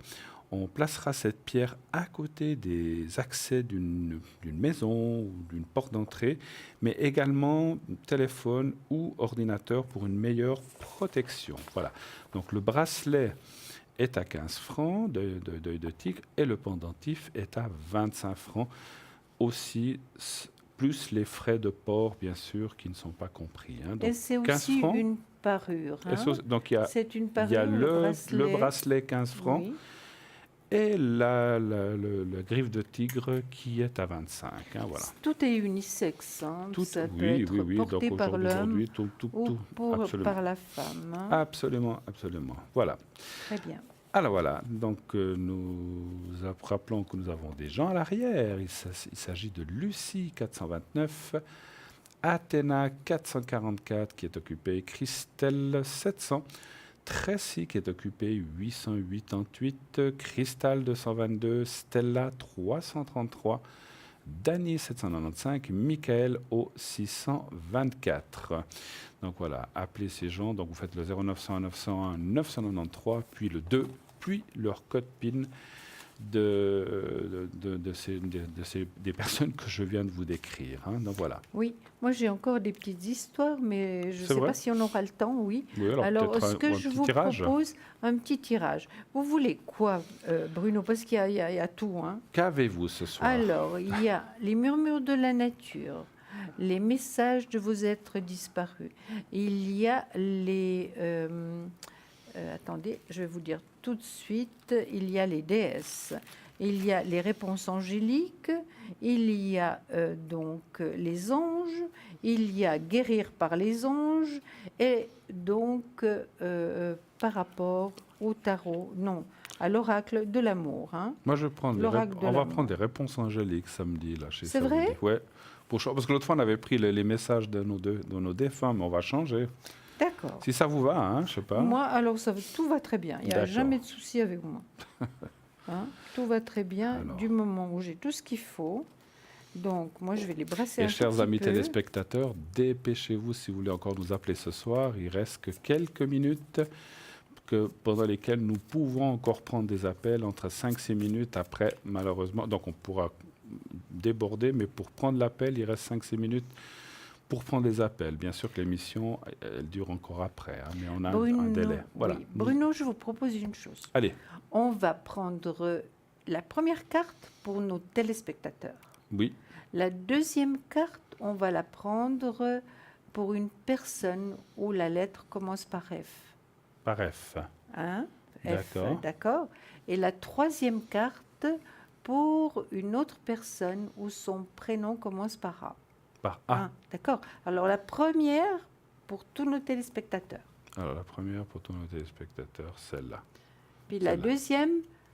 on placera cette pierre à côté des accès d'une maison ou d'une porte d'entrée, mais également téléphone ou ordinateur pour une meilleure protection. Voilà. Donc le bracelet est à 15 francs d'œil de tigre et le pendentif est à 25 francs aussi, plus les frais de port, bien sûr, qui ne sont pas compris. Hein. Donc, Et c'est 15 aussi francs. une parure. Hein. Donc C'est une il parure, y a le le bracelet 15 francs. Oui. Et le griffe de tigre qui est à 25. Hein, voilà. Tout est unisexe. Hein. Tout, Ça peut oui, être oui, oui. porté Donc par l'homme aujourd'hui, ou absolument. par la femme. Hein. Absolument, absolument. Voilà. Très bien. Alors voilà, donc nous rappelons que nous avons des gens à l'arrière. Il s'agit de Lucie 429, Athéna 444 qui est occupée, Christelle 700, Tracy qui est occupée 888, Cristal 222, Stella 333, Dany 795, Michael au 624. Donc voilà, appelez ces gens. Donc vous faites le 0901 901 993, puis le 2, puis leur code PIN des personnes que je viens de vous décrire. Hein. Donc voilà. Oui, moi j'ai encore des petites histoires, mais je ne sais vrai pas si on aura le temps, oui. Oui, Alors, peut-être ce que un je petit vous tirage. propose, un petit tirage. Vous voulez quoi, Bruno? Parce qu'il y a tout. Hein. Qu'avez-vous ce soir? Alors, il y a les murmures de la nature, les messages de vos êtres disparus. Il y a les... attendez, je vais vous dire tout de suite. Il y a les déesses. Il y a les réponses angéliques. Il y a donc les anges. Il y a guérir par les anges. Et donc, par rapport au tarot, non, à l'oracle de l'amour. Hein. Moi, je prends L'oracle de on va l'amour. prendre des réponses angéliques samedi. Là, chez C'est Saoudi. vrai? Ouais. Parce que l'autre fois, on avait pris les messages de nos défunts, mais on va changer. D'accord. Si ça vous va, hein, je sais pas. Moi, alors, tout va très bien. Il n'y a D'accord. jamais de souci avec moi. Hein, tout va très bien Alors. du moment où j'ai tout ce qu'il faut. Donc, moi, je vais les brasser un Et tout chers petit amis peu. téléspectateurs, dépêchez-vous si vous voulez encore nous appeler ce soir. Il reste que quelques minutes pendant lesquelles nous pouvons encore prendre des appels entre 5-6 minutes après, malheureusement. Donc, on pourra déborder, mais pour prendre l'appel, il reste 5-6 minutes pour prendre des appels. Bien sûr que l'émission, elle dure encore après, hein, mais on a un délai. Voilà. oui. Bruno, je vous propose une chose. Allez, On va prendre la première carte pour nos téléspectateurs. oui, La deuxième carte, on va la prendre pour une personne où la lettre commence par F. par F. Hein? F, D'accord. d'accord. Et la troisième carte pour une autre personne où son prénom commence par A. Par A. Hein, d'accord. Alors la première pour tous nos téléspectateurs. Alors, la première pour tous nos téléspectateurs, celle-là. Puis la Celle-là. deuxième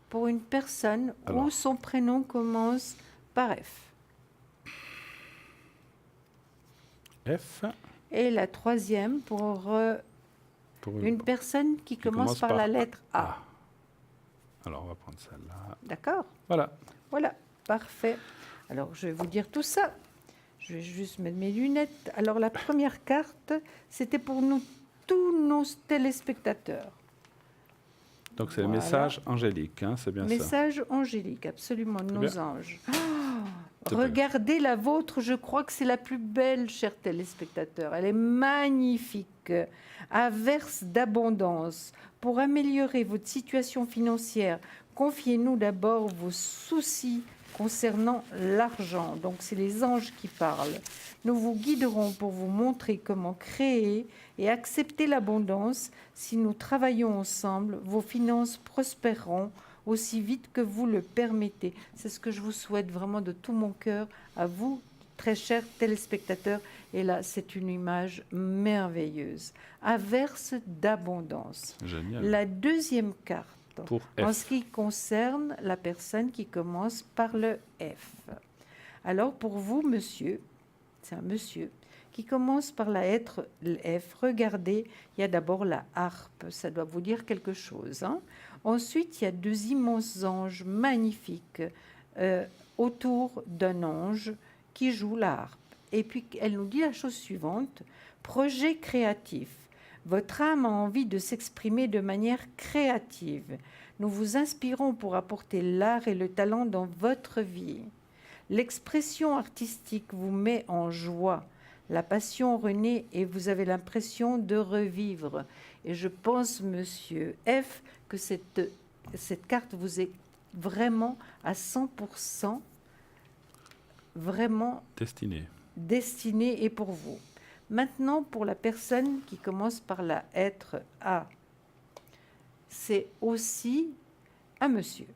pour une personne où Alors. son prénom commence par F. F. Et la troisième pour Pour une personne qui commence par la lettre A. Alors, on va prendre celle-là. D'accord? Voilà. Voilà, parfait. Alors, je vais vous dire tout ça. Je vais juste mettre mes lunettes. Alors, la première carte, c'était pour nous, tous nos téléspectateurs. Donc, c'est le Voilà. message angélique, hein, c'est bien ça. Message angélique, absolument, nos bien. anges. Ah, C'est pas grave. Regardez la vôtre, je crois que c'est la plus belle, chers téléspectateurs. Elle est magnifique. Averse d'abondance. Pour améliorer votre situation financière, confiez-nous d'abord vos soucis concernant l'argent. Donc, c'est les anges qui parlent. Nous vous guiderons pour vous montrer comment créer et accepter l'abondance. Si nous travaillons ensemble, vos finances prospéreront aussi vite que vous le permettez. C'est ce que je vous souhaite vraiment de tout mon cœur à vous, très chers téléspectateurs. Et là, c'est une image merveilleuse. Averse d'abondance. Génial. La deuxième carte, Pour en F. ce qui concerne la personne qui commence par le F. Alors, pour vous, monsieur, c'est un monsieur qui commence par la lettre F. Regardez, il y a d'abord la harpe. Ça doit vous dire quelque chose, hein. Ensuite, il y a deux immenses anges magnifiques autour d'un ange qui joue la harpe. Et puis, elle nous dit la chose suivante. Projet créatif. Votre âme a envie de s'exprimer de manière créative. Nous vous inspirons pour apporter l'art et le talent dans votre vie. L'expression artistique vous met en joie. La passion renaît et vous avez l'impression de revivre. Et je pense, monsieur F, que cette carte vous est vraiment à 100% vraiment destinée et pour vous. Maintenant, pour la personne qui commence par la lettre A, c'est aussi un monsieur.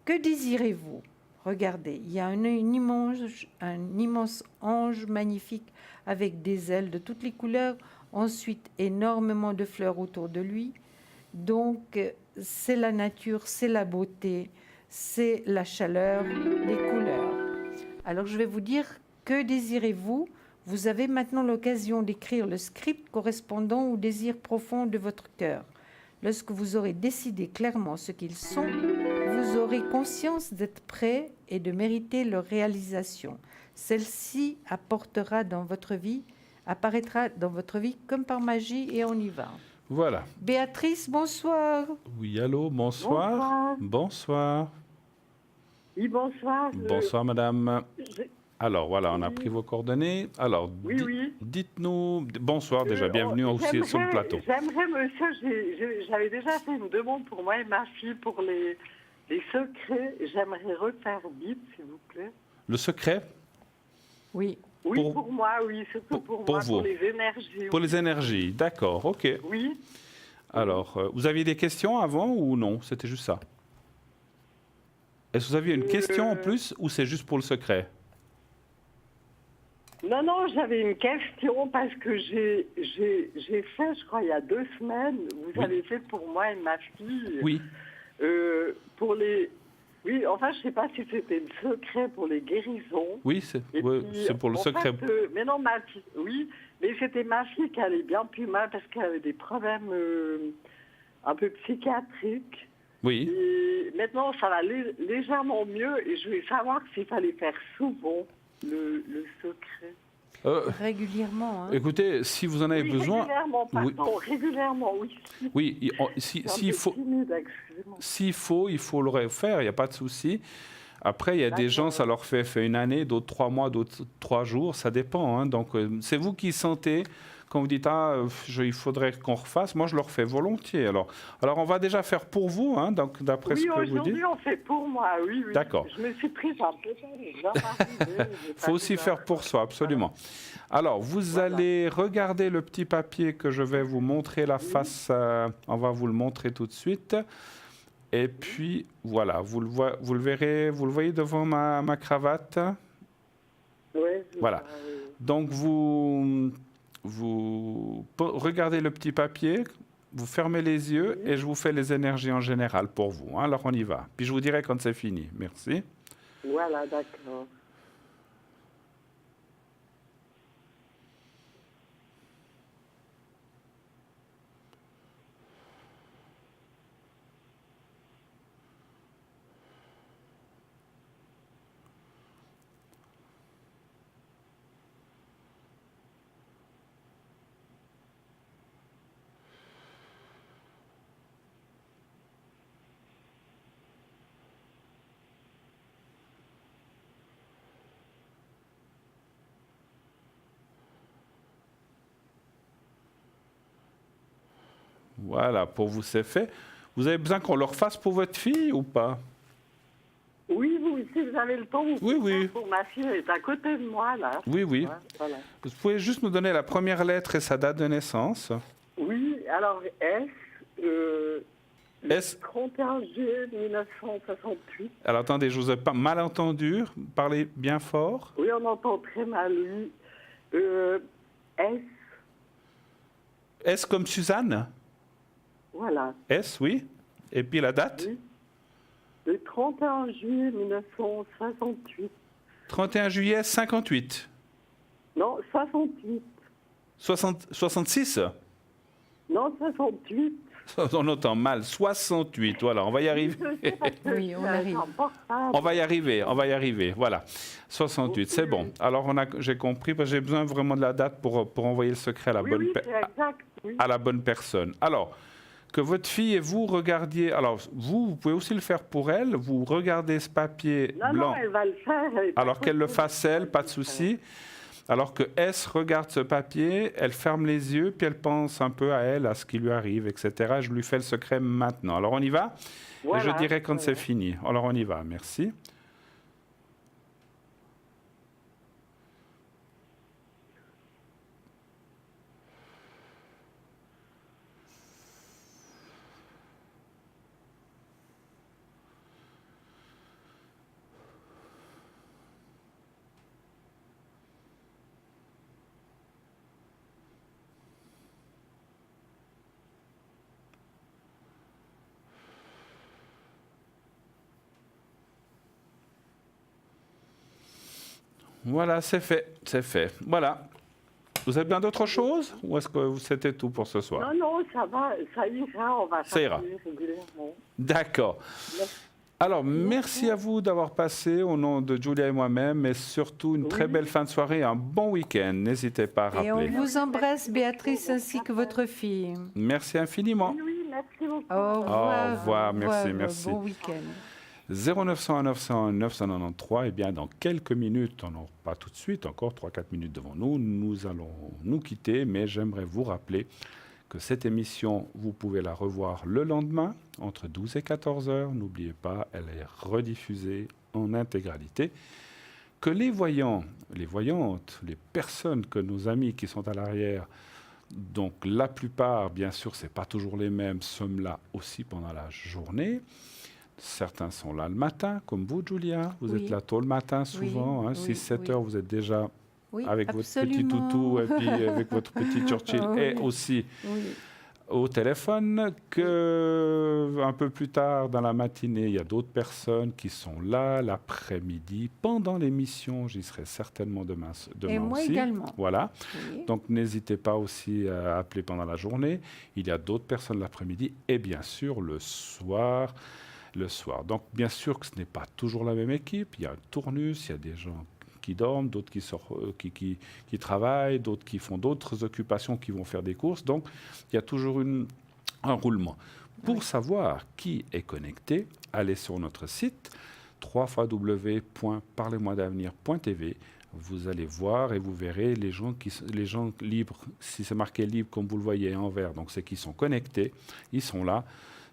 Que désirez-vous? Regardez, il y a un immense ange magnifique avec des ailes de toutes les couleurs, ensuite énormément de fleurs autour de lui. Donc, c'est la nature, c'est la beauté, c'est la chaleur, les couleurs. Alors, je vais vous dire, que désirez-vous? Vous avez maintenant l'occasion d'écrire le script correspondant au désir profond de votre cœur. Lorsque vous aurez décidé clairement ce qu'ils sont, vous aurez conscience d'être prêt et de mériter leur réalisation. Celle-ci apparaîtra dans votre vie comme par magie et on y va. Voilà. Béatrice, bonsoir. Oui, allô, bonsoir. Bonsoir. Oui, bonsoir. Bonsoir, madame. Alors, voilà, on a pris vos coordonnées. Alors, oui. Dites-nous... Bonsoir déjà, bienvenue aussi sur le plateau. J'aimerais, monsieur, j'avais déjà fait une demande pour moi et ma fille pour les secrets. J'aimerais refaire vite, s'il vous plaît. Le secret? Oui. Oui, pour moi, oui, surtout pour moi, vous. pour les énergies. Pour les énergies, d'accord, ok. Oui. Alors, vous aviez des questions avant ou non? C'était juste ça? Est-ce que vous aviez une question en plus ou c'est juste pour le secret? Non, j'avais une question parce que j'ai fait, je crois, il y a 2 semaines, vous avez fait pour moi et ma fille. Oui. Pour les... Oui, enfin, je ne sais pas si c'était le secret pour les guérisons. Oui, c'est pour le secret. Mais non, ma fille, oui, mais c'était ma fille qui allait bien plus mal parce qu'elle avait des problèmes un peu psychiatriques. Oui. Et maintenant, ça va légèrement mieux et je voulais savoir s'il fallait faire souvent le secret. Régulièrement. Hein. Écoutez, si vous en avez besoin... Régulièrement, oui. Oui, s'il faut, il faut le refaire, il n'y a pas de souci. Après, il y a des gens, ça leur fait 1 année, d'autres 3 mois, d'autres 3 jours, ça dépend. Hein. Donc, c'est vous qui sentez, quand vous dites, il faudrait qu'on refasse, moi, je le refais volontiers. Alors, on va déjà faire pour vous, hein, donc, d'après ce que vous dites. Oui, aujourd'hui, on fait pour moi, oui. D'accord. Je me suis prise un peu. Il faut aussi faire pour soi, absolument. Alors, vous allez regarder le petit papier que je vais vous montrer la face. On va vous le montrer tout de suite. Et puis, voilà, vous le verrez, vous le voyez devant ma cravate. Oui. Voilà. Donc, vous regardez le petit papier, vous fermez les yeux et je vous fais les énergies en général pour vous. Hein. Alors, on y va. Puis, je vous dirai quand c'est fini. Merci. Voilà, d'accord. Voilà, pour vous, c'est fait. Vous avez besoin qu'on le refasse pour votre fille ou pas? Oui, si vous avez le temps, vous Oui, pouvez oui. faire pour ma fille, elle est à côté de moi, là. Oui. Ouais, voilà. Vous pouvez juste nous donner la première lettre et sa date de naissance. Oui, alors S, S. 31 juillet 1968. Alors attendez, je vous ai pas mal entendu. Parlez bien fort. Oui, on entend très mal, oui. S, S comme Suzanne. voilà. S, oui. Et puis la date? Oui. Le 31 juillet 1968. 31 juillet 58. Non, 68. 66. Non, 68. On entend mal. 68. Voilà, on va y arriver. Oui, on arrive. On va y arriver. Voilà. 68, c'est bon. Alors, j'ai compris, parce que j'ai besoin vraiment de la date pour envoyer le secret à la, Oui, c'est exact, oui. à la bonne personne. Alors, que votre fille et vous regardiez... Alors, vous pouvez aussi le faire pour elle. Vous regardez ce papier blanc. Non, elle va le faire. Alors qu'elle le fasse elle, pas de souci. Alors que S regarde ce papier, elle ferme les yeux, puis elle pense un peu à elle, à ce qui lui arrive, etc. Je lui fais le secret maintenant. Alors on y va, Voilà, et je dirai quand c'est fini. Alors on y va, merci. Voilà, c'est fait. Voilà. Vous avez besoin d'autre chose ou est-ce que c'était tout pour ce soir? Non, ça va, ça ira, on va Ça ira. régulièrement. D'accord. Alors, merci à vous d'avoir passé au nom de Julia et moi-même, et surtout une très belle fin de soirée, un bon week-end. N'hésitez pas à Et on rappeler. vous embrasse, Béatrice, ainsi que votre fille. Merci infiniment. Oui, merci beaucoup. Au revoir. Au revoir, merci. Bon week-end. 0901 901 993, et bien dans quelques minutes, pas tout de suite, encore 3-4 minutes devant nous, nous allons nous quitter, mais j'aimerais vous rappeler que cette émission, vous pouvez la revoir le lendemain, entre 12 et 14 heures. N'oubliez pas, elle est rediffusée en intégralité. Que les voyants, les voyantes, les personnes, que nos amis qui sont à l'arrière, donc la plupart, bien sûr, ce n'est pas toujours les mêmes, sommes là aussi pendant la journée. Certains sont là le matin, comme vous, Julia. Vous êtes là tôt le matin, souvent. 6-7 heures, vous êtes déjà avec votre petit toutou et puis avec votre petit Churchill et aussi au téléphone. Un peu plus tard dans la matinée, il y a d'autres personnes qui sont là l'après-midi. Pendant l'émission, j'y serai certainement demain et moi aussi. également. Voilà. Oui. Donc n'hésitez pas aussi à appeler pendant la journée. Il y a d'autres personnes l'après-midi et bien sûr le soir. Donc, bien sûr que ce n'est pas toujours la même équipe. Il y a un tournus, il y a des gens qui dorment, d'autres qui travaillent, d'autres qui font d'autres occupations, qui vont faire des courses. Donc, il y a toujours un roulement. Pour savoir qui est connecté, allez sur notre site www.parlez-moi-d'avenir.tv. Vous allez voir et vous verrez les gens libres. Si c'est marqué libre, comme vous le voyez en vert, donc c'est qu'ils sont connectés, ils sont là.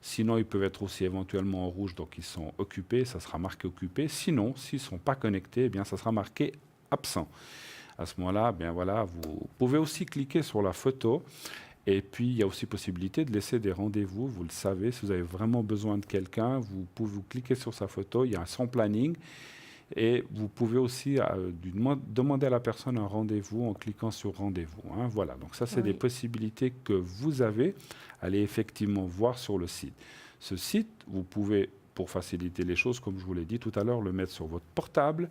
Sinon, ils peuvent être aussi éventuellement en rouge, donc ils sont occupés, ça sera marqué occupé. Sinon, s'ils ne sont pas connectés, eh bien, ça sera marqué absent. À ce moment-là, bien voilà, vous pouvez aussi cliquer sur la photo. Et puis, il y a aussi possibilité de laisser des rendez-vous. Vous le savez, si vous avez vraiment besoin de quelqu'un, vous pouvez cliquer sur sa photo, il y a son planning. Et vous pouvez aussi demander à la personne un rendez-vous en cliquant sur rendez-vous. Hein. Voilà, donc ça, c'est des possibilités que vous avez. Allez effectivement voir sur le site. Ce site, vous pouvez, pour faciliter les choses, comme je vous l'ai dit tout à l'heure, le mettre sur votre portable,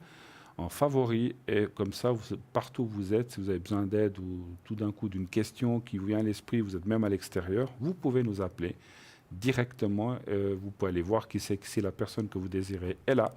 en favori, et comme ça, partout où vous êtes, si vous avez besoin d'aide ou tout d'un coup d'une question qui vous vient à l'esprit, vous êtes même à l'extérieur, vous pouvez nous appeler directement. Vous pouvez aller voir qui c'est, si la personne que vous désirez est là,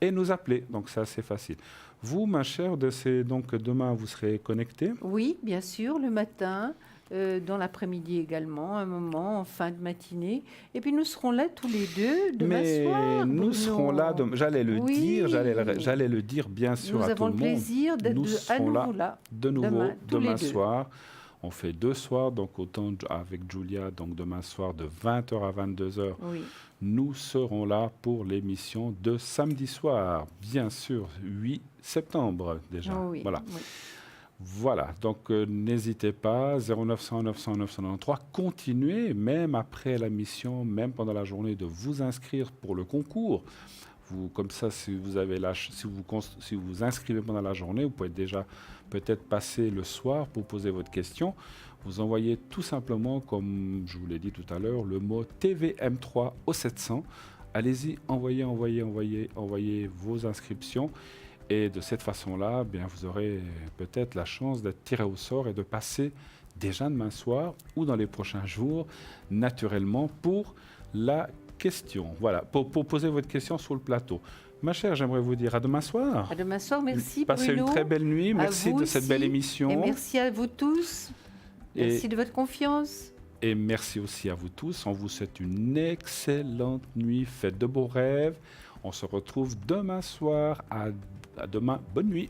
et nous appeler. Donc, c'est assez facile. Vous, ma chère, donc demain, vous serez connectée? Oui, bien sûr, le matin, dans l'après-midi également, un moment, en fin de matinée. Et puis, nous serons là tous les deux demain soir. Nous serons là, j'allais le dire, j'allais le dire bien sûr à tout le monde. Nous avons le plaisir d'être à nouveau là. De nouveau, demain soir. On fait 2 soirs, donc autant avec Julia, donc demain soir de 20h à 22h. Oui. Nous serons là pour l'émission de samedi soir, bien sûr, 8 septembre déjà. Oh oui, Voilà. oui. Voilà, donc n'hésitez pas, 0900 900 993, continuez, même après la mission, même pendant la journée, de vous inscrire pour le concours. Comme ça, si vous vous inscrivez pendant la journée, vous pouvez déjà peut-être passer le soir pour poser votre question. Vous envoyez tout simplement, comme je vous l'ai dit tout à l'heure, le mot TVM3 au 700. Allez-y, envoyez vos inscriptions. Et de cette façon-là, bien, vous aurez peut-être la chance d'être tiré au sort et de passer déjà demain soir ou dans les prochains jours, naturellement, pour la question. Voilà, pour poser votre question sur le plateau. Ma chère, j'aimerais vous dire à demain soir. À demain soir, merci Passez Bruno. une très belle nuit. À Merci vous de cette belle aussi. émission. Et merci à vous tous. Merci de votre confiance. Et merci aussi à vous tous. On vous souhaite une excellente nuit. Faites de beaux rêves. On se retrouve demain soir. À demain. Bonne nuit.